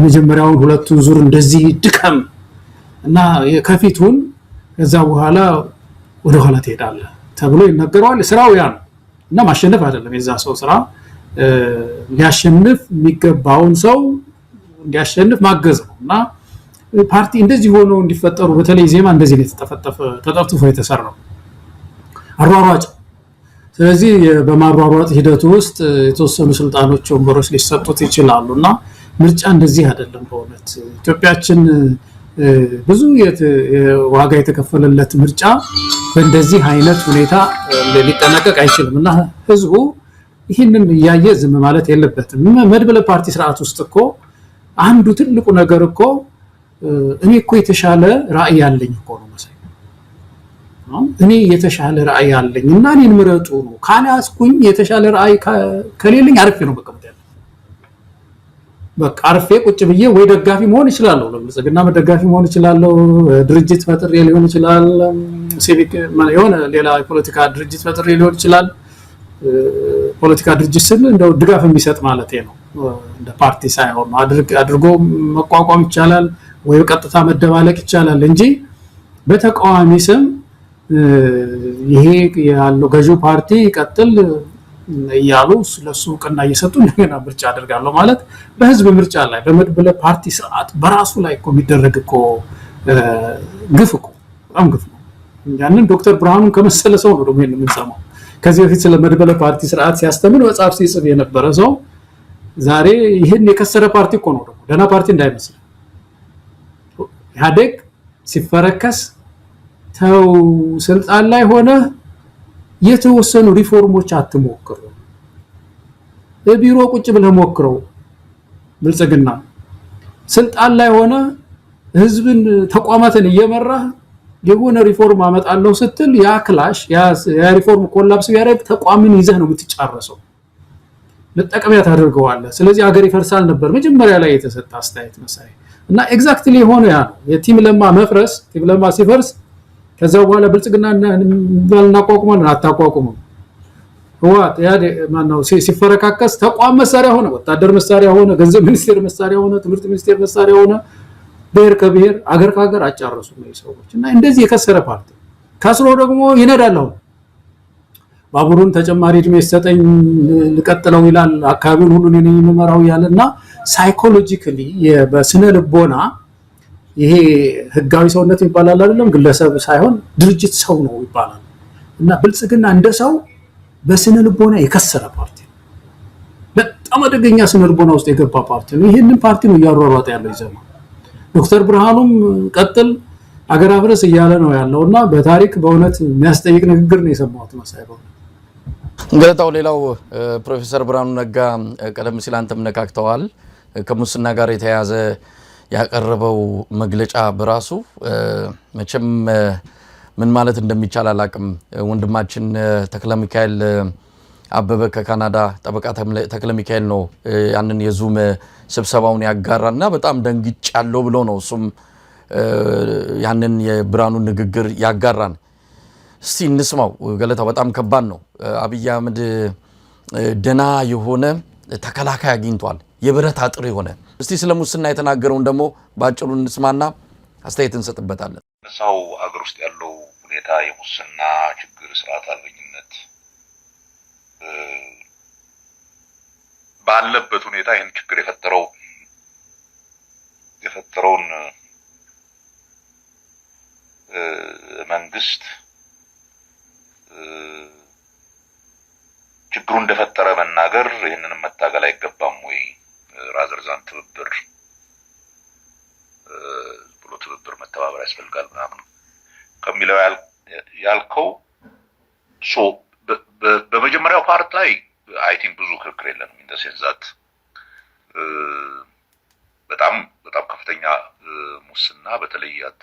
መጀመሪያውን ሁለቱን ዙር እንደዚህ ድከም እና ከፊቱን ከዛ በኋላ ወደ ኋላ ትሄዳለህ ተብሎ ይነገረዋል። ስራው ያ ነው እና ማሸነፍ አይደለም የዛ ሰው ስራ ሊያሸንፍ የሚገባውን ሰው እንዲያሸንፍ ማገዝ ነውና ፓርቲ እንደዚህ ሆኖ እንዲፈጠሩ በተለይ ዜማ እንደዚህ ተጠፍጥፎ የተሰራው አሯሯጭ። ስለዚህ በማሯሯጥ ሂደቱ ውስጥ የተወሰኑ ስልጣኖች ወንበሮች ሊሰጡት ይችላሉና ምርጫ እንደዚህ አይደለም። በእውነት ኢትዮጵያችን ብዙ ዋጋ የተከፈለለት ምርጫ በእንደዚህ አይነት ሁኔታ ሊጠናቀቅ አይችልምና ህዝቡ ይህንን እያየ ዝም ማለት የለበትም። መድበለ ፓርቲ ስርዓት ውስጥ እኮ አንዱ ትልቁ ነገር እኮ እኔ እኮ የተሻለ ራዕይ ያለኝ እኮ ነው መሰለኝ። እኔ የተሻለ ራዕይ ያለኝ እና እኔን ምረጡ ነው። ካላስኩኝ የተሻለ ራዕይ ከሌለኝ አርፌ ነው መቀመጥ ያለኝ። በቃ አርፌ ቁጭ ብዬ ወይ ደጋፊ መሆን እችላለሁ፣ ለብልጽግና ደጋፊ መሆን እችላለሁ፣ ድርጅት ፈጥሬ ሊሆን ይችላል፣ ሲቪክ የሆነ ሌላ የፖለቲካ ድርጅት ፈጥሬ ሊሆን ይችላል። ፖለቲካ ድርጅት ስል እንደው ድጋፍ የሚሰጥ ማለት ነው፣ እንደ ፓርቲ ሳይሆን አድርጎ መቋቋም ይቻላል ወይ ቀጥታ መደባለቅ ይቻላል እንጂ በተቃዋሚ ስም ይሄ ያለው ገዢው ፓርቲ ይቀጥል እያሉ ስለሱ እውቅና እየሰጡ እንደገና ምርጫ አደርጋለሁ ማለት በህዝብ ምርጫ ላይ በመድበለ ፓርቲ ስርዓት በራሱ ላይ እኮ የሚደረግ እኮ ግፍ እኮ በጣም ግፍ ነው። ያንን ዶክተር ብርሃኑን ከመሰለ ሰው ነው ደግሞ የምንሰማው። ከዚህ በፊት ስለ መድበለ ፓርቲ ስርዓት ሲያስተምር መጽሐፍ ሲጽፍ የነበረ ሰው ዛሬ ይህን የከሰረ ፓርቲ እኮ ነው ደግሞ ደህና ፓርቲ እንዳይመስል ኢህአዴግ ሲፈረከስ ተው ስልጣን ላይ ሆነ የተወሰኑ ሪፎርሞች አትሞክሩ፣ በቢሮ ቁጭ ብለህ ሞክረው። ብልጽግና ስልጣን ላይ ሆነ ህዝብን ተቋማትን እየመራ የሆነ ሪፎርም አመጣለሁ ስትል ያ ክላሽ ያ ሪፎርም ኮላፕስ ቢያደርግ ተቋምን ይዘህ ነው የምትጫረሰው፣ መጠቀሚያ ታደርገዋለህ። ስለዚህ ሀገር ይፈርሳል ነበር መጀመሪያ ላይ የተሰጠ አስተያየት መሳይ እና ኤግዛክትሊ ሆነ ያ ነው የቲም ለማ መፍረስ። ቲም ለማ ሲፈርስ ከዛው በኋላ ብልጽግና እናቋቁማለን አታቋቁሙም። ህወሓት ማነው ሲፈረካከስ ተቋም መሳሪያ ሆነ፣ ወታደር መሳሪያ ሆነ፣ ገንዘብ ሚኒስቴር መሳሪያ ሆነ፣ ትምህርት ሚኒስቴር መሳሪያ ሆነ። ብሔር ከብሔር አገር ከሀገር አጫረሱ ነው ሰዎች እና እንደዚህ የከሰረ ፓርቲ ከስሮ ደግሞ ይነዳል። አሁን ባቡሩን ተጨማሪ እድሜ ሰጠኝ ልቀጥለው ይላል፣ አካባቢውን ሁሉ እኔ ነኝ የምመራው ያለና ሳይኮሎጂካሊ በስነ ልቦና ይሄ ህጋዊ ሰውነት ይባላል አይደለም፣ ግለሰብ ሳይሆን ድርጅት ሰው ነው ይባላል። እና ብልጽግና እንደ ሰው በስነ ልቦና የከሰረ ፓርቲ ነው። በጣም አደገኛ ስነ ልቦና ውስጥ የገባ ፓርቲ ነው። ይሄንን ፓርቲ ነው እያሯሯጠ ያለው ይዘማ። ዶክተር ብርሃኑም ቀጥል አገር አፍርስ እያለ ነው ያለውና በታሪክ በእውነት የሚያስጠይቅ ንግግር ነው የሰማሁት መሳይ። ገለታው ሌላው ፕሮፌሰር ብርሃኑ ነጋ ቀደም ሲል አንተም ነካክተዋል፣ ከሙስና ጋር የተያያዘ ያቀረበው መግለጫ በራሱ መቼም ምን ማለት እንደሚቻል አላቅም። ወንድማችን ተክለ ሚካኤል አበበ ከካናዳ ጠበቃ ተክለ ሚካኤል ነው ያንን የዙም ስብሰባውን ያጋራና በጣም ደንግጫለሁ ብሎ ነው እሱም ያንን የብርሃኑ ንግግር ያጋራን። እስቲ እንስማው። ገለታው በጣም ከባድ ነው። አብይ አህመድ ደና የሆነ ተከላካይ አግኝቷል፣ የብረት አጥር የሆነ። እስቲ ስለ ሙስና የተናገረውን ደግሞ ባጭሩ እንስማና አስተያየት እንሰጥበታለን። ሰው አገር ውስጥ ያለው ሁኔታ የሙስና ችግር፣ ስርዓት አልበኝነት ባለበት ሁኔታ ይህን ችግር የፈጠረውን መንግስት ችግሩ እንደፈጠረ መናገር ይህንንም መታገል አይገባም ወይ? ራዘርዛን ትብብር ብሎ ትብብር መተባበር ያስፈልጋል ምናምን ከሚለው ያልከው በመጀመሪያው ፓርት ላይ አይ ቲንክ ብዙ ክርክር የለንም። ኢን ዘ ሴንስ ዛት በጣም ከፍተኛ ሙስና በተለይ አት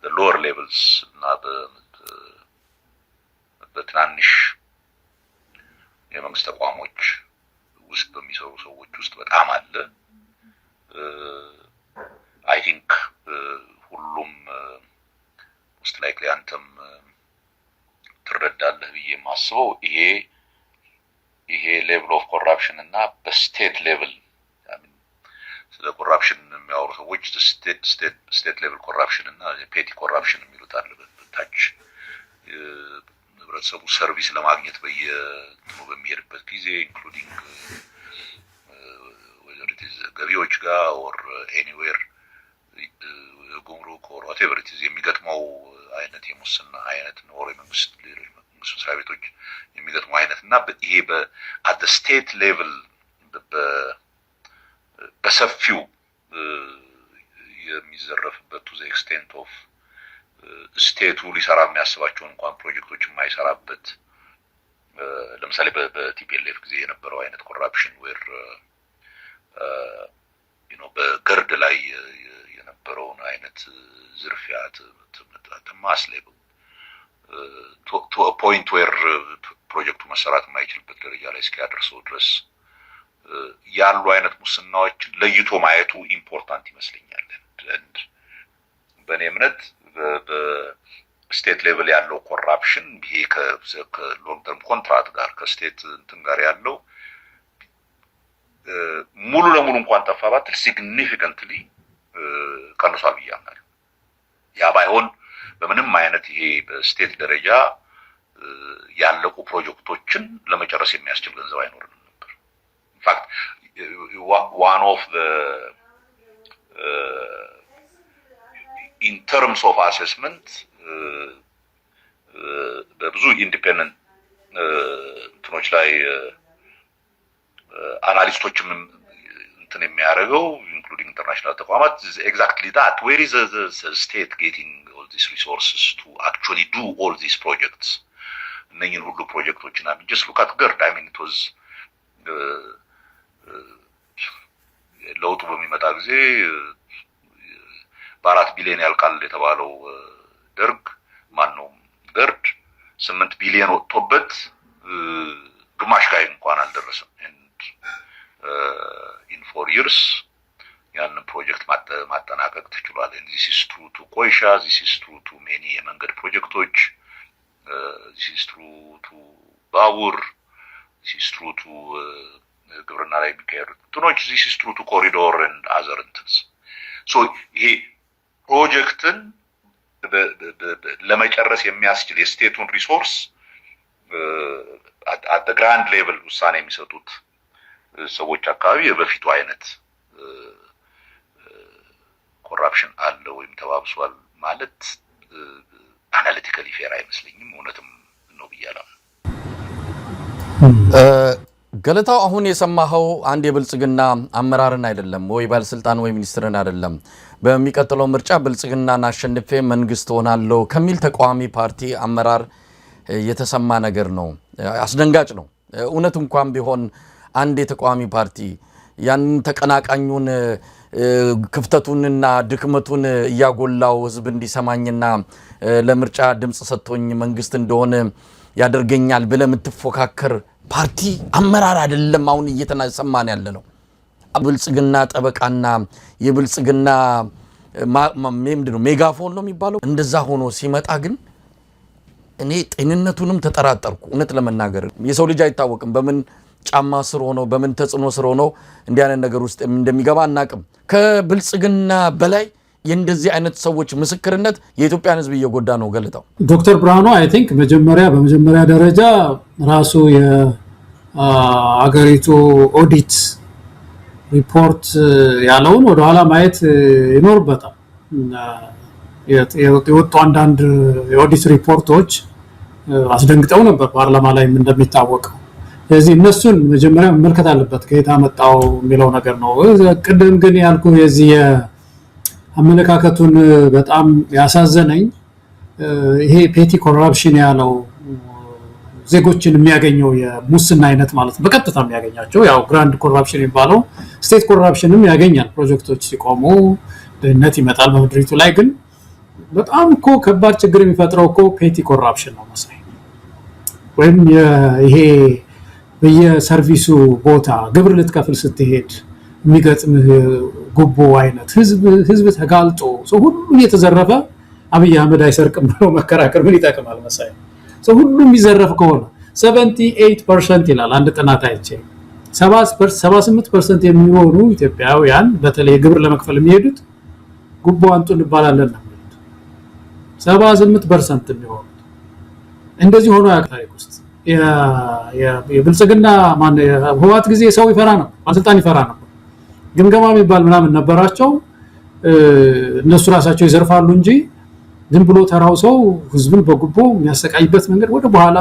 the lower levels እና በትናንሽ የመንግስት ተቋሞች ውስጥ በሚሰሩ ሰዎች ውስጥ በጣም አለ። አይ ቲንክ ሁሉም ውስጥ ላይክሊ አንተም ትረዳለህ ብዬ የማስበው ይሄ ሌቭል ኦፍ ኮራፕሽን እና በስቴት ሌቭል ስለ ኮራፕሽን የሚያወሩ ሰዎች ስቴት ሌቭል ኮራፕሽን እና ፔቲ ኮራፕሽን የሚሉት አለ። በታች ህብረተሰቡ ሰርቪስ ለማግኘት በየትኑ በሚሄድበት ጊዜ ኢንክሉዲንግ whether it is ገቢዎች ጋር or anywhere ጉምሩክ or whatever it is የሚገጥመው አይነት የሙስና አይነት ነው። መንግስት መስሪያ ቤቶች የሚገጥመው አይነት እና ይሄ at the state level በሰፊው የሚዘረፍበት to the extent of ስቴቱ ሊሰራ የሚያስባቸውን እንኳን ፕሮጀክቶች የማይሰራበት ለምሳሌ በቲፒኤልኤፍ ጊዜ የነበረው አይነት ኮራፕሽን where በገርድ ላይ የነበረውን አይነት ዝርፊያ ማስ ሌቭል to a point where ፕሮጀክቱ መሰራት የማይችልበት ደረጃ ላይ እስኪያደርሰው ድረስ ያሉ አይነት ሙስናዎችን ለይቶ ማየቱ ኢምፖርታንት ይመስለኛል። በእኔ እምነት በስቴት ሌቭል ያለው ኮራፕሽን ይሄ ከሎንግ ተርም ኮንትራክት ጋር ከስቴት እንትን ጋር ያለው ሙሉ ለሙሉ እንኳን ጠፋ ባትል ሲግኒፊካንትሊ ቀንሷል ብዬ አምናለሁ። ያ ባይሆን በምንም አይነት ይሄ በስቴት ደረጃ ያለቁ ፕሮጀክቶችን ለመጨረስ የሚያስችል ገንዘብ አይኖርንም ነበር። ኢንፋክት one of the in terms of assessment በብዙ ኢንዲፔንደንት እንትኖች ላይ አናሊስቶችም እንትን የሚያደርገው including international ተቋማት exactly that where is the state getting all these resources to actually do all these projects እነኚህን ሁሉ ፕሮጀክቶችና just look at GERD. I mean it was ለውጡ በሚመጣ ጊዜ በ4 ቢሊዮን ያልቃል የተባለው ደርግ ማነው GERD 8 ቢሊዮን ወጥቶበት ግማሽ ጋር እንኳን አልደረሰም። in 4 years ያንን ፕሮጀክት ማጠናቀቅ ተችሏል። and this is true to ኮይሻ, this is true to many የመንገድ ፕሮጀክቶች, this is true to ባቡር, this is true to ግብርና ላይ የሚካሄዱ እንትኖች, this is true to corridor and other እንትንስ. so ይሄ ፕሮጀክትን ለመጨረስ የሚያስችል የስቴቱን ሪሶርስ at the grand level ውሳኔ የሚሰጡት ሰዎች አካባቢ በፊቱ አይነት ኮራፕሽን አለ ወይም ተባብሷል ማለት አናሊቲካሊ ፌር አይመስለኝም። እውነትም ነው ብያለሁ። ገለታው አሁን የሰማኸው አንድ የብልጽግና አመራርን አይደለም ወይ ባለስልጣን ወይ ሚኒስትርን አይደለም። በሚቀጥለው ምርጫ ብልጽግናን አሸንፌ መንግስት ሆናለሁ ከሚል ተቃዋሚ ፓርቲ አመራር የተሰማ ነገር ነው። አስደንጋጭ ነው። እውነት እንኳን ቢሆን አንድ የተቃዋሚ ፓርቲ ያን ተቀናቃኙን ክፍተቱንና ድክመቱን እያጎላው ህዝብ እንዲሰማኝና ለምርጫ ድምጽ ሰጥቶኝ መንግስት እንደሆነ ያደርገኛል ብለህ የምትፎካከር ፓርቲ አመራር አይደለም አሁን እየተሰማን ያለ ነው። ብልጽግና ጠበቃና የብልጽግና ምንድነው ሜጋፎን ነው የሚባለው እንደዛ ሆኖ ሲመጣ ግን እኔ ጤንነቱንም ተጠራጠርኩ። እውነት ለመናገር የሰው ልጅ አይታወቅም በምን ጫማ ስር ሆኖ በምን ተጽኖ ስር ሆኖ እንዲህ አይነት ነገር ውስጥ እንደሚገባ አናቅም። ከብልጽግና በላይ የእንደዚህ አይነት ሰዎች ምስክርነት የኢትዮጵያን ህዝብ እየጎዳ ነው። ገለታው ዶክተር ብርሃኑ አይ ቲንክ በመጀመሪያ ደረጃ ራሱ የአገሪቱ ኦዲት ሪፖርት ያለውን ወደ ኋላ ማየት ይኖርበታል። የወጡ አንዳንድ የኦዲት ሪፖርቶች አስደንግጠው ነበር ፓርላማ ላይም እንደሚታወቀው። ስለዚህ እነሱን መጀመሪያ መመልከት አለበት ከየት አመጣው የሚለው ነገር ነው። ቅድም ግን ያልኩ የዚህ አመለካከቱን በጣም ያሳዘነኝ ይሄ ፔቲ ኮራፕሽን ያለው ዜጎችን የሚያገኘው የሙስና አይነት ማለት ነው። በቀጥታ የሚያገኛቸው ያው ግራንድ ኮራፕሽን የሚባለው ስቴት ኮራፕሽንም ያገኛል። ፕሮጀክቶች ሲቆሙ ድህነት ይመጣል በምድሪቱ ላይ። ግን በጣም እኮ ከባድ ችግር የሚፈጥረው እኮ ፔቲ ኮራፕሽን ነው መሰለኝ። ወይም ይሄ በየሰርቪሱ ቦታ ግብር ልትከፍል ስትሄድ የሚገጥምህ ጉቦ አይነት ህዝብ ተጋልጦ ሰው ሁሉ እየተዘረፈ አብይ አህመድ አይሰርቅም ብሎ መከራከር ምን ይጠቅማል መሰለኝ። ሰው ሁሉ የሚዘረፍ ከሆነ 78% ይላል አንድ ጥናት አይቼ 78% የሚሆኑ ኢትዮጵያውያን በተለይ ግብር ለመክፈል የሚሄዱት ጉቦ አንጡ እንባላለን ነው 78% የሚሆኑ እንደዚህ ሆኖ ያካሪክ ውስጥ የብልጽግና ማን ህወሓት ጊዜ ሰው ይፈራ ነው ባለስልጣን ይፈራ ነው ግምገማ የሚባል ምናምን ነበራቸው እነሱ ራሳቸው ይዘርፋሉ እንጂ ዝም ብሎ ተራው ሰው ህዝብን በጉቦ የሚያሰቃይበት መንገድ ወደ በኋላ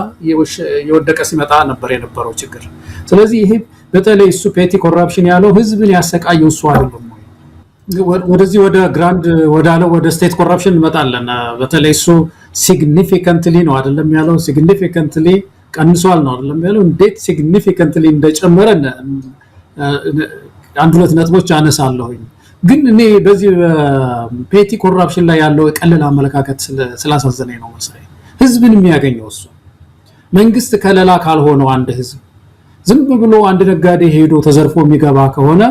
የወደቀ ሲመጣ ነበር የነበረው ችግር ስለዚህ ይሄ በተለይ እሱ ፔቲ ኮራፕሽን ያለው ህዝብን ያሰቃየው እሱ አይደለም ወደዚህ ወደ ግራንድ ወዳለው ወደ ስቴት ኮራፕሽን እንመጣለን በተለይ እሱ ሲግኒፊካንትሊ ነው አይደለም ያለው ሲግኒፊካንትሊ ቀንሷል ነው አይደለም ያለው እንዴት ሲግኒፊካንትሊ እንደጨመረ አንድ ሁለት ነጥቦች አነሳለሁ ግን እኔ በዚህ ፔቲ ኮራፕሽን ላይ ያለው ቀለል አመለካከት ስላሳዘነኝ ነው መሰለኝ ህዝብን የሚያገኘው እሱ መንግስት ከለላ ካልሆነው አንድ ህዝብ ዝም ብሎ አንድ ነጋዴ ሄዶ ተዘርፎ የሚገባ ከሆነ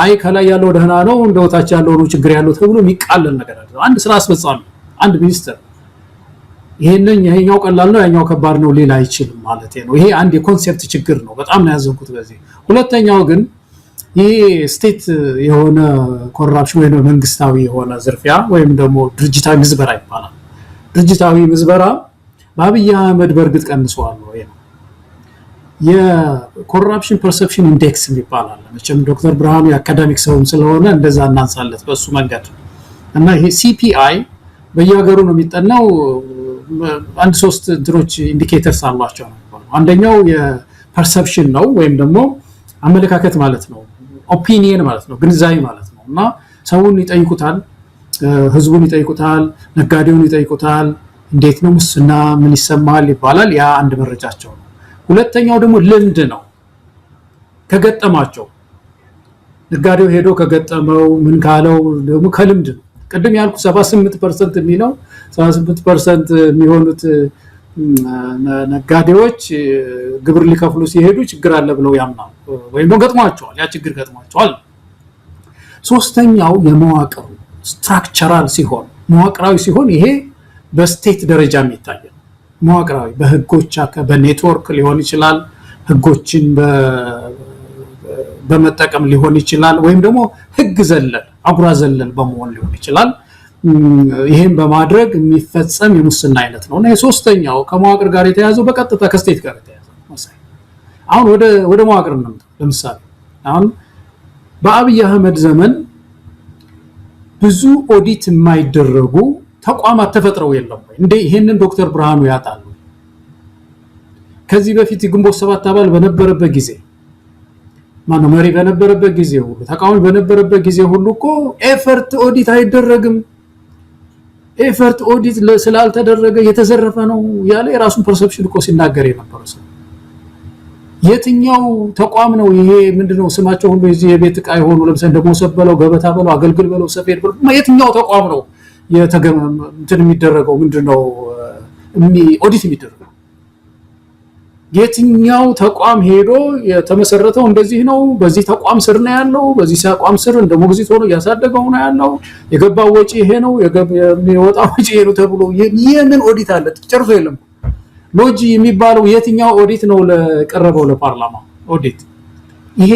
አይ ከላይ ያለው ደህና ነው እንደውታች ያለው ነው ችግር ያለው ተብሎ የሚቃለል ነገር አይደለም አንድ ስራ አስፈጻሚ አንድ ሚኒስተር ይሄኛው ቀላል ነው ያኛው ከባድ ነው ሌላ አይችልም ማለት ነው ይሄ አንድ የኮንሴፕት ችግር ነው በጣም ነው ያዘንኩት በዚህ ሁለተኛው ግን ይሄ ስቴት የሆነ ኮራፕሽን ወይ መንግስታዊ የሆነ ዝርፊያ ወይም ደግሞ ድርጅታዊ ምዝበራ ይባላል ድርጅታዊ ምዝበራ በአብይ አህመድ በርግጥ ቀንሷል ነው የኮራፕሽን ፐርሰፕሽን ኢንዴክስ ይባላል መቼም ዶክተር ብርሃኑ የአካዳሚክ ሰው ስለሆነ እንደዛ እናንሳለት በሱ መንገድ እና ይሄ ሲፒአይ በየሀገሩ ነው የሚጠናው አንድ ሶስት እንትሮች ኢንዲኬተርስ አሏቸው አንደኛው የፐርሰፕሽን ነው ወይም ደግሞ አመለካከት ማለት ነው ኦፒኒየን ማለት ነው ግንዛቤ ማለት ነው እና ሰውን ይጠይቁታል ህዝቡን ይጠይቁታል ነጋዴውን ይጠይቁታል እንዴት ነው ሙስና ምን ይሰማል ይባላል ያ አንድ መረጃቸው ነው ሁለተኛው ደግሞ ልምድ ነው ከገጠማቸው ነጋዴው ሄዶ ከገጠመው ምን ካለው ደግሞ ከልምድ ነው ቀደም ያልኩ 78% የሚለው 78% የሚሆኑት ነጋዴዎች ግብር ሊከፍሉ ሲሄዱ ችግር አለ ብለው ያምናሉ ወይም ገጥሟቸዋል ያ ችግር ገጥሟቸዋል ሶስተኛው የመዋቅሩ ስትራክቸራል ሲሆን መዋቅራዊ ሲሆን ይሄ በስቴት ደረጃ የሚታይ መዋቅራዊ በህጎች በኔትወርክ ሊሆን ይችላል ህጎችን በመጠቀም ሊሆን ይችላል ወይም ደግሞ ህግ ዘለል አጉራ ዘለል በመሆን ሊሆን ይችላል ይሄን በማድረግ የሚፈጸም የሙስና አይነት ነውና የሶስተኛው ከመዋቅር ጋር የተያዘው በቀጥታ ከስቴት ጋር የተያዘው መሳይ አሁን ወደ መዋቅር ነው ለምሳሌ አሁን በአብይ አህመድ ዘመን ብዙ ኦዲት የማይደረጉ ተቋማት ተፈጥረው የለም እንዴ ይሄንን ዶክተር ብርሃኑ ያጣሉ ከዚህ በፊት ግንቦት 7 አባል በነበረበት ጊዜ ማነው መሪ በነበረበት ጊዜ ሁሉ ተቃዋሚ በነበረበት ጊዜ ሁሉ እኮ ኤፈርት ኦዲት አይደረግም ኤፈርት ኦዲት ስላልተደረገ የተዘረፈ ነው ያለ የራሱን ፐርሰፕሽን እኮ ሲናገር የነበረ ሰው የትኛው ተቋም ነው ይሄ ምንድነው ስማቸው ሁሉ እዚህ የቤት ዕቃ የሆኑ ለምሳሌ ደግሞ ሰበለው ገበታ በለው አገልግል በለው ሰፌድ በለው የትኛው ተቋም ነው እንትን የሚደረገው ምንድነው ኦዲት የሚደረገው የትኛው ተቋም ሄዶ የተመሰረተው እንደዚህ ነው በዚህ ተቋም ስር ነው ያለው በዚህ ተቋም ስር እንደሞ ግዚት ሆኖ ያሳደገው ነው ያለው የገባው ወጪ ይሄ ነው የሚወጣው ወጪ ይሄ ነው ተብሎ የምን ኦዲት አለ ጨርሶ የለም ሎጂ የሚባለው የትኛው ኦዲት ነው ለቀረበው ለፓርላማ ኦዲት ይሄ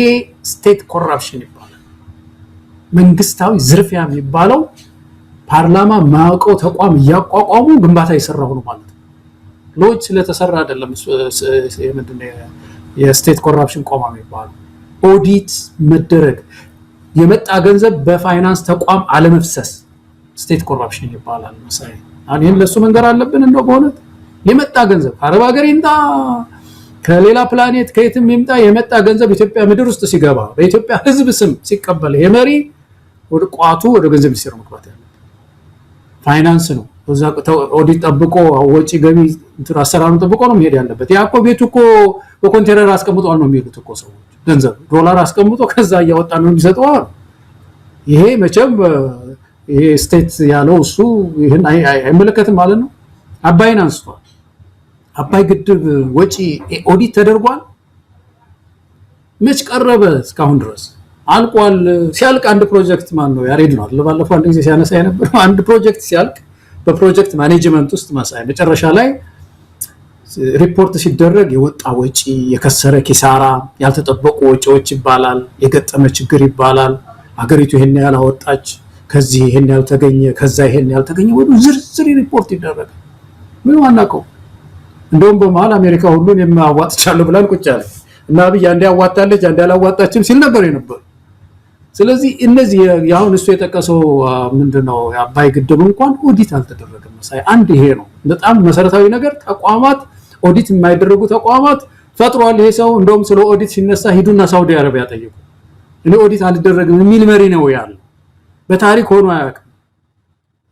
ስቴት ኮራፕሽን ይባላል መንግስታዊ ዝርፊያ የሚባለው ፓርላማ ማውቀው ተቋም ያቋቋሙ ግንባታ ይሰራው ነው ማለት ሎጅ ስለተሰራ አይደለም ምንድነው የስቴት ኮራፕሽን ቆማ የሚባለው ኦዲት መደረግ የመጣ ገንዘብ በፋይናንስ ተቋም አለመፍሰስ ስቴት ኮራፕሽን ይባላል መሳይ አሁን ለሱ መንገር አለብን እንደው በእውነት የመጣ ገንዘብ አረብ ሀገር ይምጣ ከሌላ ፕላኔት ከየትም ይምጣ የመጣ ገንዘብ ኢትዮጵያ ምድር ውስጥ ሲገባ በኢትዮጵያ ህዝብ ስም ሲቀበል የመሪ ወደ ቋቱ ወደ ገንዘብ ሚኒስቴር መግባት ያለው ፋይናንስ ነው በዛ ኦዲት ጠብቆ ወጪ ገቢ እንትን አሰራሩን ጠብቆ ነው መሄድ ያለበት ያቆ ቤቱ እኮ በኮንቴነር አስቀምጧል ነው የሚሉት እኮ ሰው ገንዘብ ዶላር አስቀምጦ ከዛ እያወጣ ነው የሚሰጠው ይሄ መቼም ይሄ ስቴት ያለው እሱ ይሄን አይመለከትም ማለት ነው አባይን አንስቷል አባይ ግድብ ወጪ ኦዲት ተደርጓል መች ቀረበ እስካሁን ድረስ አልቋል ሲያልቅ አንድ ፕሮጀክት ማን ነው ያሬድ ነው ለባለፈው አንድ ጊዜ ሲያነሳ የነበረው አንድ ፕሮጀክት ሲያልቅ በፕሮጀክት ማኔጅመንት ውስጥ መሳይ መጨረሻ ላይ ሪፖርት ሲደረግ የወጣ ወጪ፣ የከሰረ ኪሳራ፣ ያልተጠበቁ ወጪዎች ይባላል፣ የገጠመ ችግር ይባላል። አገሪቱ ይሄን ያህል አወጣች፣ ከዚህ ይሄን ያህል ተገኘ፣ ከዛ ይሄን ያህል ተገኘ፣ ወዱ ዝርዝር ሪፖርት ይደረጋል። ምን ዋናቀው እንደውም በመሃል አሜሪካ ሁሉን የማዋጥቻለሁ ብላን ቁጭ አለ እና አብይ አንዴ ያዋጣለች አንዴ አላዋጣችም ሲል ነበር የነበረው። ስለዚህ እነዚህ ያሁን እሱ የጠቀሰው ምንድነው የአባይ ግድብ እንኳን ኦዲት አልተደረገም። አንድ ይሄ ነው በጣም መሰረታዊ ነገር። ተቋማት ኦዲት የማይደረጉ ተቋማት ፈጥሯል ይሄ ሰው። እንደውም ስለ ኦዲት ሲነሳ ሂዱና ሳውዲ አረቢያ ጠይቁ። እኔ ኦዲት አልደረግም የሚል መሪ ነው ያለው። በታሪክ ሆኖ አያውቅም።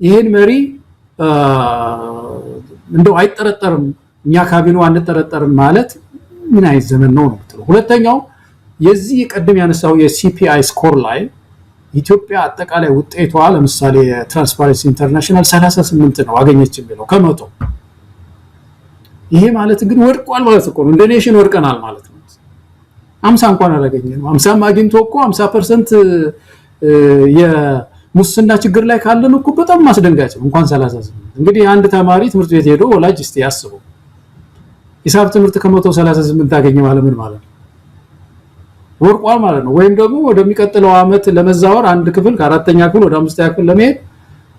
ይሄን መሪ እንደው አይጠረጠርም፣ እኛ ካቢኔው አንጠረጠርም ማለት ምን አይነት ዘመን ነው ነው። ሁለተኛው የዚህ ቀደም ያነሳው የሲፒአይ ስኮር ላይ ኢትዮጵያ አጠቃላይ ውጤቷ ለምሳሌ ትራንስፓረንሲ ኢንተርናሽናል 38 ነው አገኘች የሚለው ከመቶ። ይሄ ማለት ግን ወድቋል ማለት እኮ ነው። እንደ ኔሽን ወድቀናል ማለት ነው። 50 እንኳን አላገኘንም። 50 አግኝቶ እኮ 50% የሙስና ችግር ላይ ካለን እኮ በጣም ማስደንጋጭ ነው። እንኳን 38 እንግዲህ አንድ ተማሪ ትምህርት ቤት ሄዶ ወላጅ እስቲ ያስበው ሂሳብ ትምህርት ከመቶ 38 አገኘ ማለት ምን ማለት ነው? ወርቋል ማለት ነው። ወይም ደግሞ ወደሚቀጥለው አመት ለመዛወር አንድ ክፍል ከአራተኛ ክፍል ወደ አምስተኛ ክፍል ለመሄድ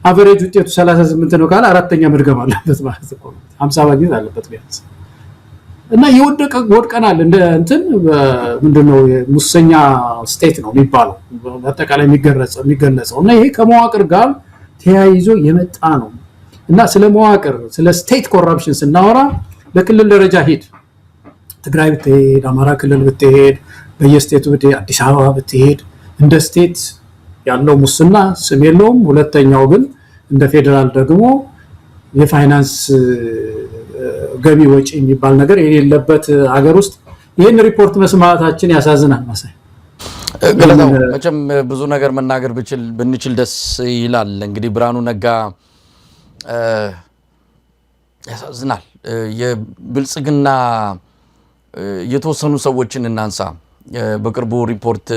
አቨሬጅ ውጤቱ 38 ነው ካለ አራተኛ መድገም አለበት ማለት ነው። 50 ማግኘት አለበት ቢያንስ። እና ወድቀናል እንደ እንትን ምንድነው ሙሰኛ ስቴት ነው የሚባለው በአጠቃላይ የሚገለጸው። እና ይሄ ከመዋቅር ጋር ተያይዞ የመጣ ነው። እና ስለ መዋቅር ስለ ስቴት ኮራፕሽን ስናወራ በክልል ደረጃ ሄድ ትግራይ ብትሄድ፣ አማራ ክልል ብትሄድ፣ በየስቴቱ ብትሄድ፣ አዲስ አበባ ብትሄድ እንደ ስቴት ያለው ሙስና ስም የለውም። ሁለተኛው ግን እንደ ፌደራል ደግሞ የፋይናንስ ገቢ ወጪ የሚባል ነገር የሌለበት ሀገር ውስጥ ይሄን ሪፖርት መስማታችን ያሳዝናል። መሳይ ገለታው መቼም ብዙ ነገር መናገር ብንችል ደስ ይላል። እንግዲህ ብርሃኑ ነጋ ያሳዝናል። የብልጽግና የተወሰኑ ሰዎችን እናንሳ። በቅርቡ ሪፖርት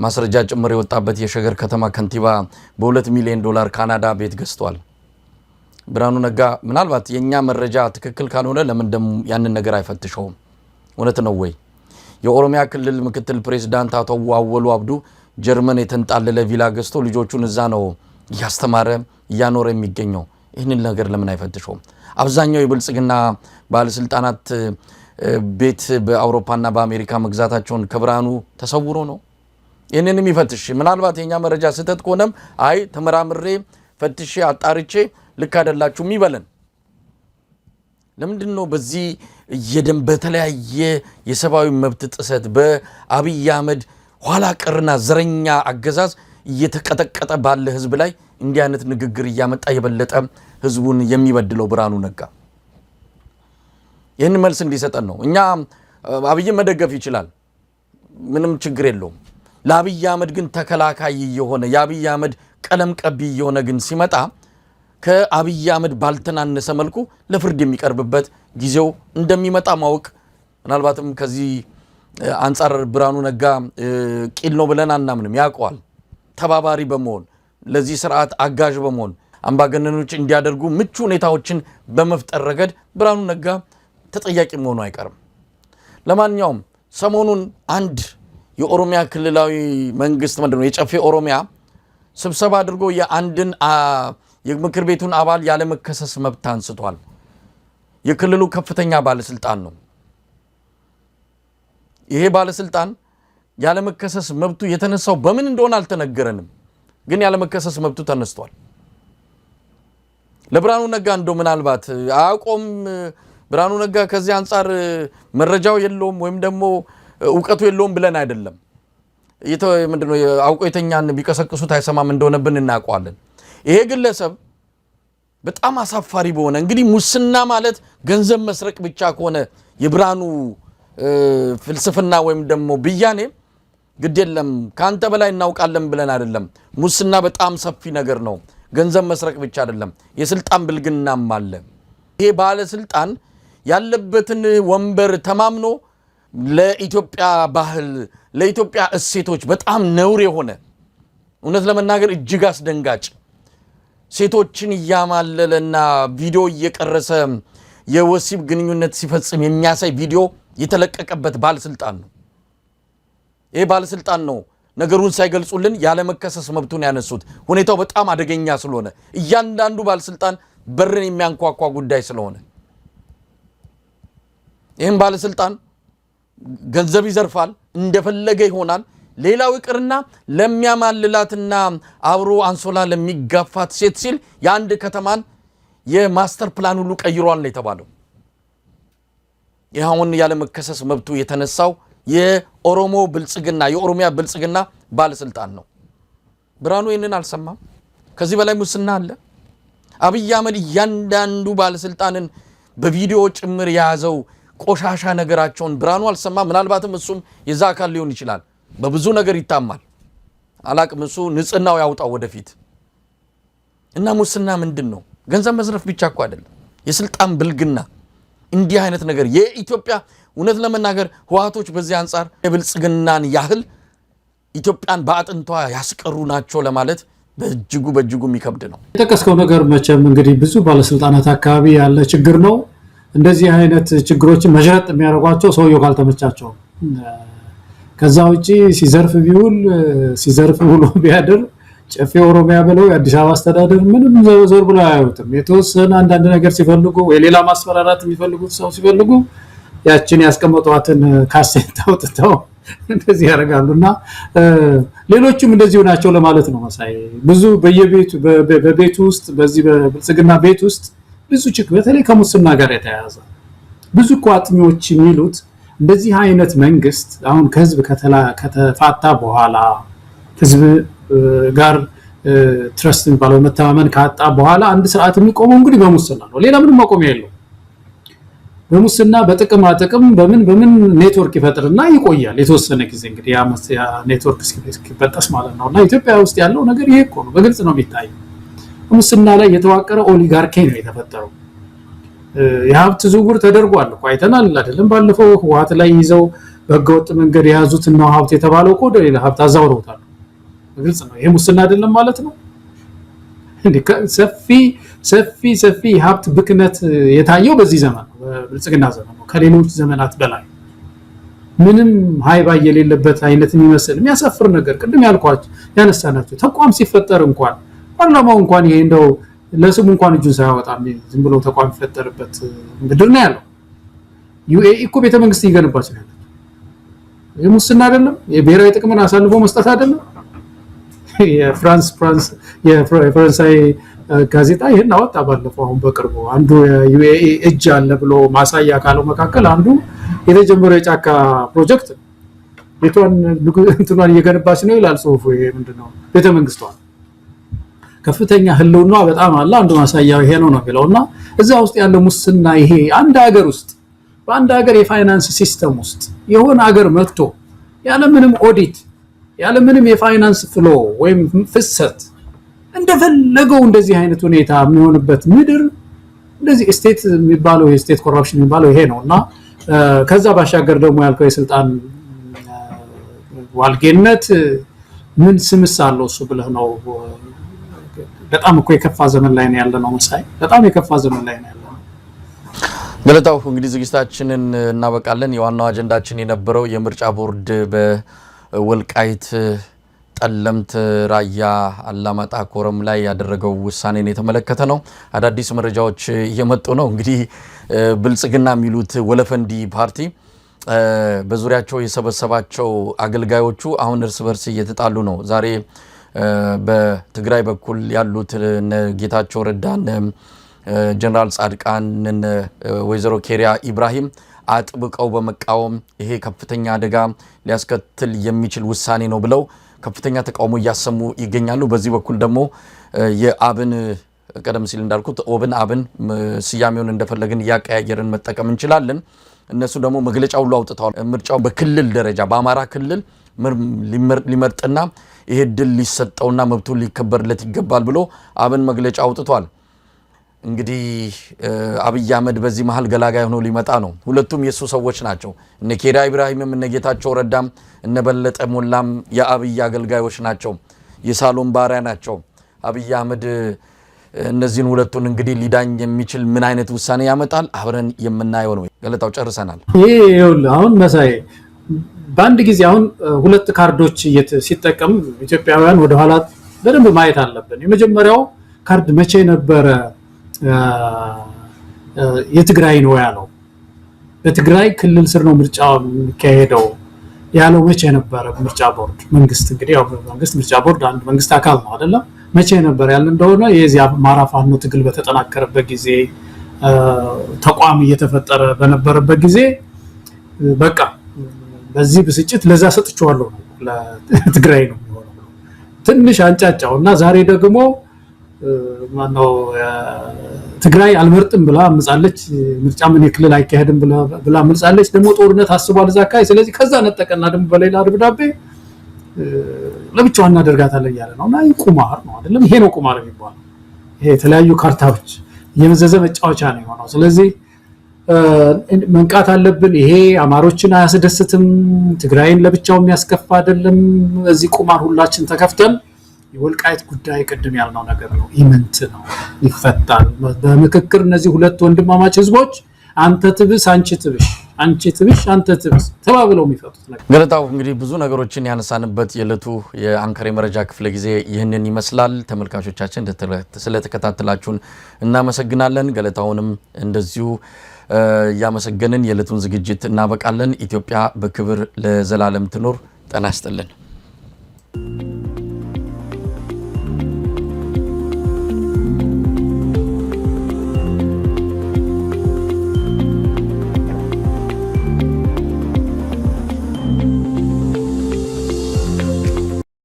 ማስረጃ ጭምር የወጣበት የሸገር ከተማ ከንቲባ $2 ሚሊዮን ካናዳ ቤት ገዝቷል። ብርሃኑ ነጋ ምናልባት የኛ መረጃ ትክክል ካልሆነ ለምን ደም ያንን ነገር አይፈትሸውም? እውነት ነው ወይ? የኦሮሚያ ክልል ምክትል ፕሬዝዳንት አቶ አወሉ አብዱ ጀርመን የተንጣለለ ቪላ ገዝቶ ልጆቹን እዛ ነው እያስተማረ እያኖረ የሚገኘው። ይህንን ነገር ለምን አይፈትሸውም? አብዛኛው የብልጽግና ባለስልጣናት ቤት በአውሮፓና በአሜሪካ መግዛታቸውን ከብርሃኑ ተሰውሮ ነው። ይህንንም ይፈትሽ። ምናልባት የኛ መረጃ ስህተት ከሆነም አይ ተመራምሬ ፈትሼ አጣርቼ ልክ አይደላችሁም ይበለን። ለምንድን ነው በዚህ በተለያየ የሰብአዊ መብት ጥሰት በአብይ አህመድ ኋላ ቀርና ዘረኛ አገዛዝ እየተቀጠቀጠ ባለ ህዝብ ላይ እንዲህ አይነት ንግግር እያመጣ የበለጠ ህዝቡን የሚበድለው ብርሃኑ ነጋ? ይህን መልስ እንዲሰጠን ነው። እኛ አብይ መደገፍ ይችላል፣ ምንም ችግር የለውም። ለአብይ አህመድ ግን ተከላካይ የሆነ የአብይ አህመድ ቀለም ቀቢ የሆነ ግን ሲመጣ ከአብይ አህመድ ባልተናነሰ መልኩ ለፍርድ የሚቀርብበት ጊዜው እንደሚመጣ ማወቅ ምናልባትም ከዚህ አንጻር ብርሃኑ ነጋ ቂል ነው ብለን አናምንም። ያውቀዋል። ተባባሪ በመሆን ለዚህ ስርዓት አጋዥ በመሆን አምባገነኖች እንዲያደርጉ ምቹ ሁኔታዎችን በመፍጠር ረገድ ብርሃኑ ነጋ ተጠያቂ መሆኑ አይቀርም። ለማንኛውም ሰሞኑን አንድ የኦሮሚያ ክልላዊ መንግስት ምንድነው የጨፌ ኦሮሚያ ስብሰባ አድርጎ የአንድን የምክር ቤቱን አባል ያለ መከሰስ መብት አንስቷል። የክልሉ ከፍተኛ ባለስልጣን ነው። ይሄ ባለስልጣን ያለ መከሰስ መብቱ የተነሳው በምን እንደሆነ አልተነገረንም፣ ግን ያለ መከሰስ መብቱ ተነስቷል። ለብርሃኑ ነጋ እንደው ምናልባት አቆም ብርሃኑ ነጋ ከዚህ አንጻር መረጃው የለውም ወይም ደግሞ ዕውቀቱ የለውም ብለን አይደለም። ምንድነው አውቆ የተኛን ቢቀሰቅሱት አይሰማም እንደሆነብን እናውቀዋለን። ይሄ ግለሰብ በጣም አሳፋሪ በሆነ እንግዲህ ሙስና ማለት ገንዘብ መስረቅ ብቻ ከሆነ የብርሃኑ ፍልስፍና ወይም ደግሞ ብያኔ ግድ የለም ካንተ በላይ እናውቃለን ብለን አይደለም። ሙስና በጣም ሰፊ ነገር ነው። ገንዘብ መስረቅ ብቻ አይደለም፣ የስልጣን ብልግናም አለ። ይሄ ባለስልጣን ያለበትን ወንበር ተማምኖ ለኢትዮጵያ ባህል ለኢትዮጵያ እሴቶች በጣም ነውር የሆነ እውነት ለመናገር እጅግ አስደንጋጭ ሴቶችን እያማለለና ቪዲዮ እየቀረሰ የወሲብ ግንኙነት ሲፈጽም የሚያሳይ ቪዲዮ የተለቀቀበት ባለስልጣን ነው። ይሄ ባለስልጣን ነው ነገሩን ሳይገልጹልን ያለ መከሰስ መብቱን ያነሱት። ሁኔታው በጣም አደገኛ ስለሆነ እያንዳንዱ ባለስልጣን በርን የሚያንኳኳ ጉዳይ ስለሆነ ይሄን ባለስልጣን ገንዘብ ይዘርፋል፣ እንደፈለገ ይሆናል። ሌላው ይቅርና ለሚያማልላትና አብሮ አንሶላ ለሚጋፋት ሴት ሲል የአንድ ከተማን የማስተር ፕላን ሁሉ ቀይሯል ነው የተባለው። ይሄውን ያለ መከሰስ መብቱ የተነሳው የኦሮሞ ብልጽግና የኦሮሚያ ብልጽግና ባለስልጣን ነው። ብርሃኑ ይሄንን አልሰማም። ከዚህ በላይ ሙስና አለ። አብይ አህመድ እያንዳንዱ ባለስልጣንን በቪዲዮ ጭምር የያዘው ቆሻሻ ነገራቸውን ብርሃኑ አልሰማም። ምናልባትም እሱም የዛ አካል ሊሆን ይችላል። በብዙ ነገር ይታማል። አላቅም እሱ ንጽህናው ያውጣው ወደፊት። እና ሙስና ምንድነው? ገንዘብ መዝረፍ ብቻ እኮ አይደለም፣ የስልጣን ብልግና እንዲህ አይነት ነገር የኢትዮጵያ እውነት ለመናገር ህወሓቶች በዚህ አንፃር የብልጽግናን ያህል ኢትዮጵያን በአጥንቷ ያስቀሩ ናቸው ለማለት በእጅጉ የሚከብድ ነው። የጠቀስከው ነገር መቼም እንግዲህ ብዙ ባለስልጣናት አካባቢ ያለ ችግር ነው። እንደዚህ አይነት ችግሮችን መሽረጥ የሚያደርጓቸው ሰውየው ካልተመቻቸው፣ ከዛ ውጪ ሲዘርፍ ቢውል ሲዘርፍ ውሎ ቢያድር ጨፌ ኦሮሚያ ብለው የአዲስ አበባ አስተዳደር ምንም ዘወር ብለው አያዩትም። የተወሰነ አንዳንድ ነገር ሲፈልጉ ወይ ሌላ ማስፈራራት የሚፈልጉት ሰው ሲፈልጉ ያችን ያስቀመጧትን ካሴት አውጥተው እንደዚህ ያደርጋሉና ሌሎችም እንደዚሁ ናቸው ለማለት ነው። መሳይ ብዙ በየቤቱ በቤቱ ውስጥ በዚህ በብልጽግና ቤት ውስጥ ብዙ ችግር በተለይ ከሙስና ጋር የተያያዘ ብዙ ቋጥኞች የሚሉት እንደዚህ አይነት መንግስት አሁን ከህዝብ ከተፋታ በኋላ ህዝብ ጋር ትረስት የሚባለው መተማመን ካጣ በኋላ አንድ ስርዓት የሚቆመው እንግዲህ በሙስና ነው። ሌላ ምንም ማቆሚያ የለው። በሙስና በጥቅም በምን ኔትወርክ ይፈጥርና ይቆያል የተወሰነ ጊዜ እንግዲህ ያ ኔትወርክ እስኪበጠስ ማለት ነውና ኢትዮጵያ ውስጥ ያለው ነገር ይሄ እኮ ነው። በግልጽ ነው የሚታየው። ሙስና ላይ የተዋቀረ ኦሊጋርኪ ነው የተፈጠረው። የሀብት ዝውውር ተደርጓል እኮ አይተናል አይደለም? ባለፈው ህወሓት ላይ ይዘው በህገወጥ መንገድ የያዙት ነው ሀብት የተባለው እኮ ወደ ሌላ ሀብት አዛውረውታል። በግልጽ ነው። ይሄ ሙስና አይደለም ማለት ነው። ሰፊ ሀብት ብክነት የታየው በዚህ ዘመን ነው፣ በብልጽግና ዘመን ነው። ከሌሎች ዘመናት በላይ ምንም ሃይባ የሌለበት አይነት የሚመስል የሚያሳፍር ነገር ቅድም ያልኳችሁ ያነሳናችሁ ተቋም ሲፈጠር እንኳን ፓርላማው እንኳን ይሄ እንደው ለስሙ እንኳን እጁን ሳያወጣ ዝም ብሎ ተቋም ይፈጠርበት ምድር ነው ያለው። ዩኤኢ እኮ ቤተ መንግስት ይገነባች ነው ያለው። ይሄ ሙስና አይደለም? የብሔራዊ ጥቅምን አሳልፎ መስጠት አይደለም? የፈረንሳይ ጋዜጣ ይሄን አወጣ ባለፈው አሁን በቅርቡ አንዱ ዩኤኢ እጅ አለ ብሎ ማሳያ ካለው መካከል አንዱ የተጀመረው የጫካ ፕሮጀክት እንትኗን እየገነባች ነው ይላል ጽሁፉ። ይሄ ምንድነው? ቤተ መንግስቷን ከፍተኛ ህልውና በጣም አለ። አንዱ ማሳያው ይሄ ነው የሚለውና እዛ ውስጥ ያለው ሙስና ይሄ አንድ ሀገር ውስጥ በአንድ ሀገር የፋይናንስ ሲስተም ውስጥ የሆነ ሀገር መጥቶ ያለምንም ኦዲት ያለምንም የፋይናንስ ፍሎ ወይም ፍሰት እንደፈለገው እንደዚህ አይነት ሁኔታ የሚሆንበት ምድር እንደዚህ ስቴት የሚባለው የስቴት ኮራፕሽን የሚባለው ይሄ ነውና ከዛ ባሻገር ደግሞ ያልከው የስልጣን ዋልጌነት ምን ስምስ አለው እሱ ብለህ ነው። በጣም እኮ የከፋ ዘመን ላይ ነው ያለነው መሳይ፣ በጣም የከፋ ዘመን ላይ ነው ያለነው። ገለታው እንግዲህ ዝግጅታችንን እናበቃለን። የዋናው አጀንዳችን የነበረው የምርጫ ቦርድ በወልቃይት ጠለምት፣ ራያ፣ አላማጣ፣ ኮረም ላይ ያደረገው ውሳኔን የተመለከተ ነው። አዳዲስ መረጃዎች እየመጡ ነው። እንግዲህ ብልጽግና የሚሉት ወለፈንዲ ፓርቲ በዙሪያቸው የሰበሰባቸው አገልጋዮቹ አሁን እርስ በርስ እየተጣሉ ነው። ዛሬ በትግራይ በኩል ያሉት ጌታቸው ረዳ፣ ጀነራል ጻድቃን፣ ወይዘሮ ኬሪያ ኢብራሂም አጥብቀው በመቃወም ይሄ ከፍተኛ አደጋ ሊያስከትል የሚችል ውሳኔ ነው ብለው ከፍተኛ ተቃውሞ እያሰሙ ይገኛሉ። በዚህ በኩል ደግሞ የአብን ቀደም ሲል እንዳልኩት አብን ስያሜውን እንደፈለግን እያቀያየርን መጠቀም እንችላለን። እነሱ ደግሞ መግለጫ ሁሉ አውጥተዋል። ምርጫው በክልል ደረጃ በአማራ ክልል ሊመርጥና ይሄ ድል ሊሰጠውና መብቱ ሊከበርለት ይገባል ብሎ አብን መግለጫ አውጥቷል። እንግዲህ አብይ አህመድ በዚህ መሃል ገላጋይ ሆኖ ሊመጣ ነው። ሁለቱም የሱ ሰዎች ናቸው። እነ ኬሪያ ኢብራሂምም እነ ጌታቸው ረዳም እነ በለጠ ሞላም የአብይ አገልጋዮች ናቸው። የሳሎን ባሪያ ናቸው። አብይ አህመድ እነዚህን ሁለቱን እንግዲህ ሊዳኝ የሚችል ምን አይነት ውሳኔ ያመጣል አብረን የምናየው ነው። ገለታው ጨርሰናል። አሁን መሳይ በአንድ ጊዜ አሁን ሁለት ካርዶች ሲጠቀም ኢትዮጵያውያን ወደ ኋላ በደንብ ማየት አለብን። የመጀመሪያው ካርድ መቼ ነበረ የትግራይ ነው ያለው? በትግራይ ክልል ስር ነው ምርጫው የሚካሄደው ያለው መቼ ነበረ? ምርጫ ቦርድ መንግስት እንግዲህ ያው መንግስት ምርጫ ቦርድ አንድ መንግስት አካል ነው አይደለም? መቼ ነበር ያለ እንደሆነ የዚያ አማራ ፋኖ ትግል በተጠናከረበት ጊዜ ተቋም እየተፈጠረ በነበረበት ጊዜ በቃ በዚህ ብስጭት ለዛ ሰጥቻለሁ ነው ለትግራይ ነው የሚሆነው ትንሽ አንጫጫውና ዛሬ ደግሞ ማነው ትግራይ አልመርጥም ብላ አምጻለች ምርጫ ምን የክልል አይካሄድም ብላ አምጻለች ደግሞ ጦርነት አስቧል ዛካይ ስለዚህ ከዛ ነጠቀና ደግሞ በሌላ ድብዳቤ ለብቻው እናደርጋታለን ያለ ነውና ቁማር ነው አይደለም ይሄ ነው ቁማር የሚባለው ይሄ የተለያዩ ካርታዎች የመዘዘ መጫወቻ ነው የሆነው ስለዚህ መንቃት አለብን ይሄ አማሮችን አያስደስትም ትግራይን ለብቻው የሚያስከፋ አይደለም እዚህ ቁማር ሁላችን ተከፍተን የወልቃይት ጉዳይ ቀደም ያልነው ነገር ነው ኢምንት ነው ይፈታል በመከክር እነዚህ ሁለት ወንድማማች ህዝቦች አንተ ትብስ አንቺ ትብሽ አንቺ ትብሽ አንተ ትብስ ተባብለው የሚፈቱት ነገር ገለታው እንግዲህ ብዙ ነገሮችን ያነሳንበት የለቱ የአንከር መረጃ ክፍለ ጊዜ ይህንን ይመስላል ተመልካቾቻችን ስለተከታተላችሁን እናመሰግናለን ገለታውንም እንደዚሁ ያመሰገንን የለቱን ዝግጅት እናበቃለን ኢትዮጵያ በክብር ለዘላለም ትኖር ጤና ይስጥልን